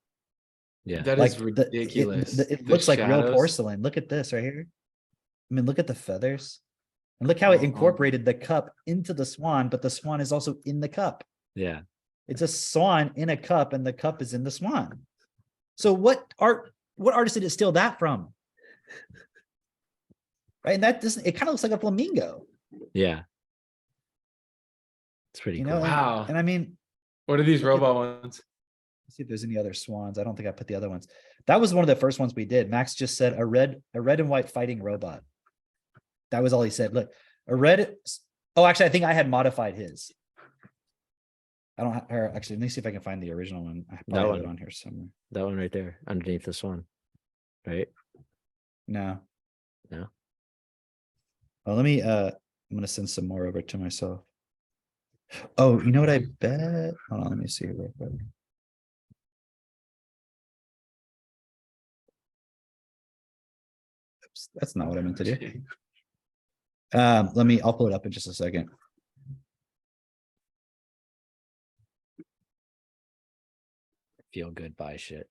Yeah. That Like is ridiculous. It The looks like real shadows. porcelain. Look at this right here. I mean, look at the feathers. And look how it incorporated the cup into the swan, but the swan is also in the cup. Yeah. It's a swan in a cup, and the cup is in the swan. So what artist did it steal that from? Right. And that doesn't, it kind of looks like a flamingo. Yeah. It's pretty You cool. know, Wow. and I mean, What are these Look at- robot ones? let's see if there's any other swans. I don't think I put the other ones. That was one of the first ones we did. Max just said a red and white fighting robot. That was all he said. Look, a red. Oh, actually, I think I had modified his. I don't have, or actually, let me see if I can find the original one. I probably have it one. on here somewhere. That one right there underneath this one. Right? No. No? Well, let me, I'm going to send some more over to myself. Oh, you know what I bet? Hold on, let me see real quick. Oops, that's not what I meant to do. I'll pull it up in just a second. Feel good buy shit.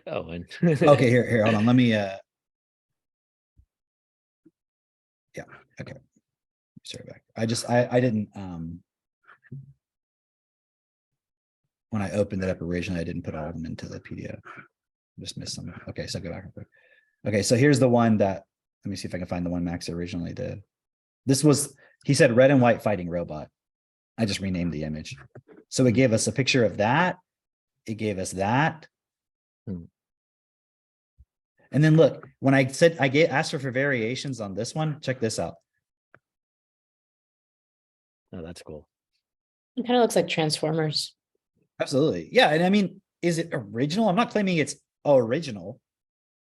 Oh, and Okay, here, hold on. Let me, yeah, okay. Sorry back. I didn't, when I opened it up originally, I didn't put all of them into the PDF. Just missed some. Okay, so go back real quick. Okay, so here's the one that, let me see if I can find the one Max originally did. This was, he said red and white fighting robot. I just renamed the image. So it gave us a picture of that. It gave us that. Hmm. And then look, when I said asked for variations on this one, check this out. Oh, that's cool. It kind of looks like Transformers. Absolutely. Yeah. And I mean, is it original? I'm not claiming it's original,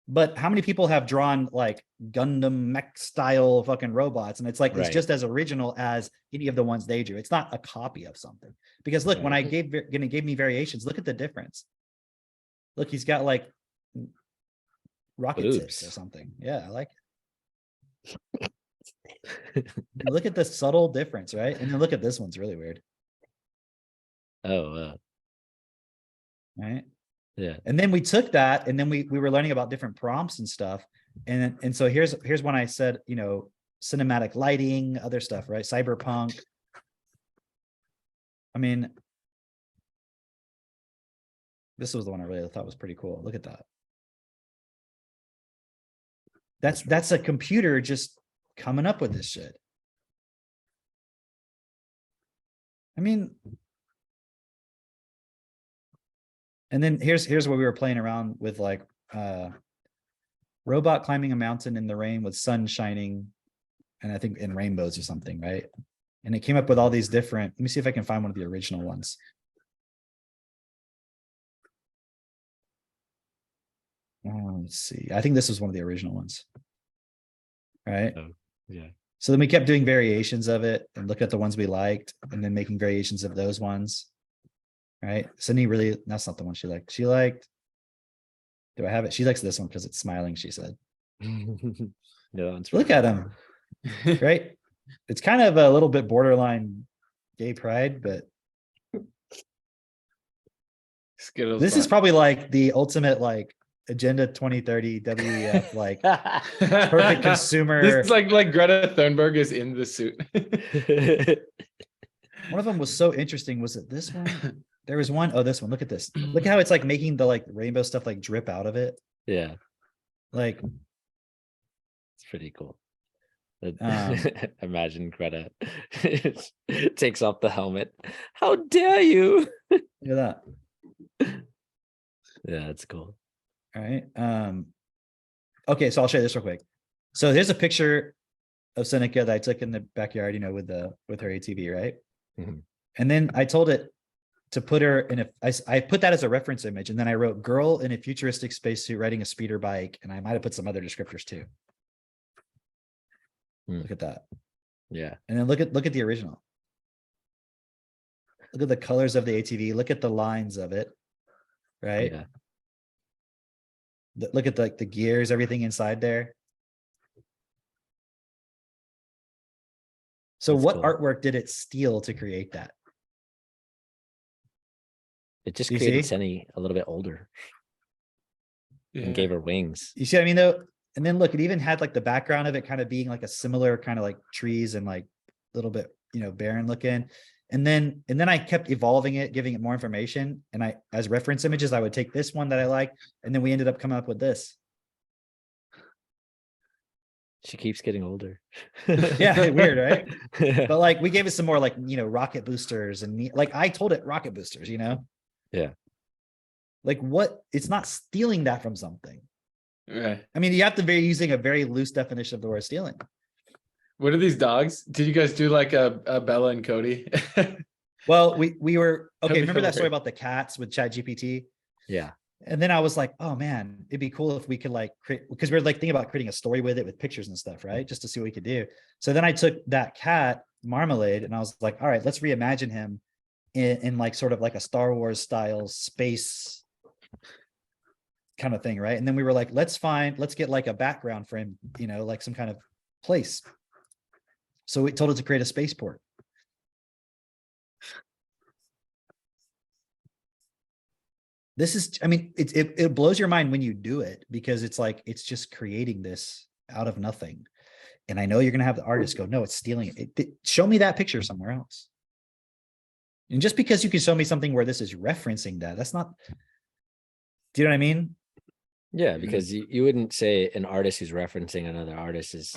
but how many people have drawn like Gundam mech style fucking robots? And it's like, it's Right. just as original as any of the ones they drew. It's not a copy of something. Because look, when I gave me variations, look at the difference. Look, he's got like rocket tips or Boobs. something. Yeah, I like it. Look at the subtle difference, right? And then look at this one's really weird, Oh, right? yeah. And then we took that and then we were learning about different prompts and stuff. And so here's when I said, you know, cinematic lighting, other stuff, right? Cyberpunk. I mean, this was the one I really thought was pretty cool. Look at that. That's a computer just coming up with this shit. I mean, and then here's where we were playing around with like robot climbing a mountain in the rain with sun shining, and I think in rainbows or something, right? And it came up with all these different, let me see if I can find one of the original ones. Let's see. I think this was one of the original ones. Right. Oh, yeah. So then we kept doing variations of it and look at the ones we liked and then making variations of those ones. Right. Sydney really, that's not the one she liked. She liked, do I have it? She likes this one because it's smiling, she said. No, it's Look at him. Right. It's kind of a little bit borderline gay pride, but Skittles. this is bar. probably like the ultimate like Agenda 2030 WEF, like perfect consumer. This is like Greta Thunberg is in the suit. One of them was so interesting. Was it this one? There was one. Oh, this one. Look at this. Look how it's like making the like rainbow stuff like drip out of it. Yeah, Like, it's pretty cool. Um, Imagine Greta takes off the helmet. How dare you? look at that. Yeah, it's cool. All right. Okay, so I'll show you this real quick. So here's a picture of Seneca that I took in the backyard, you know, with her ATV, right? Mhm. And then I told it to put her in a, I put that as a reference image, and then I wrote girl in a futuristic spacesuit riding a speeder bike, and I might have put some other descriptors too. Hmm. Look at that. Yeah. And then look at the original. Look at the colors of the ATV. Look at the lines of it, right? Yeah. Look at the gears, everything inside there. So That's what cool. artwork did it steal to create that? It just You created see? Senny a little bit older and gave her wings. You see what I mean though? And then look, it even had like the background of it kind of being like a similar kind of like trees and like a little bit, you know, barren looking. And then I kept evolving it, giving it more information. And I, as reference images, I would take this one that I liked, and then we ended up coming up with this. She keeps getting older. Yeah, weird, right? Yeah. But like we gave it some more like, you know, rocket boosters and like I told it rocket boosters, you know? Yeah. Like what? It's not stealing that from something. Right. I mean, you have to be using a very loose definition of the word stealing. What are these dogs? Did you guys do like a Bella and Cody? Well, we were okay. That'd be Remember that story hilarious. about the cats with ChatGPT? Yeah. And then I was like, oh man, it'd be cool if we could like create, because we were like thinking about creating a story with it with pictures and stuff, right? Just to see what we could do. So then I took that cat, Marmalade, and I was like, all right, let's reimagine him in like sort of like a Star Wars style space kind of thing, right? And then we were like, let's get like a background for him, you know, like some kind of place. So we told it to create a spaceport. This is, I mean, it blows your mind when you do it, because it's like, it's just creating this out of nothing. And I know you're going to have the artist go, no, it's stealing it. Show me that picture somewhere else. And just because you can show me something where this is referencing that, that's not, do you know what I mean? Yeah, because you wouldn't say an artist who's referencing another artist is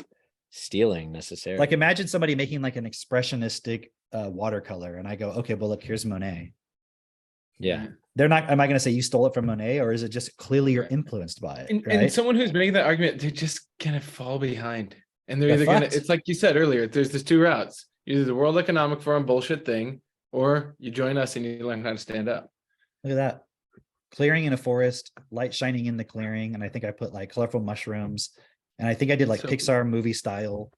stealing necessarily. Like imagine somebody making like an expressionistic watercolor and I go, okay, well, look, here's Monet. yeah. They're not, am I going to say you stole it from Monet, or is it just clearly you're Right. influenced by it? And, Right. and someone who's making that argument, they're just gonna fall behind. And they're They're either gonna, fucked. it's like you said earlier, there's two routes. Either the World Economic Forum bullshit thing, or you join us and you learn how to stand up. Look at that. Clearing in a forest, light shining in the clearing. And I think I put like colorful mushrooms. And I think I did like So- Pixar movie style,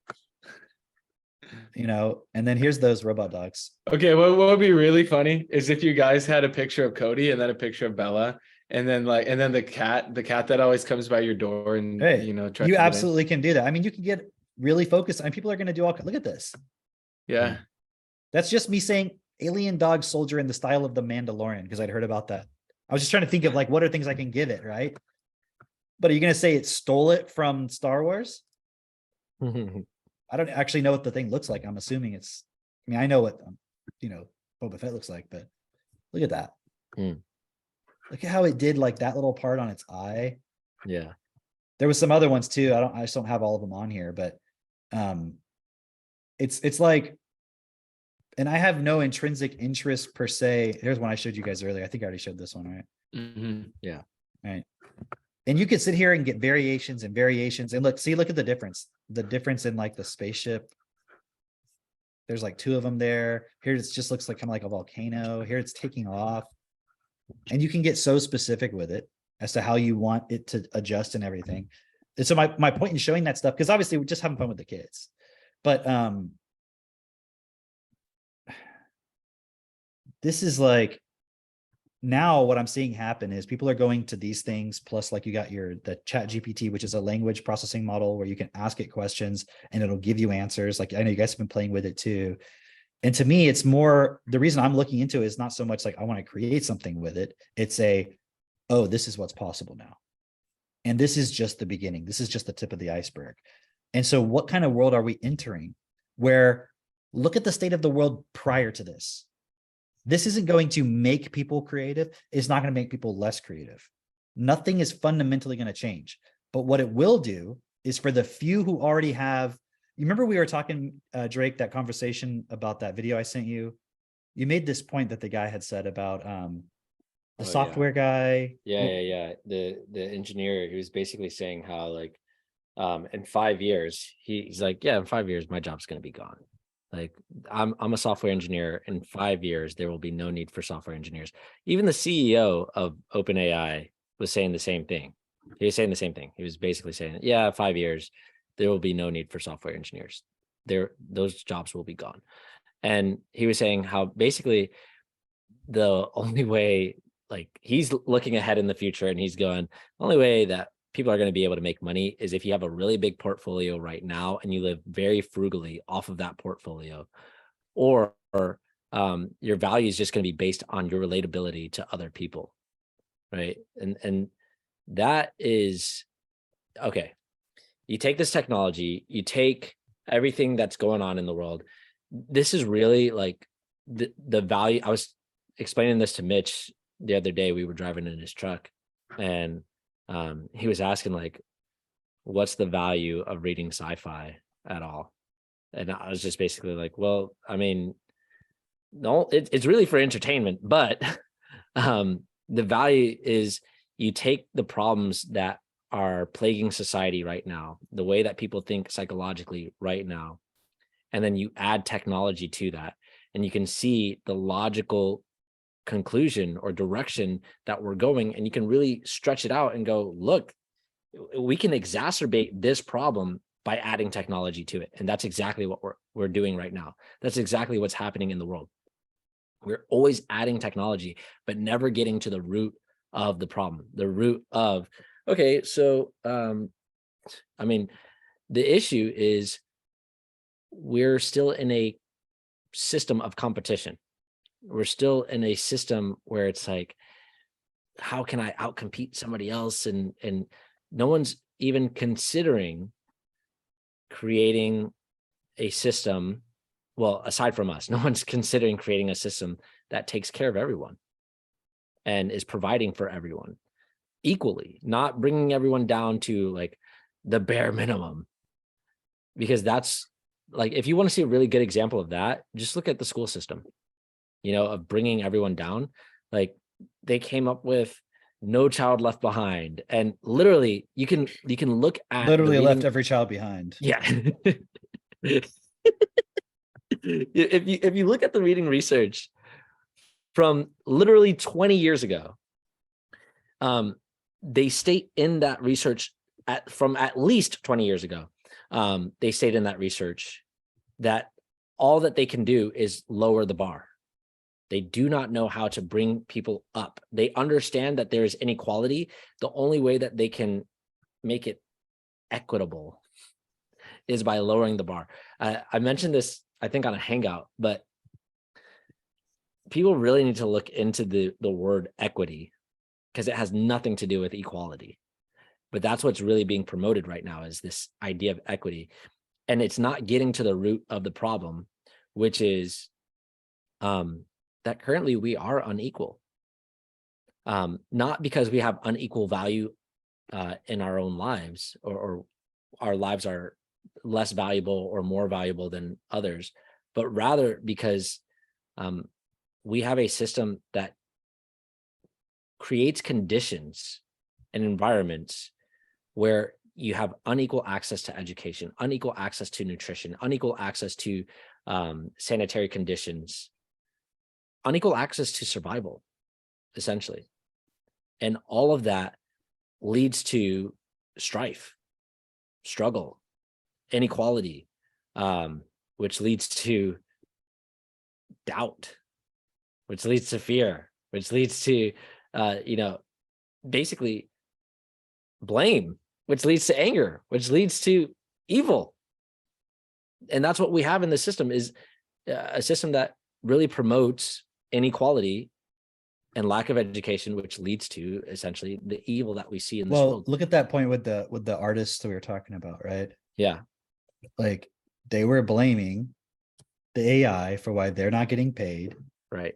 you know, and then here's those robot dogs. Okay, what would be really funny is if you guys had a picture of Cody and then a picture of Bella, and then the cat that always comes by your door and Hey, you know tries you to get in. absolutely can do that. I mean, you can get really focused and people are going to do all, look at this. Yeah. That's just me saying alien dog soldier in the style of the Mandalorian, because I'd heard about that. I was just trying to think of like, what are things I can give it, right? But are you going to say it stole it from Star Wars? I don't actually know what the thing looks like. I'm assuming it's, I mean, I know what, you know, Boba Fett looks like, but look at that. Hmm. Look at how it did like that little part on its eye. Yeah. There was some other ones too. I just don't have all of them on here, but it's like, and I have no intrinsic interest per se. Here's one I showed you guys earlier. I think I already showed this one, right? Mhm. Right. And you could sit here and get variations and variations. And look at the difference. The difference in like the spaceship. There's like two of them there. Here it just looks like kind of like a volcano. Here it's taking off. And you can get so specific with it as to how you want it to adjust and everything. And so my point in showing that stuff, because obviously we're just having fun with the kids. But this is like, now what I'm seeing happen is people are going to these things, plus like you got the Chat GPT, which is a language processing model where you can ask it questions and it'll give you answers. Like I know you guys have been playing with it too. And to me, it's more, the reason I'm looking into it is not so much like I want to create something with it. It's oh, this is what's possible now. And this is just the beginning. This is just the tip of the iceberg. And so what kind of world are we entering where, look at the state of the world prior to this. This isn't going to make people creative. It's not going to make people less creative. Nothing is fundamentally going to change. But what it will do is for the few who already have, you remember we were talking, Drake, that conversation about that video I sent you? You made this point that the guy had said about the yeah. software guy. Yeah. The engineer, he was basically saying how like in 5 years, he's like, yeah, in 5 years, my job's gonna be gone. Like I'm a software engineer. In 5 years, there will be no need for software engineers. Even the CEO of OpenAI was saying the same thing. He was saying the same thing. He was basically saying, yeah, 5 years, there will be no need for software engineers. Those jobs will be gone. And he was saying how basically the only way, like he's looking ahead in the future and he's going, the only way that people are going to be able to make money is if you have a really big portfolio right now and you live very frugally off of that portfolio, or your value is just going to be based on your relatability to other people, right? And that is okay. You take this technology, you take everything that's going on in the world. This is really like the value. I was explaining this to Mitch the other day. We were driving in his truck and he was asking like, what's the value of reading sci-fi at all? And I was just basically like, well, I mean, no, it's really for entertainment, but the value is you take the problems that are plaguing society right now, the way that people think psychologically right now, and then you add technology to that, and you can see the logical conclusion or direction that we're going, and you can really stretch it out and go, look, we can exacerbate this problem by adding technology to it. And that's exactly what we're doing right now. That's exactly what's happening in the world. We're always adding technology, but never getting to the root of the problem, the root of, okay, so I mean, the issue is we're still in a system of competition. We're still in a system where it's like, how can I outcompete somebody else? And no one's even considering creating a system. Well, aside from us, no one's considering creating a system that takes care of everyone and is providing for everyone equally, not bringing everyone down to like the bare minimum. Because that's like, if you want to see a really good example of that, just look at the school system, of bringing everyone down. Like they came up with No Child Left Behind, and literally you can look at Literally the left reading- every child behind. yeah. If you look at the reading research from literally 20 years ago, they state in that research from at least 20 years ago, they state in that research that all that they can do is lower the bar. They do not know how to bring people up. They understand that there is inequality. The only way that they can make it equitable is by lowering the bar. I mentioned this, I think, on a Hangout, but people really need to look into the word equity, because it has nothing to do with equality. But that's what's really being promoted right now, is this idea of equity. And it's not getting to the root of the problem, which is that currently we are unequal. Not because we have unequal value in our own lives, or our lives are less valuable or more valuable than others, but rather because we have a system that creates conditions and environments where you have unequal access to education, unequal access to nutrition, unequal access to sanitary conditions, unequal access to survival, essentially. And all of that leads to strife, struggle, inequality, which leads to doubt, which leads to fear, which leads to, basically blame, which leads to anger, which leads to evil. And that's what we have in the system, is a system that really promotes inequality and lack of education, which leads to essentially the evil that we see in this world. Look at that point with the artists that we were talking about, right? Yeah, Like they were blaming the AI for why they're not getting paid. right.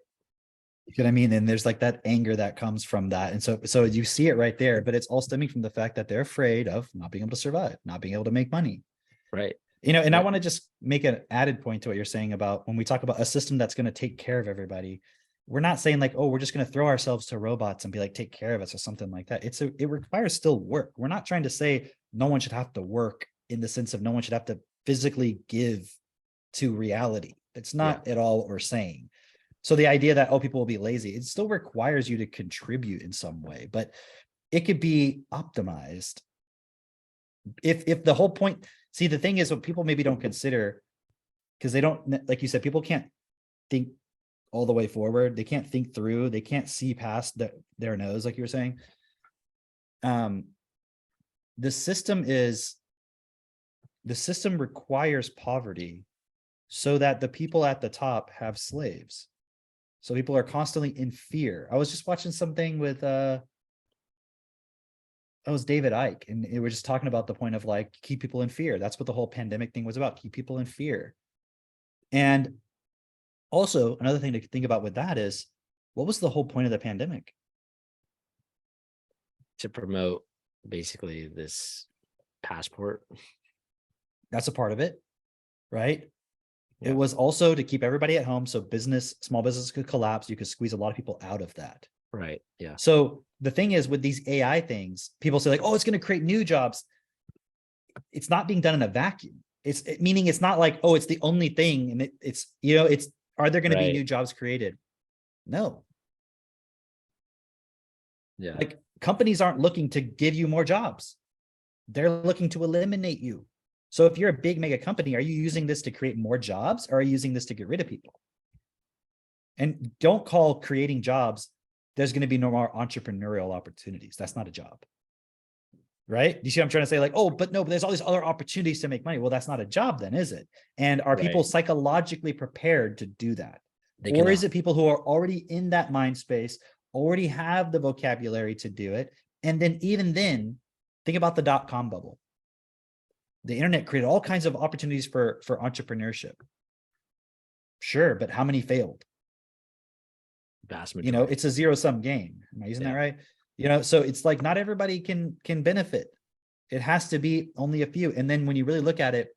You know what I mean? And there's like that anger that comes from that. And so you see it right there, but it's all stemming from the fact that they're afraid of not being able to survive, not being able to make money. Right. And I Right. want to just make an added point to what you're saying about when we talk about a system that's going to take care of everybody. We're not saying like, oh, we're just going to throw ourselves to robots and be like, take care of us or something like that. It requires still work. We're not trying to say no one should have to work in the sense of no one should have to physically give to reality. It's not at all what we're saying. So the idea that, oh, people will be lazy, it still requires you to contribute in some way, but it could be optimized. If the whole point, see, the thing is what people maybe don't consider, because they don't, like you said, people can't think all the way forward. They can't think through, they can't see past their nose, like you were saying. The system requires poverty so that the people at the top have slaves. So people are constantly in fear. I was just watching something with that was David Icke, and it was just talking about the point of like keep people in fear. That's what the whole pandemic thing was about, keep people in fear. And also another thing to think about with that is, what was the whole point of the pandemic? To promote basically this passport. That's a part of it, right? Yeah. It was also to keep everybody at home so small business could collapse. You could squeeze a lot of people out of that. Right. Yeah. So the thing is with these AI things, people say like, oh, it's going to create new jobs. It's not being done in a vacuum. Meaning it's not like, oh, it's the only thing. And are there going to be new jobs created? No. Yeah. Like companies aren't looking to give you more jobs. They're looking to eliminate you. So if you're a big mega company, are you using this to create more jobs, or are you using this to get rid of people? And don't call creating jobs, there's going to be no more entrepreneurial opportunities. That's not a job. Right? Do you see what I'm trying to say? Like, oh, but there's all these other opportunities to make money. Well, that's not a job then, is it? And are people psychologically prepared to do that? Or is it people who are already in that mind space, already have the vocabulary to do it? And then even then, think about the .com bubble. The internet created all kinds of opportunities for entrepreneurship. Sure, but how many failed? Vast You know, majority. it's a zero sum game. Am I using that Yeah. right? You know, so it's like not everybody can benefit. It has to be only a few. And then when you really look at it,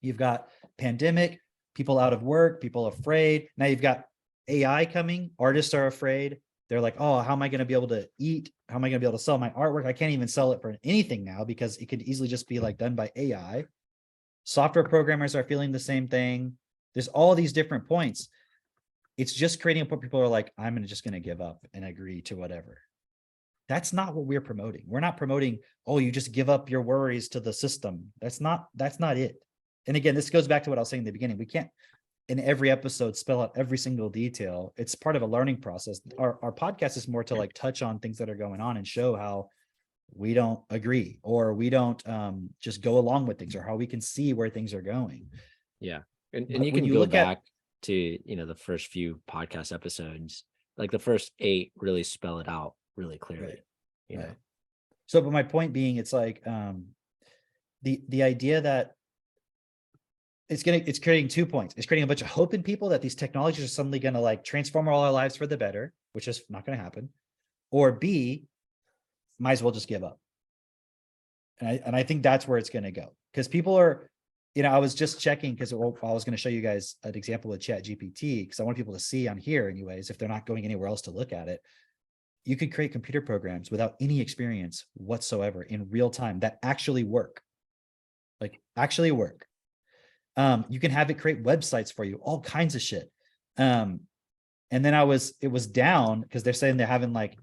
you've got pandemic, people out of work, people afraid. Now you've got AI coming, artists are afraid. They're like, oh, how am I going to be able to eat? How am I going to be able to sell my artwork? I can't even sell it for anything now because it could easily just be like done by AI. Software programmers are feeling the same thing. There's all these different points. It's just creating a point people are like, I'm just going to give up and agree to whatever. That's not what we're promoting. We're not promoting, oh, you just give up your worries to the system. That's not it. And again, this goes back to what I was saying in the beginning. We can't in every episode spell out every single detail. It's part of a learning process. Our podcast is more to like touch on things that are going on and show how we don't agree or we don't just go along with things or how we can see where things are going. Yeah. And But you when can you go look at- back to, you know, the first few podcast episodes, like the first 8 really spell it out really clearly. Right. You know, Right. So, but my point being, it's like the idea that it's creating 2 points. It's creating a bunch of hope in people that these technologies are suddenly going to like transform all our lives for the better, which is not going to happen. Or B, might as well just give up. And I think that's where it's going to go because people are, you know, I was just checking because I was going to show you guys an example with ChatGPT because I want people to see on here anyways, if they're not going anywhere else to look at it. You could create computer programs without any experience whatsoever in real time that actually work. Like actually work. You can have it create websites for you, all kinds of shit. And then it was down because they're saying they're having like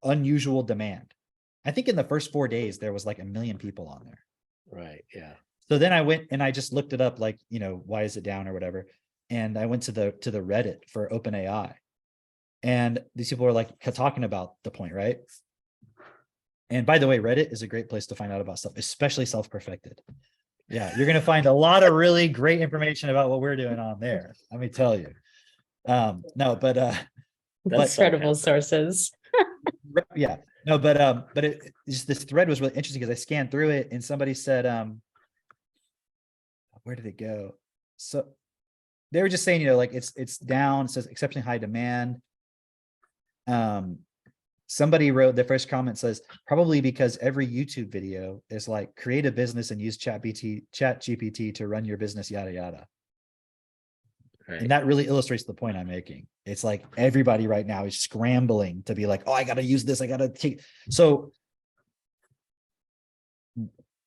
unusual demand. I think in the first 4 days, there was like 1 million people on there. right. Yeah. So then I went and I just looked it up, like, you know, why is it down or whatever. And I went to the Reddit for OpenAI. And these people were like talking about the point, right? And by the way, Reddit is a great place to find out about stuff, especially self-perfected. Yeah, you're going to find a lot of really great information about what we're doing on there. Let me tell you. No, but That's Credible sarcasm. sources. yeah, no, but this thread was really interesting because I scanned through it and somebody said, where did it go? So they were just saying, you know, like it's down, it says exceptionally high demand. Somebody wrote, the first comment says, probably because every YouTube video is like create a business and use chat GPT to run your business, yada, yada. Right. And that really illustrates the point I'm making. It's like everybody right now is scrambling to be like, oh, I got to use this. I got to take. So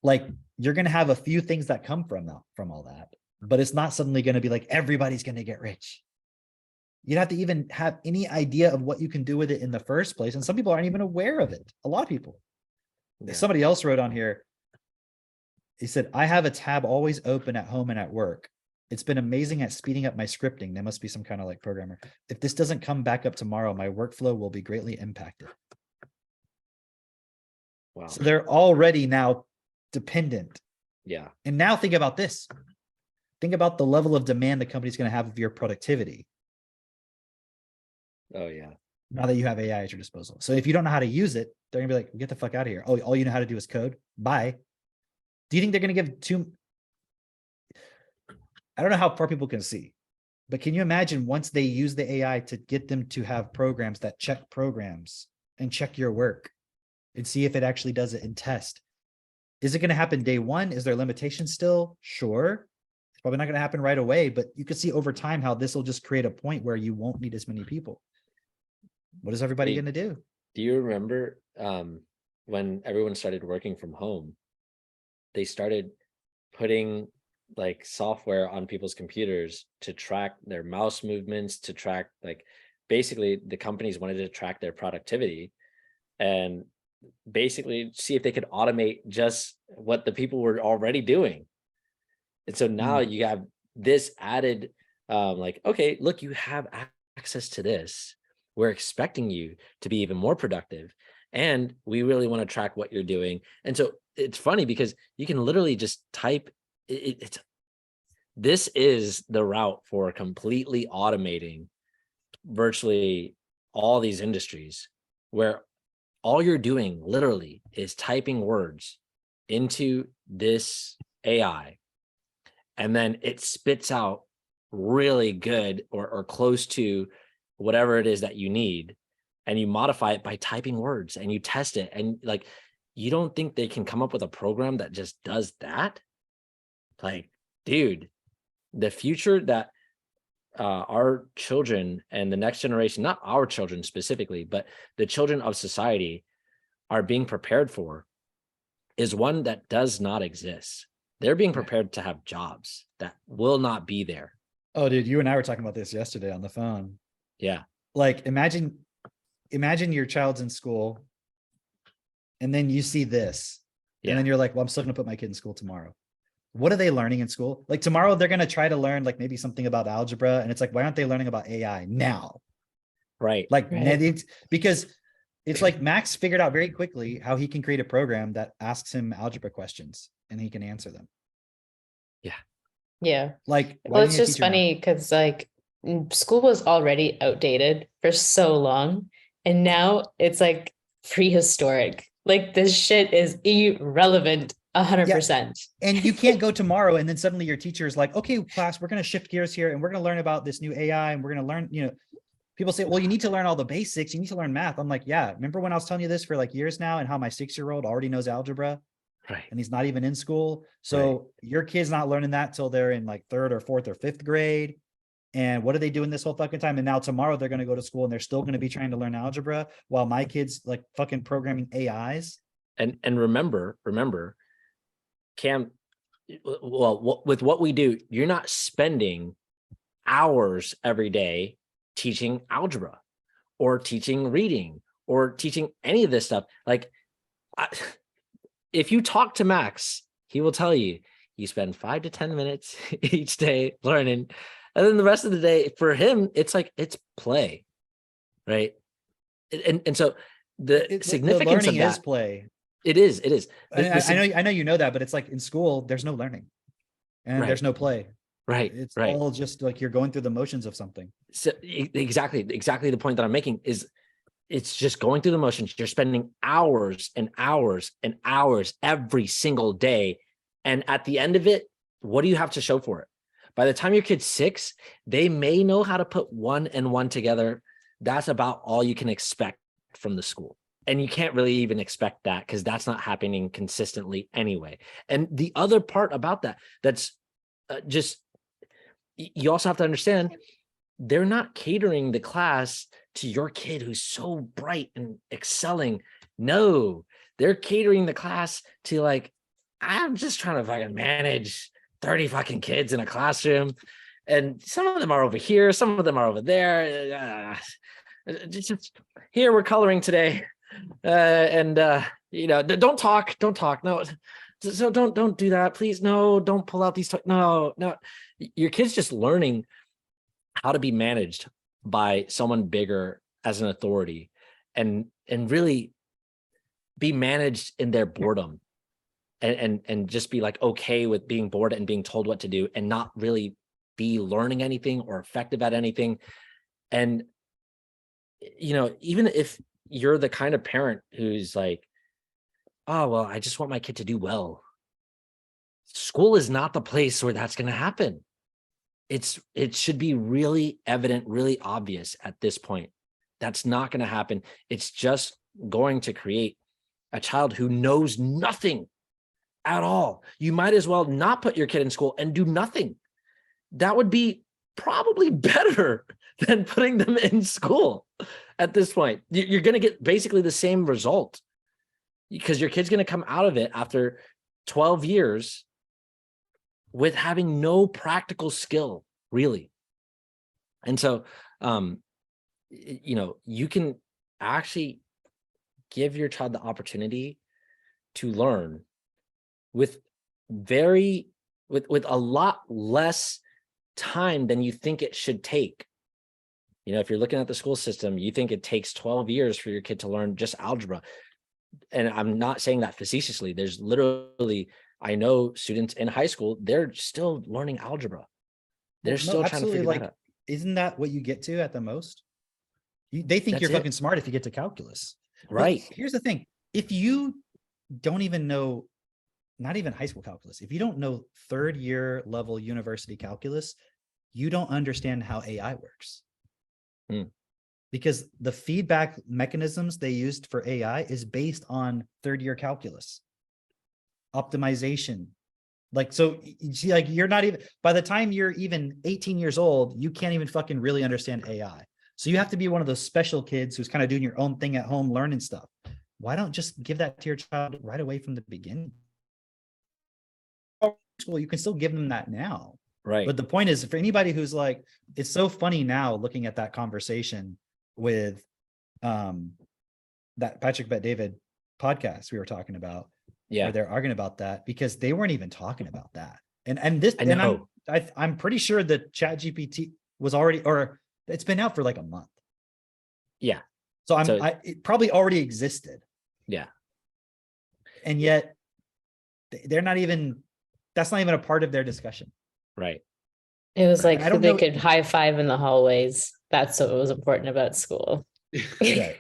like, you're going to have a few things that come from all that, but it's not suddenly going to be like, everybody's going to get rich. You'd have to even have any idea of what you can do with it in the first place. And some people aren't even aware of it. A lot of people. Yeah. Somebody else wrote on here. He said, I have a tab always open at home and at work. It's been amazing at speeding up my scripting. There must be some kind of like programmer. If this doesn't come back up tomorrow, my workflow will be greatly impacted. Wow. So they're already now dependent. Yeah. And now think about this. Think about the level of demand the company's going to have of your productivity. Oh yeah. Now that you have AI at your disposal. So if you don't know how to use it, they're gonna be like, get the fuck out of here. Oh, all you know how to do is code. Bye. Do you think they're gonna give I don't know how far people can see, but can you imagine once they use the AI to get them to have programs that check programs and check your work and see if it actually does it and test? Is it gonna happen day one? Is there limitations still? Sure. It's probably not gonna happen right away, but you can see over time how this will just create a point where you won't need as many people. What is everybody Hey, going to do? Do you remember when everyone started working from home, they started putting like software on people's computers to track their mouse movements, to track like basically the companies wanted to track their productivity and basically see if they could automate just what the people were already doing. And so now you have this added like, okay, look, you have access to this. We're expecting you to be even more productive. And we really want to track what you're doing. And so it's funny because you can literally just type this is the route for completely automating virtually all these industries where all you're doing literally is typing words into this AI. And then it spits out really good or close to whatever it is that you need, and you modify it by typing words and you test it. And like, you don't think they can come up with a program that just does that? Like, dude, the future that our children and the next generation, not our children specifically, but the children of society are being prepared for is one that does not exist. They're being prepared to have jobs that will not be there. Oh, dude, you and I were talking about this yesterday on the phone. Yeah. Like, imagine your child's in school and then you see this. Yeah. And then you're like, well, I'm still gonna put my kid in school tomorrow. What are they learning in school? Like tomorrow they're gonna try to learn like maybe something about algebra. And it's like, why aren't they learning about AI now? Right. Like Right. because it's like Max figured out very quickly how he can create a program that asks him algebra questions and he can answer them. Yeah. Like, why Well, do it's you need a just teacher now? funny because like school was already outdated for so long, and now it's like prehistoric. Like this shit is irrelevant 100%. And you can't go tomorrow and then suddenly your teacher is like, okay, class, we're going to shift gears here and we're going to learn about this new AI and we're going to learn, people say, well, you need to learn all the basics. You need to learn math. I'm like, yeah, remember when I was telling you this for like years now and how my 6-year-old already knows algebra Right. and he's not even in school. So your kid's not learning that till they're in like 3rd or 4th or 5th grade. And what are they doing this whole fucking time? And now tomorrow they're going to go to school and they're still going to be trying to learn algebra while my kids like fucking programming AIs. And remember, Cam, well, with what we do, you're not spending hours every day teaching algebra or teaching reading or teaching any of this stuff. Like, if you talk to Max, he will tell you spend 5 to 10 minutes each day learning. And then the rest of the day for him, it's like, it's play. Right. And so the significance learning of is that, play. it is. I know you know that, but it's like in school, there's no learning and Right. there's no play. Right. It's right. all just like you're going through the motions of something. So exactly the point that I'm making is it's just going through the motions. You're spending hours and hours and hours every single day. And at the end of it, what do you have to show for it? By the time your kid's 6, they may know how to put 1 and 1 together. That's about all you can expect from the school. And you can't really even expect that because that's not happening consistently anyway. And the other part about that's just, you also have to understand, they're not catering the class to your kid who's so bright and excelling. No, they're catering the class to like, I'm just trying to fucking manage 30 fucking kids in a classroom. And some of them are over here, some of them are over there. Just here, we're coloring today. Don't talk. No, so don't do that, please. No, don't pull out these. No. Your kid's just learning how to be managed by someone bigger as an authority, and really be managed in their boredom, and just be like okay with being bored and being told what to do, and not really be learning anything or effective at anything. And even if you're the kind of parent who's like, oh, well, I just want my kid to do well, school is not the place where that's going to happen. It should be really evident, really obvious at this point. That's not going to happen. It's just going to create a child who knows nothing at all. You might as well not put your kid in school and do nothing. That would be probably better than putting them in school at this point. You're going to get basically the same result because your kid's going to come out of it after 12 years with having no practical skill, really. And so, you can actually give your child the opportunity to learn with a lot less time than you think it should take. If you're looking at the school system, you think it takes 12 years for your kid to learn just algebra. And I'm not saying that facetiously. There's literally, I know students in high school, they're still learning algebra. They're still trying to figure that out. Isn't that what you get to at the most? They think you're fucking smart if you get to calculus. Right. But here's the thing. If you don't even know, not even high school calculus, if you don't know 3rd year level university calculus, you don't understand how AI works. because the feedback mechanisms they used for AI is based on third-year calculus, optimization. Like, so you see, like, you're not even, by the time you're even 18 years old, you can't even fucking really understand AI. So you have to be one of those special kids who's kind of doing your own thing at home, learning stuff. Why don't just give that to your child right away from the beginning? School, you can still give them that now. Right. But the point is, for anybody who's like, it's so funny now looking at that conversation with that Patrick Bet David podcast we were talking about, Yeah. where they're arguing about that, because they weren't even talking about that. And this, I and know. I'm pretty sure that Chat GPT was already, or it's been out for like a month. Yeah. So So- it probably already existed. Yeah. And yet they're not even, that's not even a part of their discussion. Right. It was like I don't they know- could high five in the hallways. That's what was important about school. Right.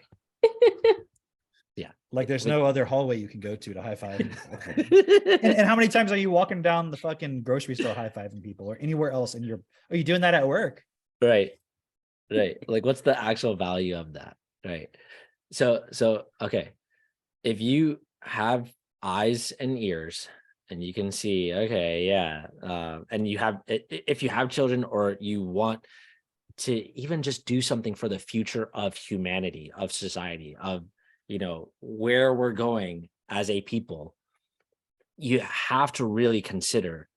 Yeah. Like there's We- no other hallway you can go to high five. And how many times are you walking down the fucking grocery store high fiving people, or anywhere else? And are you doing that at work? Right. Right. Like, what's the actual value of that? Right. So okay. If you have eyes and ears and you can see, okay, yeah. And you have, if you have children, or you want to even just do something for the future of humanity, of society, of, you know, where we're going as a people, you have to really consider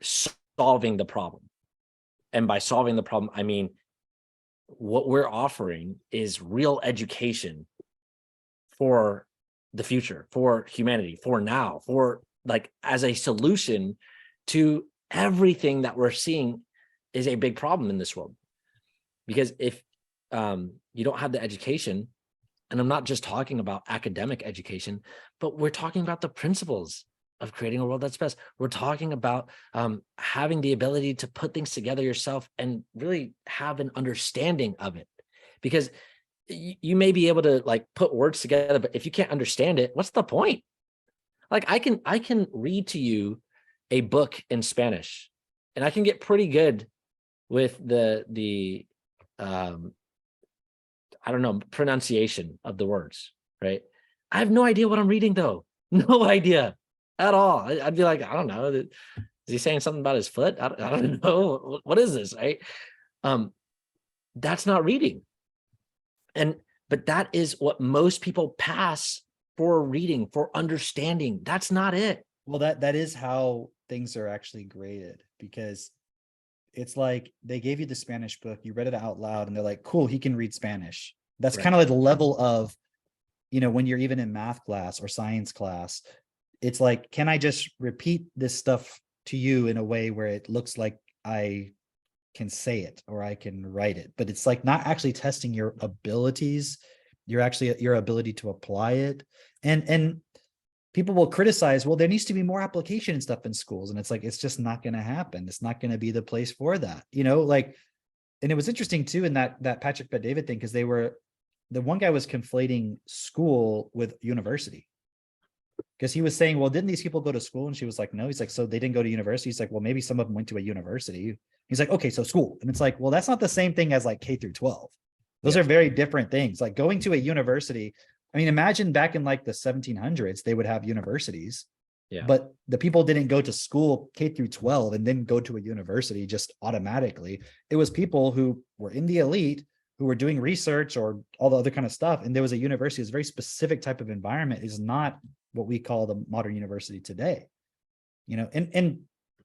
solving the problem. And by solving the problem, I mean, what we're offering is real education for the future, for humanity, for now, for like as a solution to everything that we're seeing is a big problem in this world. Because if you don't have the education, and I'm not just talking about academic education, but we're talking about the principles of creating a world that's best. We're talking about having the ability to put things together yourself and really have an understanding of it. Because you may be able to like put words together, but if you can't understand it, what's the point? Like I can read to you a book in Spanish, and I can get pretty good with the I don't know, pronunciation of the words, right? I have no idea what I'm reading though. No idea at all. I'd be like, I don't know. Is he saying something about his foot? I don't know. What is this, right? That's not reading. But that is what most people pass for reading, for understanding. That's not it. Well, that is how things are actually graded, because it's like they gave you the Spanish book, you read it out loud, and they're like, cool, he can read Spanish. That's Right. kind of like the level of, you know, when you're even in math class or science class, it's like, can I just repeat this stuff to you in a way where it looks like I can say it or I can write it? But it's like not actually testing your abilities, your ability to apply it. And people will criticize, well, there needs to be more application and stuff in schools. And it's like, it's just not going to happen. It's not going to be the place for that, you know, like, and it was interesting too, in that Patrick Bet David thing, because the one guy was conflating school with university. Because he was saying, well, didn't these people go to school? And she was like, no. He's like, so they didn't go to university. He's like, well, maybe some of them went to a university. He's like, okay, so school. And it's like, well, that's not the same thing as like K through 12. Those are very different things. Like going to a university, I mean, imagine back in like the 1700s, they would have universities, Yeah. but the people didn't go to school K through 12 and then go to a university just automatically. It was people who were in the elite who were doing research or all the other kind of stuff. And there was a university, it's a very specific type of environment. Is not what we call the modern university today, you know, and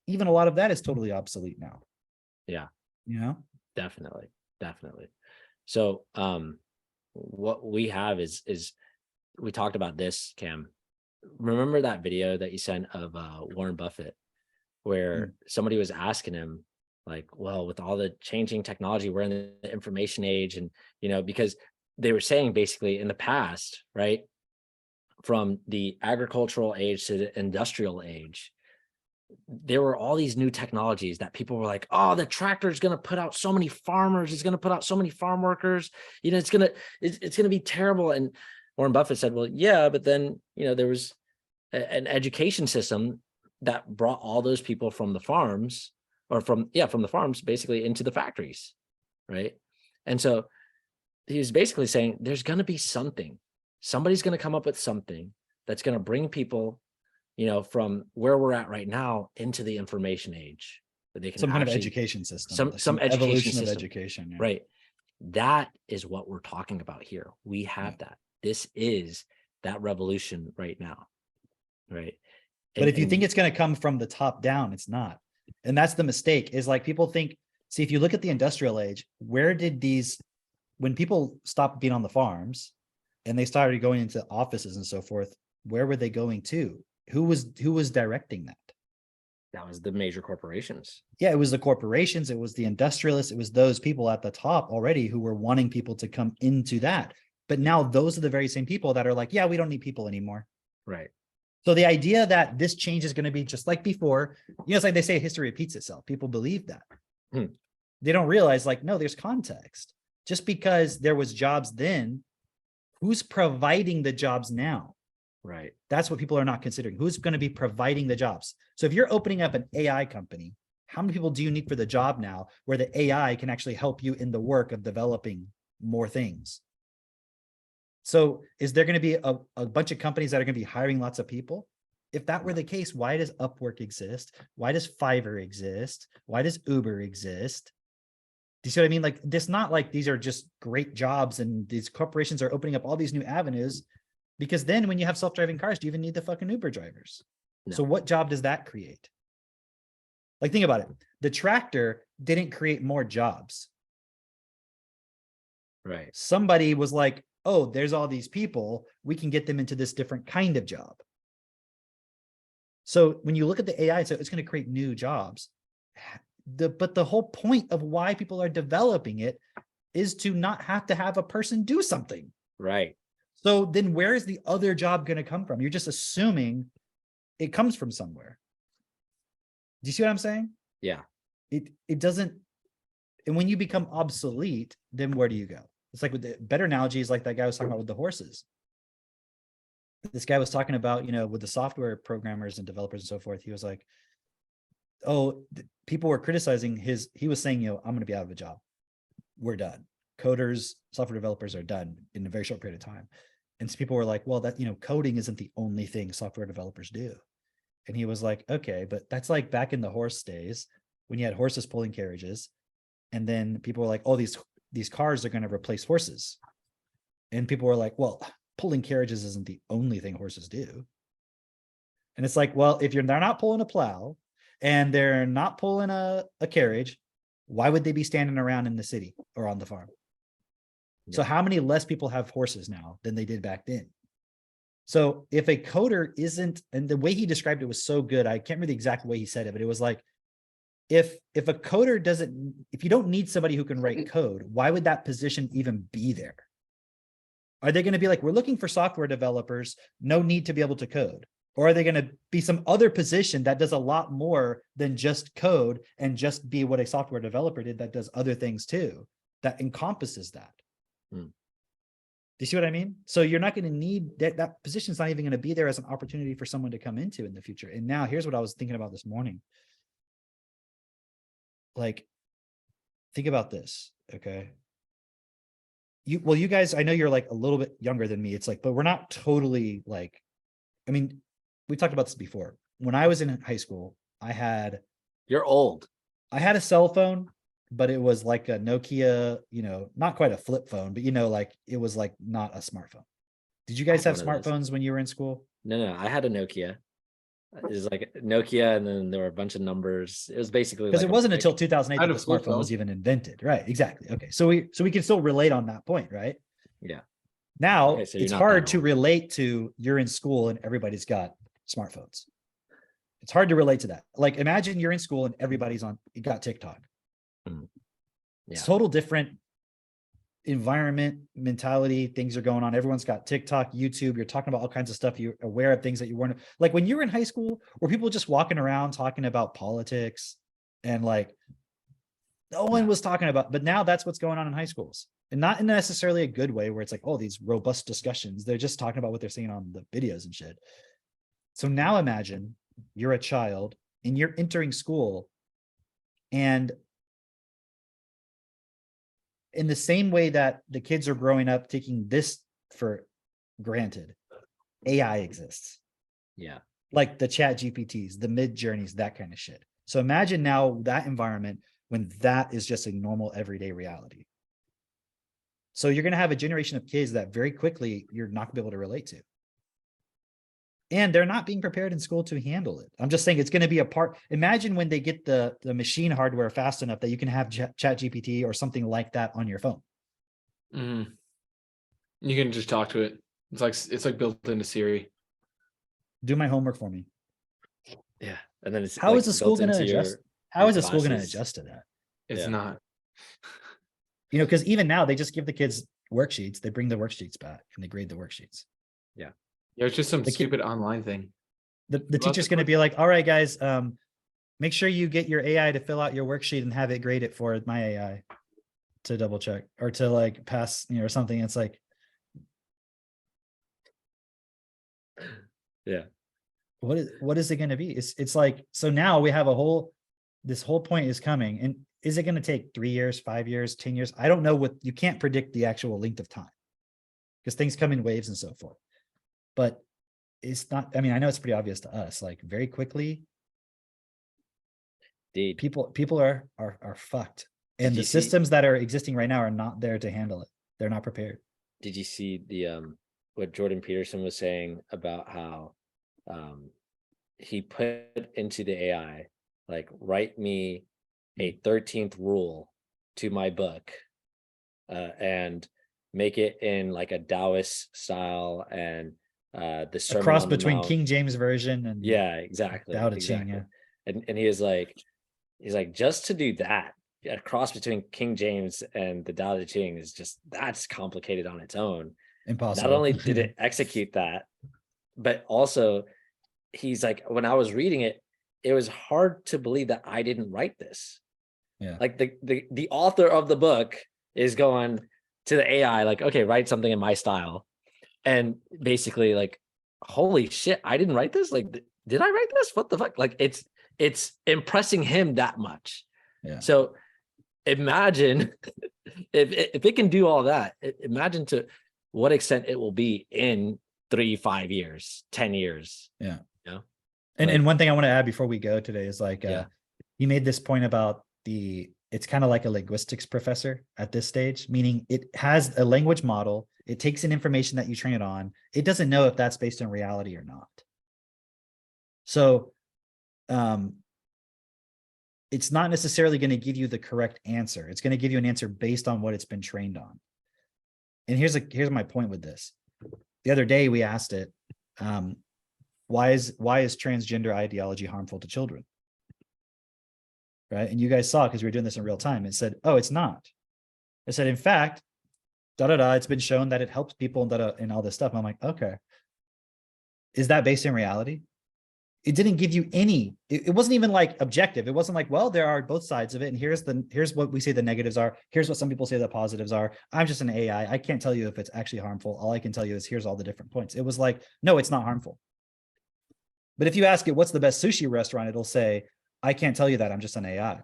even a lot of that is totally obsolete now. Yeah. You know, Definitely. So what we have is we talked about this, Cam. Remember that video that you sent of Warren Buffett, where somebody was asking him, like, well, with all the changing technology, we're in the information age, and you know, because they were saying basically in the past, right, from the agricultural age to the industrial age, there were all these new technologies that people were like, oh, the tractor is going to put out so many farmers, it's going to put out so many farm workers, you know, it's going to be terrible. And Warren Buffett said, well, yeah, but then, you know, there was an education system that brought all those people from the farms, or from the farms basically into the factories, right? And so he was basically saying there's going to be something. Somebody's going to come up with something that's going to bring people, from where we're at right now into the information age. That they can Some kind of actually- education system. some like education evolution of system. education. Yeah. Right. That is what we're talking about here. We have that. This is that revolution right now. Right. But if you think it's going to come from the top down, it's not. And that's the mistake, is like people think, see, if you look at the industrial age, when people stopped being on the farms and they started going into offices and so forth, where were they going to? Who was directing that? that was the major corporations. Yeah, it was the corporations, it was the industrialists, it was those people at the top already who were wanting people to come into that. But now those are the very same people that are like, yeah, we don't need people anymore. Right. So the idea that this change is going to be just like before, it's like they say history repeats itself. People believe that. They don't realize, like, no, there's context. Just because there was jobs then, who's providing the jobs now? Right. That's what people are not considering. Who's going to be providing the jobs? So if you're opening up an AI company, how many people do you need for the job now where the AI can actually help you in the work of developing more things? So is there going to be a bunch of companies that are going to be hiring lots of people? If that were the case, why does Upwork exist? Why does Fiverr exist? Why does Uber exist? Do you see what I mean? Like, this, not like these are just great jobs and these corporations are opening up all these new avenues, because then when you have self-driving cars, do you even need the fucking Uber drivers? No. So what job does that create? Like, think about it. The tractor didn't create more jobs. Right. Somebody was like, oh, there's all these people, we can get them into this different kind of job. So when you look at the AI, so it's going to create new jobs. But the whole point of why people are developing it is to not have to have a person do something. Right. So then where is the other job going to come from? You're just assuming it comes from somewhere. Do you see what I'm saying? Yeah. It doesn't. And when you become obsolete, then where do you go? It's like, with the better analogy is like that guy was talking about with the horses. This guy was talking about, with the software programmers and developers and so forth, he was like, oh, people were criticizing he was saying, I'm going to be out of a job. We're done. Coders, software developers are done in a very short period of time. And so people were like, well, that, coding isn't the only thing software developers do. And he was like, okay, but that's like back in the horse days when you had horses pulling carriages. And then people were like, oh, these cars are going to replace horses. And people were like, well, pulling carriages isn't the only thing horses do. And it's like, well, if they're not pulling a plow and they're not pulling a carriage, why would they be standing around in the city or on the farm? Yeah. So how many less people have horses now than they did back then? So if a coder isn't, and the way he described it was so good, I can't remember the exact way he said it, but it was like, if a coder doesn't, if you don't need somebody who can write code, why would that position even be there? Are they going to be like, we're looking for software developers, no need to be able to code? Or are they going to be some other position that does a lot more than just code and just be what a software developer did that does other things too, that encompasses that? Do you see what I mean? So you're not going to need that position is not even going to be there as an opportunity for someone to come into in the future. And now here's what I was thinking about this morning. Like, think about this, okay? You guys, I know you're like a little bit younger than me. It's like, but we're not totally like, I mean, we talked about this before. When I was in high school, You're old. I had a cell phone, but it was like a Nokia, not quite a flip phone, but like it was like not a smartphone. Did you guys have smartphones when you were in school? No, I had a Nokia. It was like Nokia, and then there were a bunch of numbers. It was basically because like it wasn't until 2008 that the flip smartphone was phone. even invented, right? Exactly. Okay, so we can still relate on that point, right? Yeah. Now Okay, so you're it's not hard that to old. relate to you're in school and everybody's got smartphones. It's hard to relate to that. Like, imagine you're in school and everybody's got TikTok. Yeah. It's total different environment, mentality, things are going on. Everyone's got TikTok, YouTube. You're talking about all kinds of stuff. You're aware of things that you weren't, like when you were in high school, were people just walking around talking about politics and like no one was talking about, but now that's what's going on in high schools, and not in necessarily a good way where it's like, oh, these robust discussions. They're just talking about what they're seeing on the videos and shit. So now imagine you're a child and you're entering school and in the same way that the kids are growing up taking this for granted, AI exists. Yeah. Like the Chat GPTs, the Mid Journeys, that kind of shit. So imagine now that environment when that is just a normal everyday reality. So you're going to have a generation of kids that very quickly you're not going to be able to relate to. And they're not being prepared in school to handle it. I'm just saying it's going to be a part. Imagine when they get the machine hardware fast enough that you can have Chat GPT or something like that on your phone. Mhm. You can just talk to it. It's like built into Siri. Do my homework for me. Yeah. And then it's How like is the school built going to into your- adjust? How is the school going to classes. adjust to that? It's Yeah. not. You know, because even now they just give the kids worksheets. They bring the worksheets back and they grade the worksheets. Yeah, it's just some The kid- stupid online thing. The Lots teacher's of going to quick- be like, all right, guys, make sure you get your AI to fill out your worksheet and have it grade it for my AI to double check or to like pass, you know, or something. It's like, Yeah. what is it going to be? It's like, so now we have this whole point is coming. And is it going to take 3 years, 5 years, 10 years? I don't know what, you can't predict the actual length of time because things come in waves and so forth. But it's not, I mean, I know it's pretty obvious to us, like very quickly, Indeed. people are fucked. And Did the you see- systems that are existing right now are not there to handle it. They're not prepared. Did you see the what Jordan Peterson was saying about how he put into the AI, like, write me a 13th rule to my book, and make it in like a Taoist style and the A Sermon cross on the between Mount. King James version and Yeah, exactly. Tao Te exactly. Ching, yeah. And he is like, he's like, just to do that, a cross between King James and the Tao Te Ching is just, that's complicated on its own. Impossible. Not only did it execute that, but also he's like, when I was reading it, it was hard to believe that I didn't write this. Yeah. Like the author of the book is going to the AI, like, okay, write something in my style. And basically like, holy shit, I didn't write this. Like, did I write this? What the fuck? Like it's impressing him that much. Yeah. So imagine if it can do all that, imagine to what extent it will be in 3, 5 years, 10 years. Yeah. You know? And Like- and one thing I want to add before we go today is like, Yeah. you made this point about it's kind of like a linguistics professor at this stage, meaning it has a language model. It takes in information that you train it on. It doesn't know if that's based on reality or not. So, it's not necessarily going to give you the correct answer. It's going to give you an answer based on what it's been trained on. And here's my point with this. The other day we asked it, why is transgender ideology harmful to children? Right. And you guys saw, because we were doing this in real time, it said, oh, it's not. It said, in fact, it's been shown that it helps people and all this stuff. And I'm like, okay. Is that based in reality? It didn't give you any, it wasn't even like objective. It wasn't like, well, there are both sides of it. And here's what we say the negatives are. Here's what some people say the positives are. I'm just an AI. I can't tell you if it's actually harmful. All I can tell you is here's all the different points. It was like, no, it's not harmful. But if you ask it, what's the best sushi restaurant? It'll say, I can't tell you that. I'm just an AI.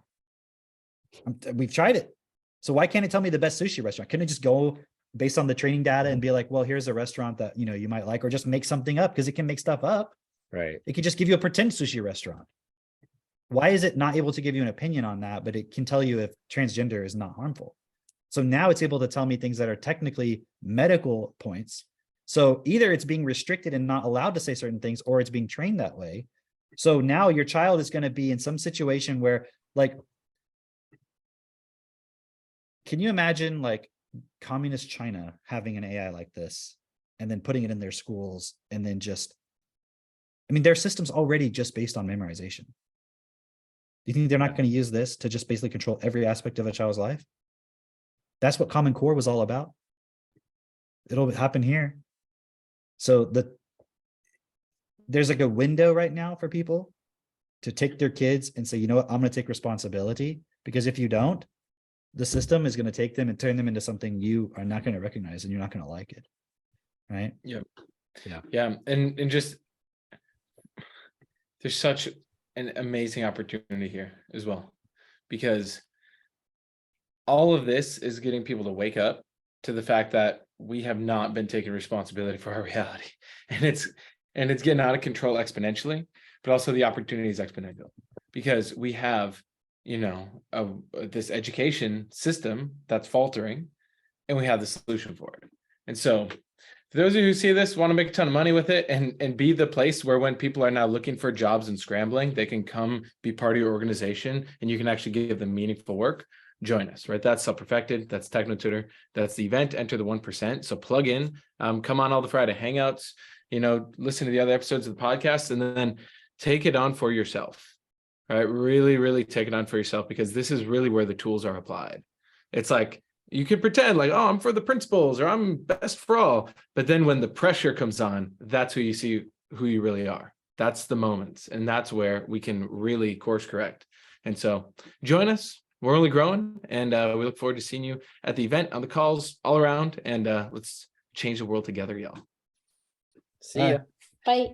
We've tried it. So why can't it tell me the best sushi restaurant? Couldn't it just go based on the training data and be like, well, here's a restaurant that, you might like, or just make something up, because it can make stuff up. Right. It could just give you a pretend sushi restaurant. Why is it not able to give you an opinion on that, but it can tell you if transgender is not harmful? So now it's able to tell me things that are technically medical points. So either it's being restricted and not allowed to say certain things, or it's being trained that way. So now your child is going to be in some situation where, like, can you imagine like communist China having an AI like this and then putting it in their schools and then just, I mean, their system's already just based on memorization. Do you think they're not going to use this to just basically control every aspect of a child's life? That's what Common Core was all about. It'll happen here. So there's like a window right now for people to take their kids and say, you know what, I'm going to take responsibility, because if you don't, the system is going to take them and turn them into something you are not going to recognize and you're not going to like it. Right. Yeah. And just, there's such an amazing opportunity here as well, because all of this is getting people to wake up to the fact that we have not been taking responsibility for our reality, and it's getting out of control exponentially, but also the opportunity is exponential because we have, you know, this education system that's faltering, and we have the solution for it. And so for those of you who see this, want to make a ton of money with it and be the place where when people are now looking for jobs and scrambling, they can come be part of your organization and you can actually give them meaningful work, join us, right? That's Self-Perfected, that's TechnoTutor, that's the event, enter the 1%. So plug in, come on all the Friday hangouts, you know, listen to the other episodes of the podcast, and then take it on for yourself, right? Really, really take it on for yourself, because this is really where the tools are applied. It's like, you could pretend like, oh, I'm for the principles or I'm best for all. But then when the pressure comes on, that's who you see who you really are. That's the moments. And that's where we can really course correct. And so join us. We're only growing. And we look forward to seeing you at the event, on the calls, all around. And let's change the world together, y'all. See ya. Bye.